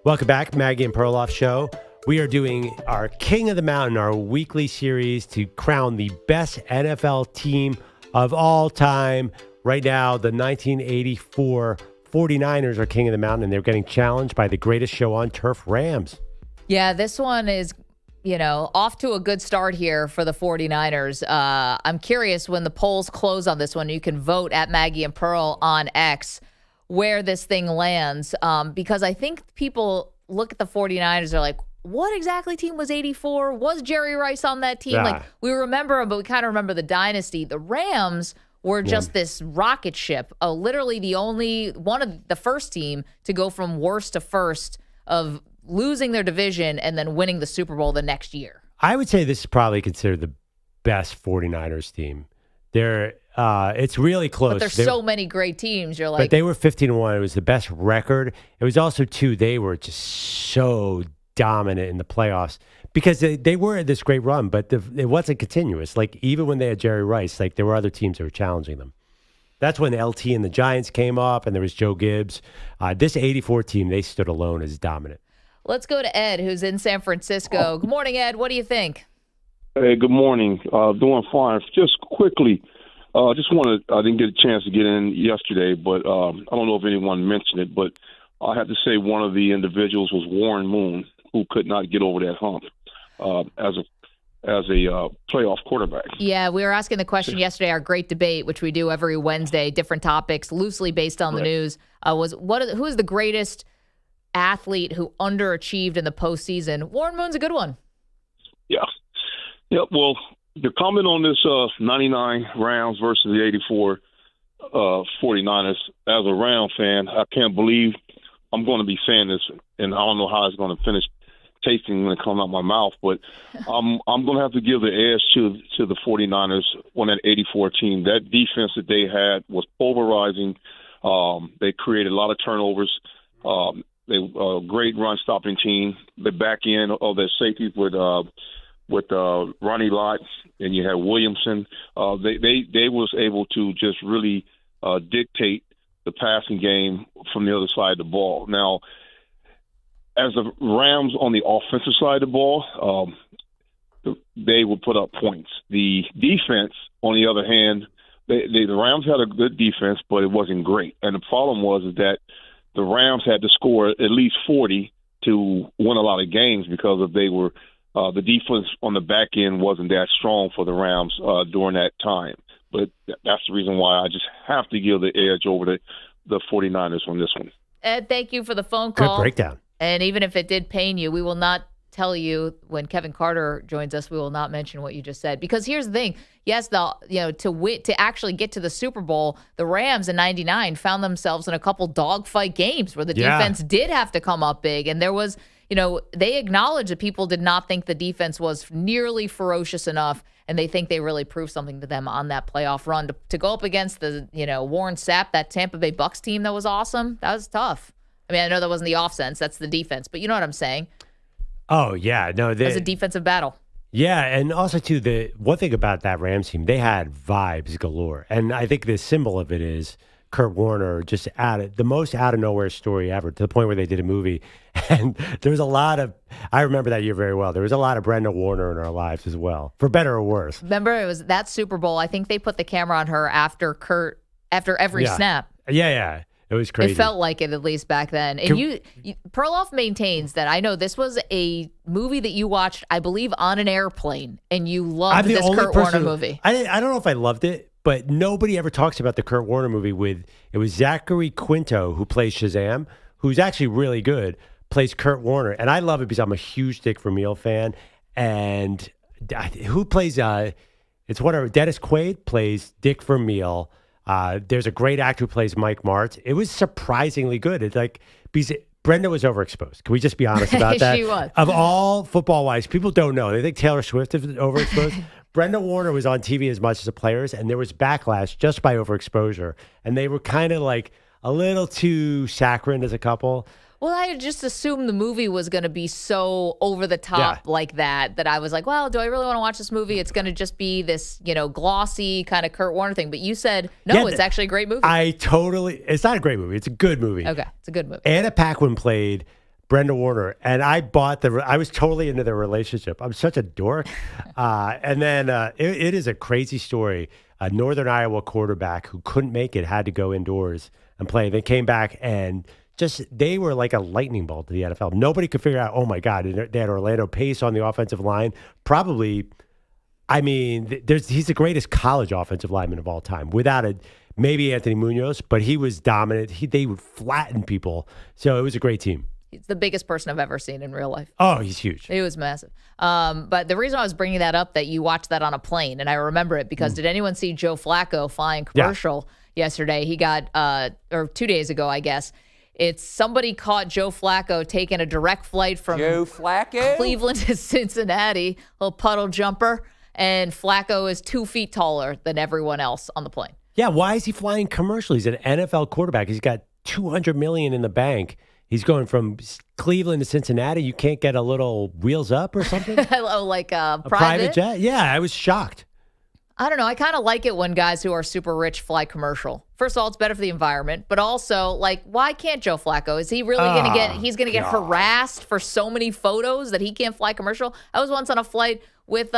Welcome back, Maggie and Perloff Show. We are doing our King of the Mountain, our weekly series to crown the best NFL team of all time. Right now, the 1984 49ers are King of the Mountain, and they're getting challenged by the greatest show on turf, Rams. Yeah, this one is, off to a good start here for the 49ers. I'm curious when the polls close on this one, you can vote at Maggie and Pearl on X where this thing lands. Because I think people look at the 49ers, they're like, what exactly team was 84? Was Jerry Rice on that team? Yeah. Like, we remember him, but we kind of remember the dynasty. The Rams were just this rocket ship, literally one of the first team to go from worst to first of losing their division and then winning the Super Bowl the next year. I would say this is probably considered the best 49ers team. It's really close. But there's so many great teams. You're like, but they were 15-1. It was the best record. It was also, too, they were just so dominant in the playoffs. because they were this great run, but it wasn't continuous. Like, even when they had Jerry Rice, like, there were other teams that were challenging them. That's when LT and the Giants came up, and there was Joe Gibbs. This 84 team, they stood alone as dominant. Let's go to Ed, who's in San Francisco. Good morning, Ed. What do you think? Hey, good morning. Doing fine. Just quickly, I didn't get a chance to get in yesterday, but I don't know if anyone mentioned it, but I have to say one of the individuals was Warren Moon, who could not get over that hump as a playoff quarterback. Yeah, we were asking the question yesterday, our great debate, which we do every Wednesday, different topics, loosely based on the news, was who is the greatest athlete who underachieved in the postseason? Warren Moon's a good one. Yeah. Yeah, well, the comment on this 99 Rams versus the 84 49ers, as a Ram fan, I can't believe I'm going to be saying this, and I don't know how it's going to finish tasting when it comes out my mouth, but I'm going to have to give the edge to the 49ers on that 84 team. That defense that they had was pulverizing. They created a lot of turnovers. They were a great run-stopping team. The back end of their safeties with Ronnie Lott, and you had Williamson. They was able to just really dictate the passing game from the other side of the ball. Now, as the Rams on the offensive side of the ball, they would put up points. The defense, on the other hand, the Rams had a good defense, but it wasn't great. And the problem was that the Rams had to score at least 40 to win a lot of games because the defense on the back end wasn't that strong for the Rams during that time. But that's the reason why I just have to give the edge over the 49ers on this one. Ed, thank you for the phone call. Good breakdown. And even if it did pain you, we will not tell you when Kevin Carter joins us. We will not mention what you just said, because here's the thing. Yes, to actually get to the Super Bowl, the Rams in '99 found themselves in a couple dogfight games where the defense did have to come up big, and there was, they acknowledged that people did not think the defense was nearly ferocious enough, and they think they really proved something to them on that playoff run to go up against the Warren Sapp, that Tampa Bay Bucks team that was awesome. That was tough. I mean, I know that wasn't the offense, that's the defense, but you know what I'm saying. Oh, yeah. No, it was a defensive battle. Yeah, and also, too, the one thing about that Rams team, they had vibes galore. And I think the symbol of it is Kurt Warner just added the most out-of-nowhere story ever, to the point where they did a movie. And there was a lot of, I remember that year very well, there was a lot of Brenda Warner in our lives as well, for better or worse. Remember, it was that Super Bowl, I think they put the camera on her after every snap. Yeah. It was crazy. It felt like it, at least back then. And Perloff maintains that, I know this was a movie that you watched, I believe, on an airplane, and you loved this Kurt Warner movie. I don't know if I loved it, but nobody ever talks about the Kurt Warner movie it was Zachary Quinto, who plays Shazam, who's actually really good, plays Kurt Warner. And I love it because I'm a huge Dick Vermeil fan. And who plays, Dennis Quaid plays Dick Vermeil. There's a great actor who plays Mike Martz. It was surprisingly good. It's like, because Brenda was overexposed. Can we just be honest about that? She was. Of all football-wise, people don't know. They think Taylor Swift is overexposed. Brenda Warner was on TV as much as the players, and there was backlash just by overexposure. And they were kind of like a little too saccharine as a couple. Well, I just assumed the movie was going to be so over the top like that I was like, well, do I really want to watch this movie? It's going to just be this, glossy kind of Kurt Warner thing. But you said, no, it's actually a great movie. It's not a great movie. It's a good movie. Okay, it's a good movie. Anna Paquin played Brenda Warner, and I was totally into their relationship. I'm such a dork. And then it is a crazy story. A Northern Iowa quarterback who couldn't make it had to go indoors and play. They came back and they were like a lightning bolt to the NFL. Nobody could figure out, oh my God, they had Orlando Pace on the offensive line. Probably, he's the greatest college offensive lineman of all time. Without maybe Anthony Munoz, but he was dominant. They would flatten people. So it was a great team. He's the biggest person I've ever seen in real life. Oh, he's huge. It was massive. But the reason I was bringing that up, that you watched that on a plane, and I remember it because did anyone see Joe Flacco flying commercial yesterday? He got, or 2 days ago, I guess. It's somebody caught Joe Flacco taking a direct flight from Cleveland to Cincinnati, little puddle jumper, and Flacco is 2 feet taller than everyone else on the plane. Yeah, why is he flying commercial? He's an NFL quarterback. He's got $200 million in the bank. He's going from Cleveland to Cincinnati. You can't get a little wheels up or something? Oh, like a private jet? Yeah, I was shocked. I don't know. I kind of like it when guys who are super rich fly commercial. First of all, it's better for the environment, but also, like, why can't Joe Flacco? Is he really going to get? He's going to get harassed for so many photos that he can't fly commercial. I was once on a flight with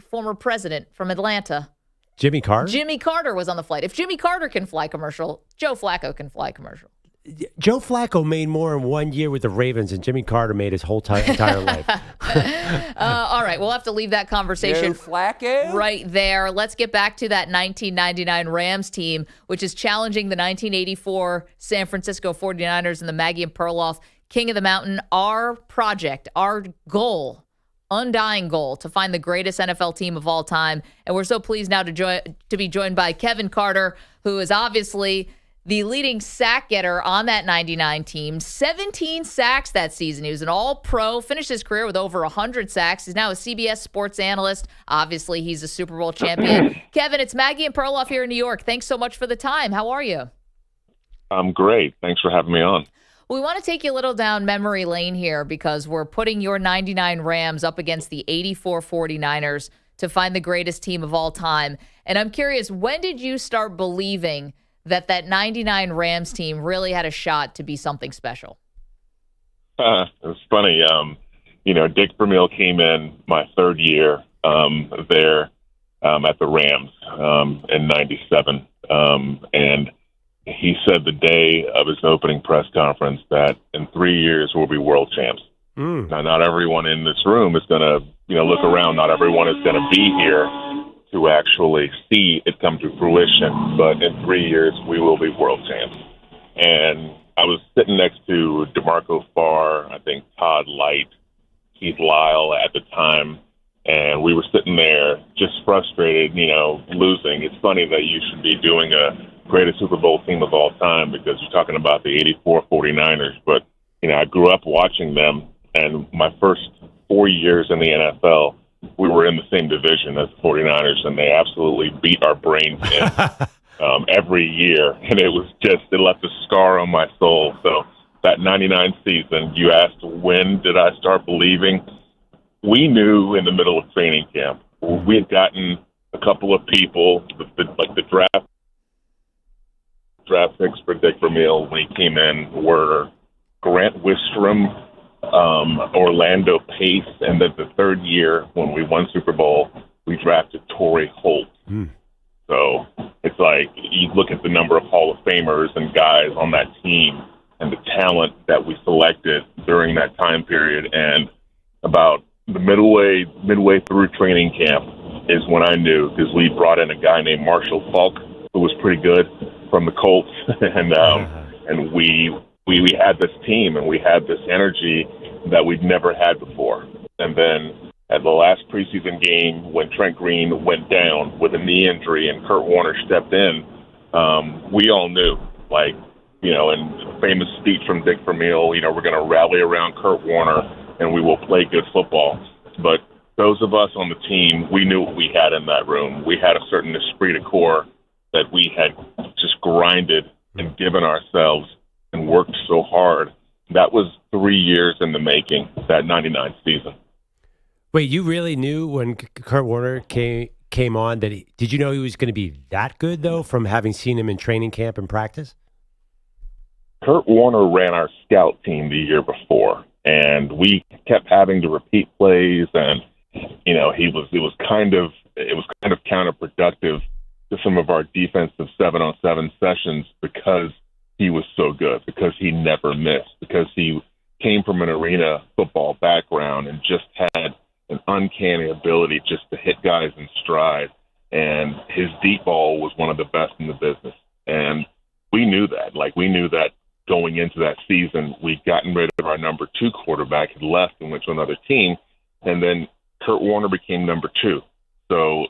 former president from Atlanta. Jimmy Carter? Jimmy Carter was on the flight. If Jimmy Carter can fly commercial, Joe Flacco can fly commercial. Joe Flacco made more in 1 year with the Ravens than Jimmy Carter made his whole entire life. All right, we'll have to leave that conversation right there. Let's get back to that 1999 Rams team, which is challenging the 1984 San Francisco 49ers and the Maggie and Perloff King of the Mountain. Our project, our goal, undying goal, to find the greatest NFL team of all time. And we're so pleased now to be joined by Kevin Carter, who is obviously the leading sack getter on that 99 team. 17 sacks that season. He was an all-pro, finished his career with over 100 sacks. He's now a CBS sports analyst. Obviously, he's a Super Bowl champion. Kevin, it's Maggie and Perloff here in New York. Thanks so much for the time. How are you? I'm great. Thanks for having me on. We want to take you a little down memory lane here because we're putting your 99 Rams up against the 84 49ers to find the greatest team of all time. And I'm curious, when did you start believing that 99 Rams team really had a shot to be something special? It's funny. Dick Vermeil came in my third year there at the Rams in 97. And he said the day of his opening press conference that in 3 years we'll be world champs. Now, not everyone in this room is going to, look around. Not everyone is going to be here to actually see it come to fruition. But in 3 years, we will be world champs. And I was sitting next to DeMarco Farr, I think Todd Light, Keith Lyle at the time, and we were sitting there just frustrated, losing. It's funny that you should be doing a greatest Super Bowl team of all time because you're talking about the 84 49ers. But, I grew up watching them, and my first 4 years in the NFL, we were in the same division as the 49ers, and they absolutely beat our brains in every year. And it left a scar on my soul. So that 99 season, you asked, when did I start believing? We knew in the middle of training camp. We had gotten a couple of people, like the draft picks for Dick Vermeil when he came in were Grant Wistrom, Orlando Pace, and then the third year when we won Super Bowl, we drafted Torrey Holt. So it's like you look at the number of Hall of Famers and guys on that team and the talent that we selected during that time period. And about the midway through training camp is when I knew, because we brought in a guy named Marshall Falk who was pretty good from the Colts, and we had this team and we had this energy that we'd never had before. And then at the last preseason game, when Trent Green went down with a knee injury and Kurt Warner stepped in, we all knew, and the famous speech from Dick Vermeil, we're going to rally around Kurt Warner and we will play good football. But those of us on the team, we knew what we had in that room. We had a certain esprit de corps that we had just grinded and given ourselves and worked so hard. That was 3 years in the making, that 99 season. Wait, you really knew when Kurt Warner came on that did you know he was going to be that good, though, from having seen him in training camp and practice? Kurt Warner ran our scout team the year before, and we kept having to repeat plays, and it was kind of counterproductive to some of our defensive 7-on-7 sessions because he was so good, because he never missed, because he came from an arena football background and just had an uncanny ability just to hit guys in stride. And his deep ball was one of the best in the business. And we knew that. We knew that going into that season, we'd gotten rid of our number 2 quarterback, had left and went to another team. And then Kurt Warner became number 2. So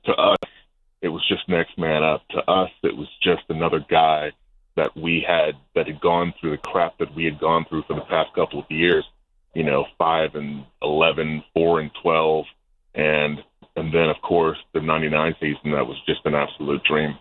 to us, it was just next man up. To us, it was just another guy that had gone through the crap that we had gone through for the past couple of years, 5-11, 4-12, and then of course the 99 season, that was just an absolute dream.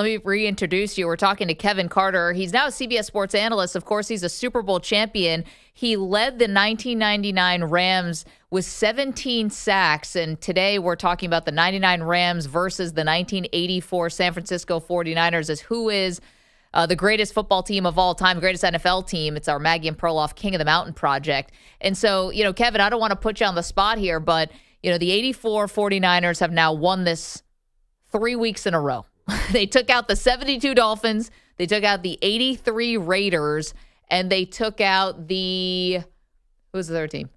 Let me reintroduce you. We're talking to Kevin Carter. He's now a CBS Sports analyst. Of course, he's a Super Bowl champion. He led the 1999 Rams with 17 sacks. And today we're talking about the 99 Rams versus the 1984 San Francisco 49ers as who is the greatest football team of all time, greatest NFL team. It's our Maggie and Perloff King of the Mountain project. And so, Kevin, I don't want to put you on the spot here, but, the 84 49ers have now won this 3 weeks in a row. They took out the 72 Dolphins, they took out the 83 Raiders, and they took out who's the third team?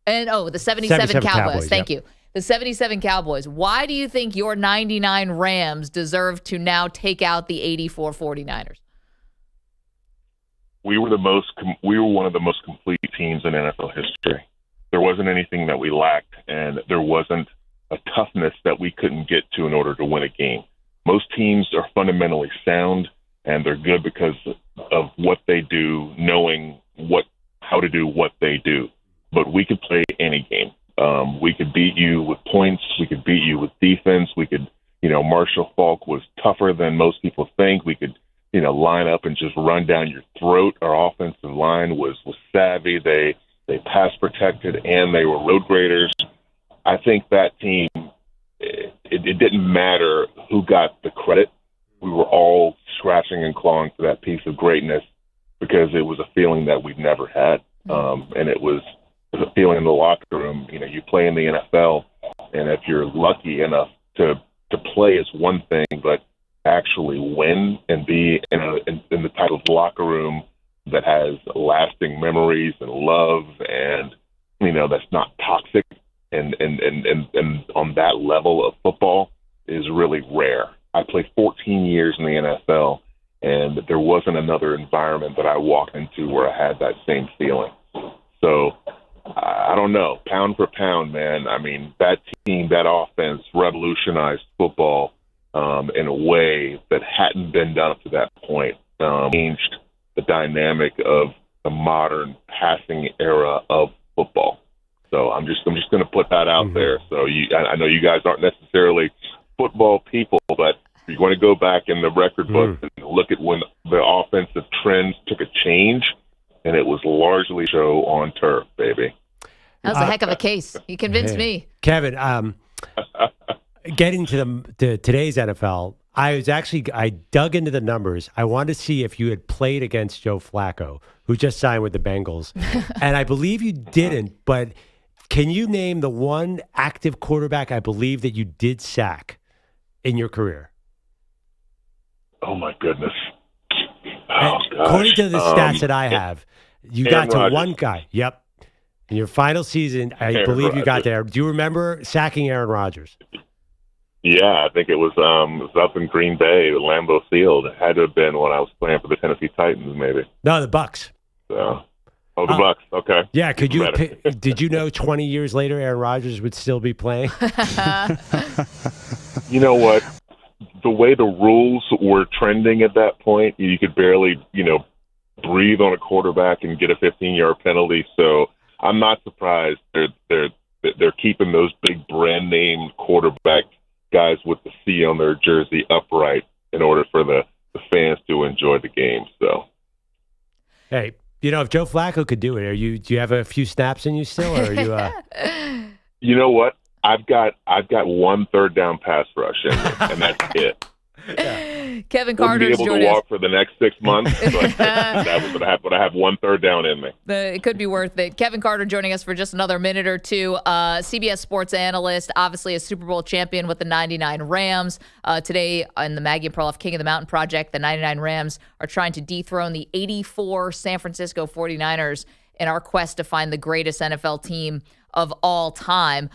And, the 77 Cowboys. Thank you. The 77 Cowboys. Why do you think your 99 Rams deserve to now take out the 84 49ers? We were one of the most complete teams in NFL history. There wasn't anything that we lacked, and there wasn't a toughness that we couldn't get to in order to win a game. Most teams are fundamentally sound, and they're good because of what they do, knowing how to do what they do. But we could play any game. We could beat you with points. We could beat you with defense. We could, Marshall Faulk was tougher than most people think. We could, line up and just run down your throat. Our offensive line was savvy. They pass protected, and they were road graders. I think that team, it didn't matter who got the credit. We were all scratching and clawing for that piece of greatness because it was a feeling that we've never had. And it was a feeling in the locker room. You play in the NFL, and if you're lucky enough to play is one thing, but actually win and be in the type of locker room that has lasting memories and love and, that's not toxic and on that level of football is really rare. I played 14 years in the NFL, and there wasn't another environment that I walked into where I had that same feeling. So I don't know, pound for pound, man. I mean, that team, that offense revolutionized football in a way that hadn't been done up to that point. Changed the dynamic of the modern passing era of football. So I'm just going to put that out there. So I know you guys aren't necessarily football people, but you're going to go back in the record book and look at when the offensive trends took a change, and it was largely show on turf, baby. That was a heck of a case. You convinced me. Kevin, getting to today's NFL, I dug into the numbers. I wanted to see if you had played against Joe Flacco, who just signed with the Bengals. And I believe you didn't, but can you name the one active quarterback I believe that you did sack in your career? Oh, my goodness. According to the stats that I have, you got to Rodgers. one guy. Yep. In your final season, I believe you got there. Do you remember sacking Aaron Rodgers? Yeah, I think it was up in Green Bay, Lambeau Field. It had to have been when I was playing for the Tennessee Titans, maybe. No, the Bucks. So, the Bucks. Okay. Yeah, could you? Better. Did you know 20 years later Aaron Rodgers would still be playing? You know what? The way the rules were trending at that point, you could barely, breathe on a quarterback and get a 15-yard penalty. So I'm not surprised they're keeping those big brand name quarterback guys with the C on their jersey upright in order for the fans to enjoy the game. So, hey, if Joe Flacco could do it, do you have a few snaps in you still, or are you? You know what? I've got one third down pass rush in me, and that's it. Kevin Wouldn't Carter's be able joining to us. walk for the next 6 months, but I have one third down in me. It could be worth it. Kevin Carter joining us for just another minute or two. CBS sports analyst, obviously a Super Bowl champion with the 99 Rams. Today in the Maggie and Perloff King of the Mountain project, the 99 Rams are trying to dethrone the 84 San Francisco 49ers in our quest to find the greatest NFL team of all time.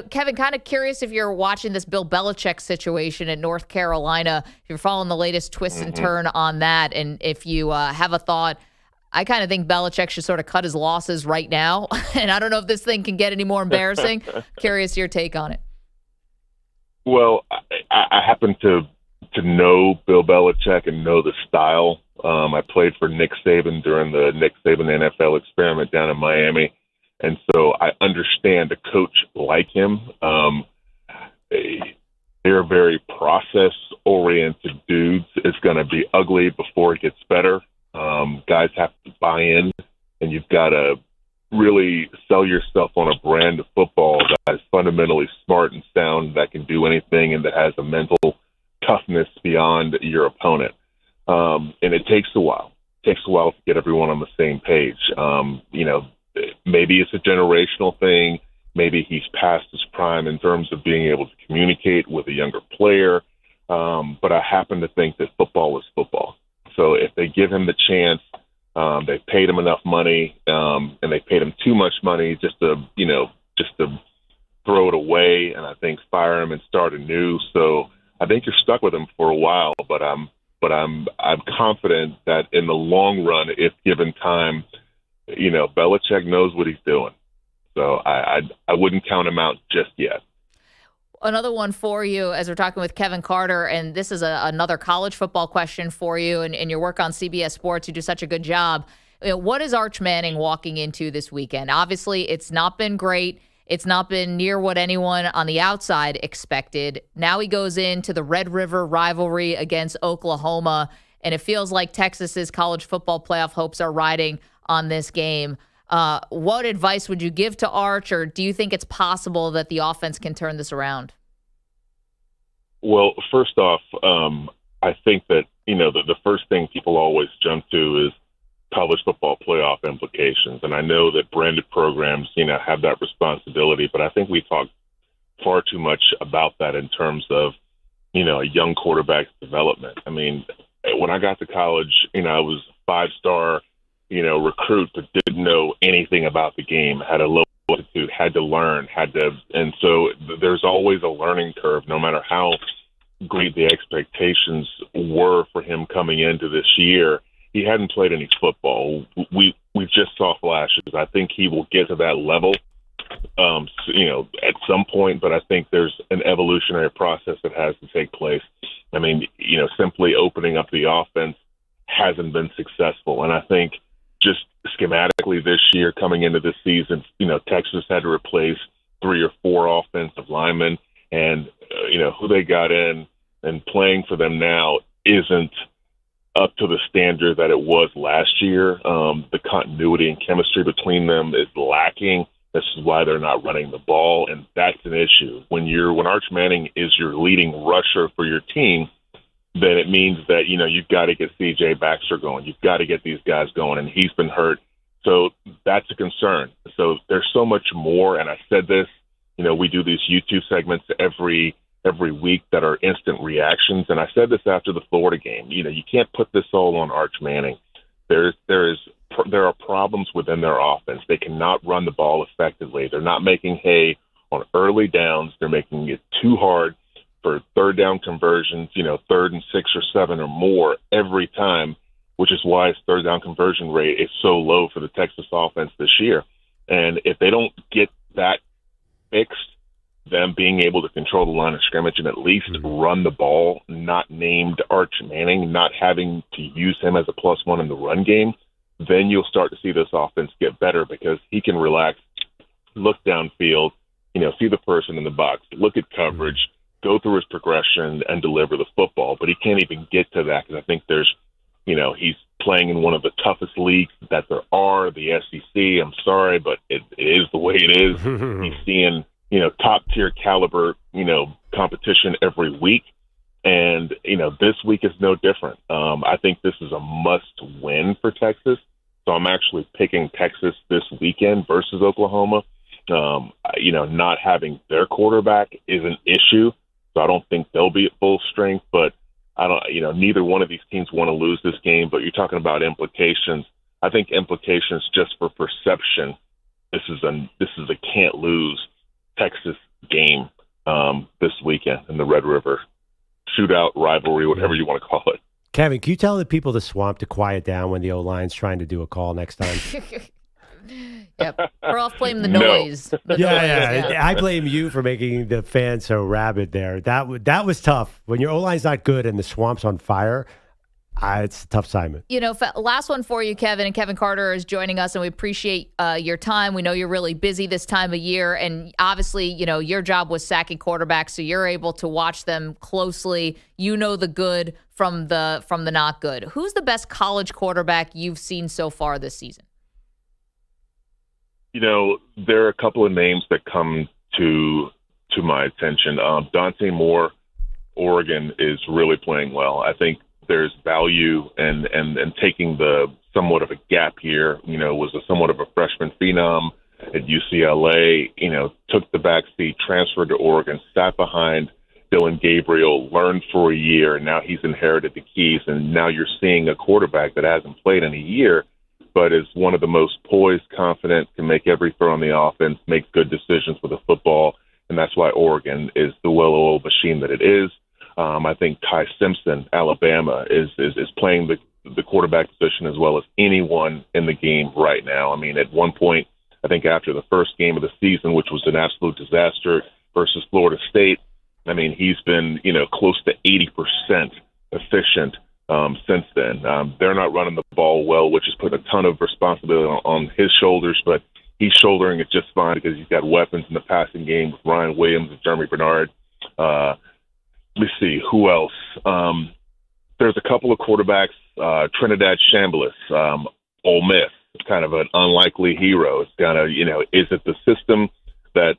Kevin, kind of curious if you're watching this Bill Belichick situation in North Carolina, if you're following the latest twist and turn on that, and if you have a thought. I kind of think Belichick should sort of cut his losses right now, and I don't know if this thing can get any more embarrassing. Curious your take on it. Well, I happen to know Bill Belichick and know the style. I played for Nick Saban during the Nick Saban NFL experiment down in Miami. And so I understand a coach like him. They're very process-oriented dudes. It's going to be ugly before it gets better. Guys have to buy in, and you've got to really sell yourself on a brand of football that is fundamentally smart and sound, that can do anything, and that has a mental toughness beyond your opponent. And it takes a while. It takes a while to get everyone on the same page. Maybe it's a generational thing. Maybe he's past his prime in terms of being able to communicate with a younger player. But I happen to think that football is football. So if they give him the chance, they've paid him enough money, and they paid him too much money just to throw it away, and I think fire him and start anew. So I think you're stuck with him for a while, but I'm confident that in the long run, if given time, Belichick knows what he's doing. So I wouldn't count him out just yet. Another one for you, as we're talking with Kevin Carter, and this is another college football question for you, and your work on CBS Sports, you do such a good job. What is Arch Manning walking into this weekend? Obviously, it's not been great. It's not been near what anyone on the outside expected. Now he goes into the Red River rivalry against Oklahoma, and it feels like Texas's college football playoff hopes are riding on this game. What advice would you give to Arch, or do you think it's possible that the offense can turn this around? Well, first off, I think that, the first thing people always jump to is college football playoff implications. And I know that branded programs, have that responsibility, but I think we talk far too much about that in terms of, a young quarterback's development. I mean, when I got to college, I was a 5-star, recruit, but didn't know anything about the game, had a low attitude, had to learn, and so there's always a learning curve, no matter how great the expectations were for him coming into this year. He hadn't played any football. We just saw flashes. I think he will get to that level, at some point, but I think there's an evolutionary process that has to take place. I mean, simply opening up the offense hasn't been successful, and I think just schematically this year, coming into this season, Texas had to replace 3 or 4 offensive linemen, and who they got in and playing for them now isn't up to the standard that it was last year. The continuity and chemistry between them is lacking. This is why they're not running the ball, and that's an issue. When Arch Manning is your leading rusher for your team, then it means that, you've got to get C.J. Baxter going. You've got to get these guys going, and he's been hurt. So that's a concern. So there's so much more, and I said this, we do these YouTube segments every week that are instant reactions, and I said this after the Florida game. You can't put this all on Arch Manning. There are problems within their offense. They cannot run the ball effectively. They're not making hay on early downs. They're making it too hard for third down conversions, 3rd and 6 or 7 or more every time, which is why his third down conversion rate is so low for the Texas offense this year. And if they don't get that fixed, them being able to control the line of scrimmage and at least run the ball, not named Arch Manning, not having to use him as a +1 in the run game, then you'll start to see this offense get better because he can relax, look downfield, see the person in the box, look at coverage, go through his progression and deliver the football. But he can't even get to that because I think there's, he's playing in one of the toughest leagues that there are, the SEC. I'm sorry, but it is the way it is. He's seeing, top tier caliber, competition every week. And, this week is no different. I think this is a must win for Texas. So I'm actually picking Texas this weekend versus Oklahoma. Not having their quarterback is an issue. So I don't think they'll be at full strength, but I don't, neither one of these teams want to lose this game, but you're talking about implications. I think implications just for perception. This is a can't lose Texas game this weekend in the Red River shootout rivalry, whatever you want to call it. Kevin, can you tell the people of the swamp to quiet down when the O-line's trying to do a call next time? Yep. Perloff blame the noise. No. Yeah. I blame you for making the fans so rabid there. That was tough. When your O-line's not good and the swamp's on fire, It's a tough assignment. Last one for you, Kevin. And Kevin Carter is joining us, and we appreciate your time. We know you're really busy this time of year, and obviously, your job was sacking quarterbacks, so you're able to watch them closely. You know the good from the not good. Who's the best college quarterback you've seen so far this season? There are a couple of names that come to my attention. Dante Moore, Oregon, is really playing well. I think there's value and taking the somewhat of a gap year, was somewhat of a freshman phenom at UCLA, took the backseat, transferred to Oregon, sat behind Dylan Gabriel, learned for a year, and now he's inherited the keys. And now you're seeing a quarterback that hasn't played in a year, but is one of the most poised, confident, can make every throw on the offense, makes good decisions with the football. And that's why Oregon is the well-oiled machine that it is. I think Ty Simpson, Alabama, is playing the quarterback position as well as anyone in the game right now. I mean, at one point, I think after the first game of the season, which was an absolute disaster versus Florida State, I mean, he's been, close to 80% efficient since then. They're not running the ball well, which has put a ton of responsibility on his shoulders, but he's shouldering it just fine because he's got weapons in the passing game with Ryan Williams and Jeremy Bernard. Let's see, who else? There's a couple of quarterbacks, Trinidad Chambliss, Ole Miss, kind of an unlikely hero. It's kind of, is it the system that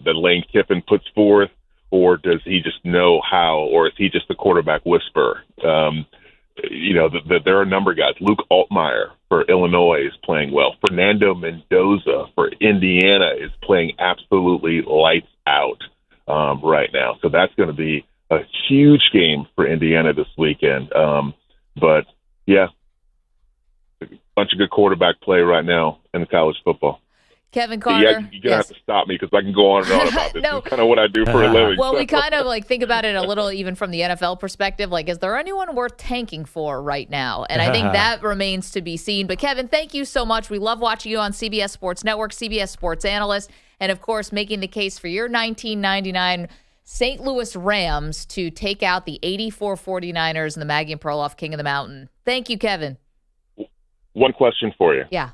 Lane Kiffin puts forth, or does he just know how, or is he just the quarterback whisperer? There are a number of guys. Luke Altmaier for Illinois is playing well. Fernando Mendoza for Indiana is playing absolutely lights out right now. So that's going to be a huge game for Indiana this weekend. But, yeah, a bunch of good quarterback play right now in college football. Kevin Carter. Yeah, you're going to have to stop me because I can go on and on about this. No. It's kind of what I do for a living. Well, we kind of think about it a little even from the NFL perspective. Is there anyone worth tanking for right now? And I think that remains to be seen. But Kevin, thank you so much. We love watching you on CBS Sports Network, CBS Sports Analyst, and of course, making the case for your 1999 St. Louis Rams to take out the 84 49ers and the Maggie and Perloff King of the Mountain. Thank you, Kevin. One question for you. Yeah.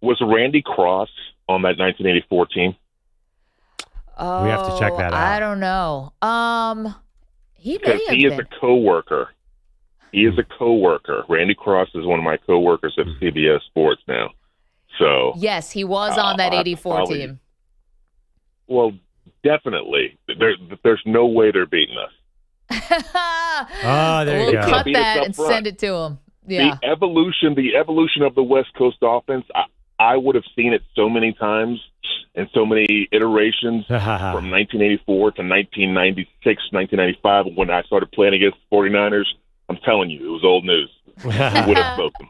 Was Randy Cross on that 1984 team? Oh, we have to check that out. I don't know. He may Because have he is been. a coworker. He is a coworker. Randy Cross is one of my coworkers at CBS Sports now. So Yes, he was on that 84 team. Well, definitely. There's no way they're beating us. There you We'll go. cut Beat us that up and front. send it to him. Yeah. The evolution of the West Coast offense, I would have seen it so many times and so many iterations from 1984 to 1996, 1995 when I started playing against the 49ers. I'm telling you, it was old news. We would have spoken.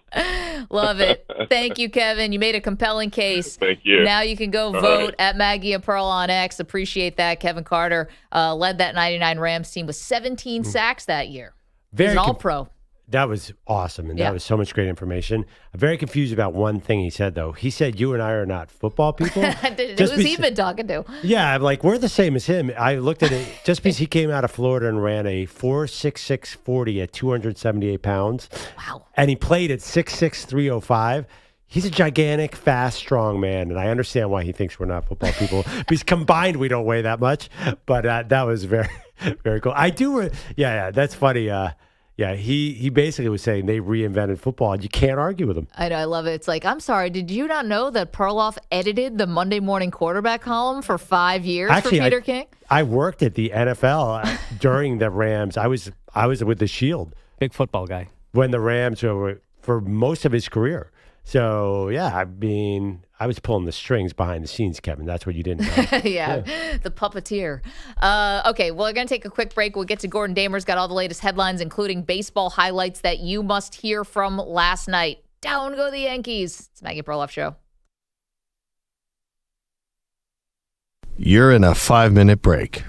Love it. Thank you, Kevin. You made a compelling case. Thank you. Now you can go All vote right. at Maggie and Pearl on X. Appreciate that. Kevin Carter led that 99 Rams team with 17 sacks that year. He's an all-pro. That was awesome, and Yeah. that was so much great information. I'm very confused about one thing he said, though. He said you and I are not football people. Who's he been talking to? Yeah, I'm like, we're the same as him. I looked at it just because he came out of Florida and ran a 4.66 40 at 278 pounds. Wow. And he played at 6'6", 305. He's a gigantic, fast, strong man, and I understand why he thinks we're not football people. Because combined, we don't weigh that much. But that was very, very cool. I do, yeah, that's funny. Yeah, he basically was saying they reinvented football, and you can't argue with him. I know, I love it. It's like, I'm sorry, did you not know that Perloff edited the Monday Morning Quarterback column for 5 years Actually, for Peter King? I worked at the NFL during the Rams. I was with the Shield. Big football guy. When the Rams were for most of his career. So, yeah, I mean, I was pulling the strings behind the scenes, Kevin. That's what you didn't know. yeah, the puppeteer. Okay, well, we're going to take a quick break. We'll get to Gordon Damer's got all the latest headlines, including baseball highlights that you must hear from last night. Down go the Yankees. It's Maggie Perloff Show. You're in a 5-minute break.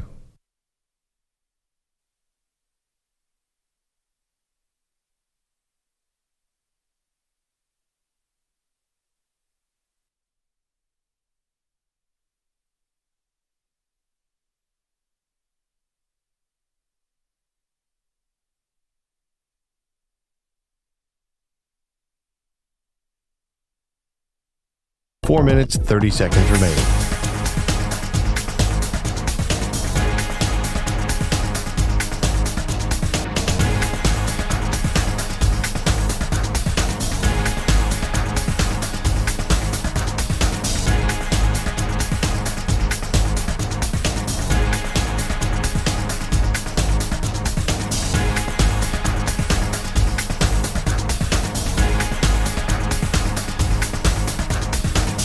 4 minutes, 30 seconds remaining.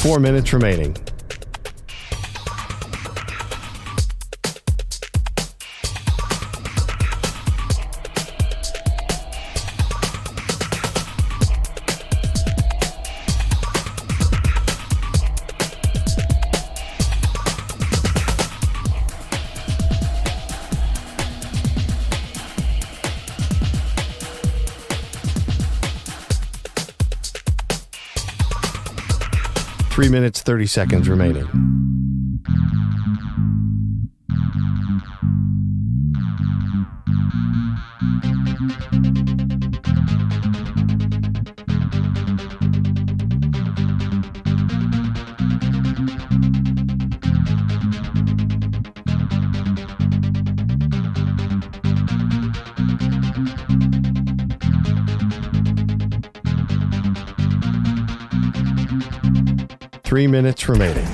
Four minutes remaining. Three minutes, 30 seconds remaining. Three minutes remaining.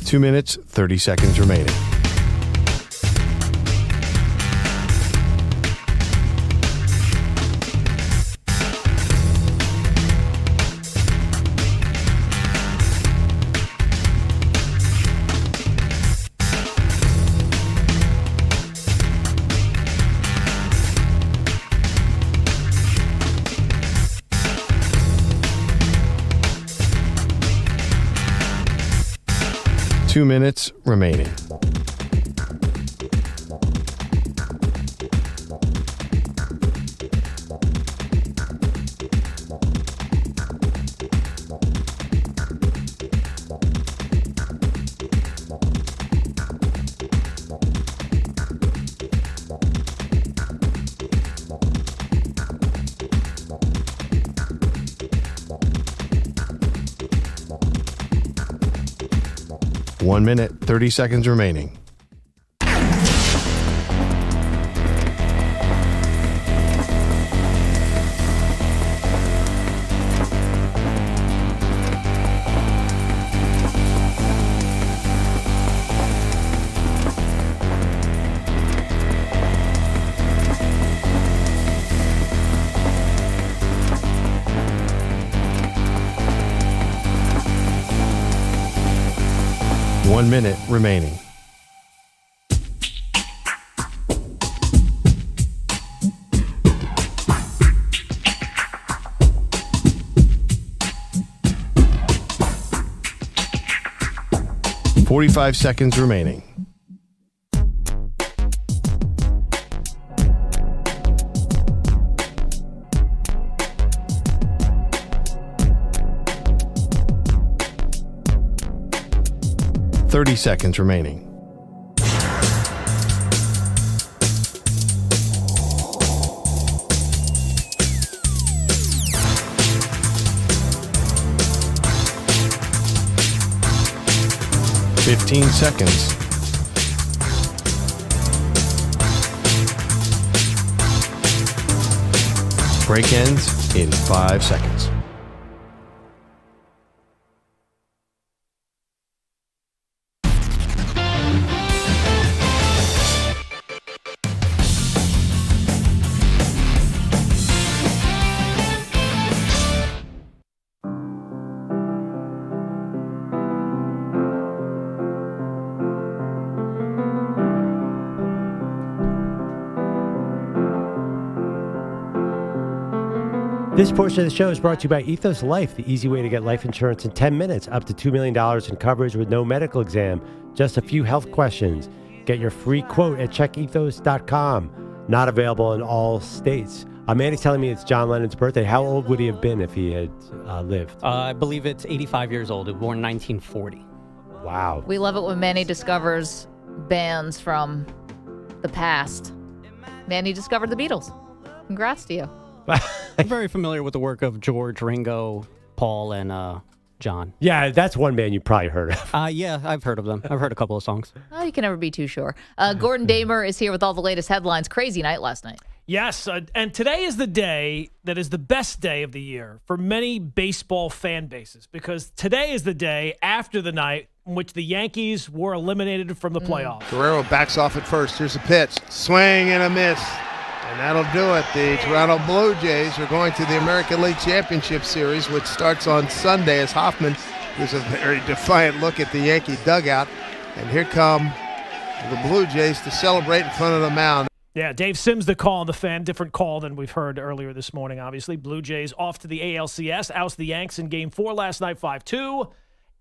Two minutes, 30 seconds remaining. Two minutes remaining. One minute, 30 seconds remaining. One minute remaining. Forty-five seconds remaining. Thirty seconds remaining. Fifteen seconds. Break ends in 5 seconds. This portion of the show is brought to you by Ethos Life, the easy way to get life insurance in 10 minutes, up to $2 million in coverage with no medical exam, just a few health questions. Get your free quote at checkethos.com. Not available in all states. Manny's telling me it's John Lennon's birthday. How old would he have been if he had lived? I believe it's 85 years old. He was born in 1940. Wow. We love it when Manny discovers bands from the past. Manny discovered the Beatles. Congrats to you. I'm very familiar with the work of George, Ringo, Paul, and John. Yeah, that's one band you probably heard of. Yeah, I've heard of them. I've heard a couple of songs. Oh, you can never be too sure. Gordon Damer is here with all the latest headlines. Crazy night last night. Yes, and today is the day that is the best day of the year for many baseball fan bases, because today is the day after the night in which the Yankees were eliminated from the playoffs. Guerrero backs off at first. Here's a pitch. Swing and a miss. And that'll do it. The Toronto Blue Jays are going to the American League Championship Series, which starts on Sunday, as Hoffman gives a very defiant look at the Yankee dugout. And here come the Blue Jays to celebrate in front of the mound. Yeah, Dave Sims, the call on the fan. Different call than we've heard earlier this morning, obviously. Blue Jays off to the ALCS. Oust the Yanks in Game 4 last night, 5-2.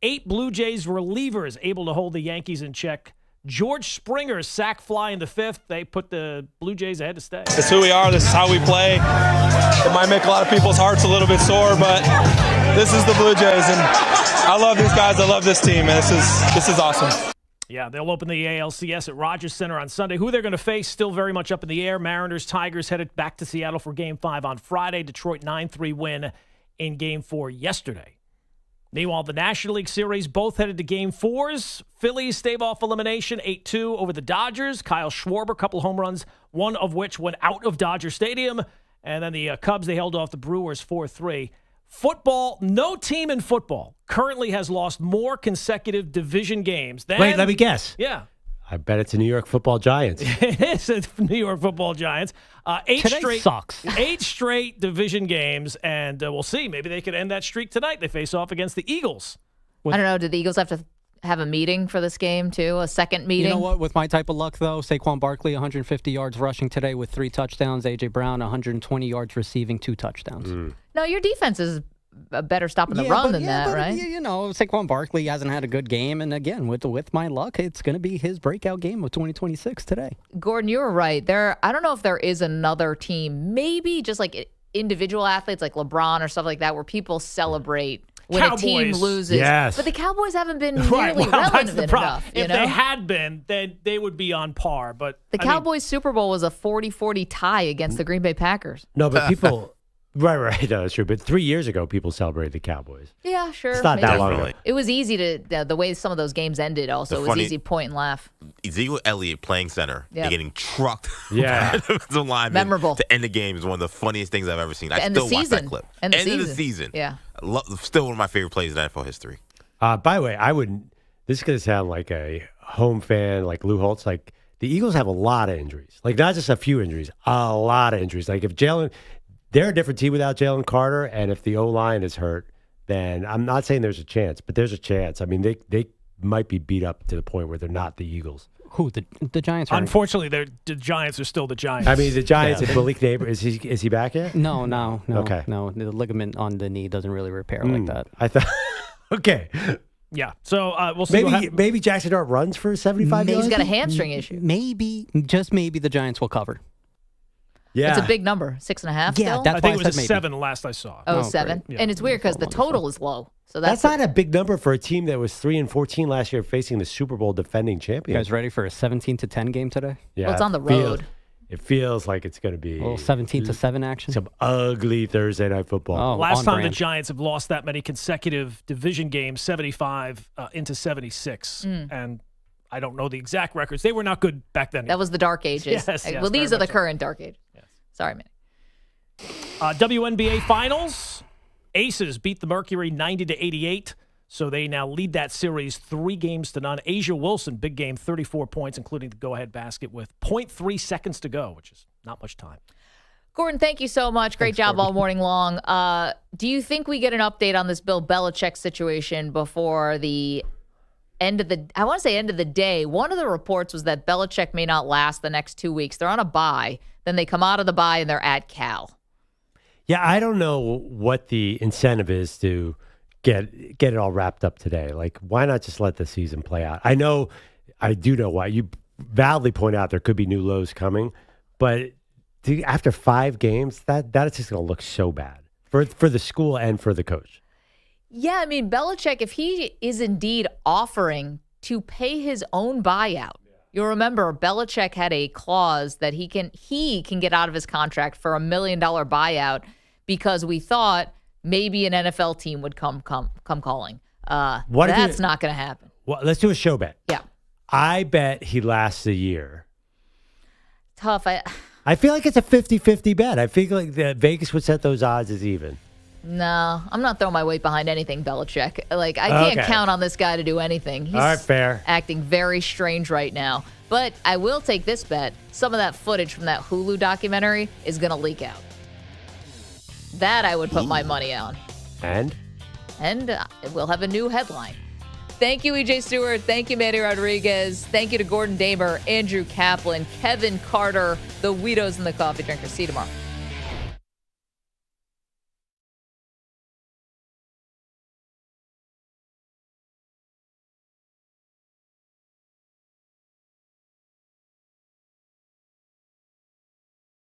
8 Blue Jays relievers able to hold the Yankees in check. George Springer's sac fly in the 5th. They put the Blue Jays ahead to stay. It's who we are. This is how we play. It might make a lot of people's hearts a little bit sore, but this is the Blue Jays, and I love these guys. I love this team, and this is awesome. Yeah, they'll open the ALCS at Rogers Center on Sunday. Who they're going to face, still very much up in the air. Mariners, Tigers headed back to Seattle for Game 5 on Friday. Detroit 9-3 win in Game 4 yesterday. Meanwhile, the National League Series both headed to Game 4s. Phillies stave off elimination 8-2 over the Dodgers. Kyle Schwarber, couple home runs, one of which went out of Dodger Stadium. And then the Cubs, they held off the Brewers 4-3. Football, no team in football currently has lost more consecutive division games than... Wait, let me guess. Yeah. I bet it's the New York Football Giants. It is the New York Football Giants. Today sucks. 8 straight division games, and we'll see. Maybe they could end that streak tonight. They face off against the Eagles. I don't know. Did the Eagles have to have a meeting for this game, too? A second meeting? You know what? With my type of luck, though, Saquon Barkley, 150 yards rushing today with 3 touchdowns. A.J. Brown, 120 yards receiving, 2 touchdowns. No, your defense is a better stopping the run than that, right? You know, Saquon Barkley hasn't had a good game, and again, with my luck, it's going to be his breakout game of 2026 today. Gordon, you were right. I don't know if there is another team, maybe just like individual athletes like LeBron or stuff like that, where people celebrate when Cowboys. a team loses. Yes. But the Cowboys haven't been Right, nearly well, that's relevant the problem. enough. If they had been, then they would be on par. But The Cowboys Super Bowl was a 40-40 tie against the Green Bay Packers. No, but people... Right. No, that's true. But 3 years ago, people celebrated the Cowboys. Yeah, sure. It's not that long ago. It was easy to, the way some of those games ended also, it was easy point and laugh. Ezekiel Elliott playing center Yep. and getting trucked Yeah. by the defensive lineman Memorable. to end the game is one of the funniest things I've ever seen. I End the still watch that season. clip. End the End of the season. season. Yeah. Still one of my favorite plays in NFL history. By the way, I wouldn't... This is going to sound like a home fan, like Lou Holtz. Like, the Eagles have a lot of injuries. Like, not just a few injuries, a lot of injuries. Like, if Jalen... They're a different team without Jalen Carter, and if the O-line is hurt, then I'm not saying there's a chance, but there's a chance. I mean, they might be beat up to the point where they're not the Eagles. Who, the Giants are... Unfortunately, the Giants are still the Giants. I mean, the Giants, if Malik Neighbor, is he back yet? No. Okay. No, the ligament on the knee doesn't really repair like that. I thought... Okay. Yeah, so we'll see. Maybe Jackson Dart runs for 75 yards? He's got a hamstring issue. Maybe, just maybe, the Giants will cover. Yeah. It's a big number, 6.5 still? I think it was a 7 last I saw. Oh, 7. Yeah. And it's weird because the total is low. So That's not a big number for a team that was 3-14 last year facing the Super Bowl defending champion. You guys ready for a 17-10 game today? Yeah, Well, it's on the road. It feels like it's going to be A little 17-7 action. Some ugly Thursday night football. Oh, Last time brand. the Giants have lost that many consecutive division games, 75 into 76. And I don't know the exact records. They were not good back then. That was the dark ages. Yes, Well, these very are the much so. current dark ages. Yes. Sorry, man. WNBA Finals. Aces beat the Mercury 90-88. So they now lead that series 3-0. Asia Wilson, big game, 34 points, including the go-ahead basket with 0.3 seconds to go, which is not much time. Gordon, thank you so much. Great job all morning long. Do you think we get an update on this Bill Belichick situation before the end of the day? One of the reports was that Belichick may not last the next 2 weeks. They're on a bye. Then they come out of the bye and they're at Cal. Yeah, I don't know what the incentive is to get it all wrapped up today. Like, why not just let the season play out? I do know why. You validly point out there could be new lows coming, but after 5 games, that is just going to look so bad for the school and for the coach. Yeah, I mean, Belichick, if he is indeed offering to pay his own buyout, you'll remember Belichick had a clause that he can get out of his contract for $1 million buyout because we thought maybe an NFL team would come calling. That's not going to happen. Well, let's do a show bet. Yeah. I bet he lasts a year. Tough. I feel like it's a 50-50 bet. I feel like Vegas would set those odds as even. No, I'm not throwing my weight behind anything, Belichick. Like, I can't count on this guy to do anything. He's all right, fair. Acting very strange right now. But I will take this bet. Some of that footage from that Hulu documentary is going to leak out. That I would put my money on. And we'll have a new headline. Thank you, EJ Stewart. Thank you, Manny Rodriguez. Thank you to Gordon Damer, Andrew Kaplan, Kevin Carter, the Weedos and the Coffee Drinkers. See you tomorrow.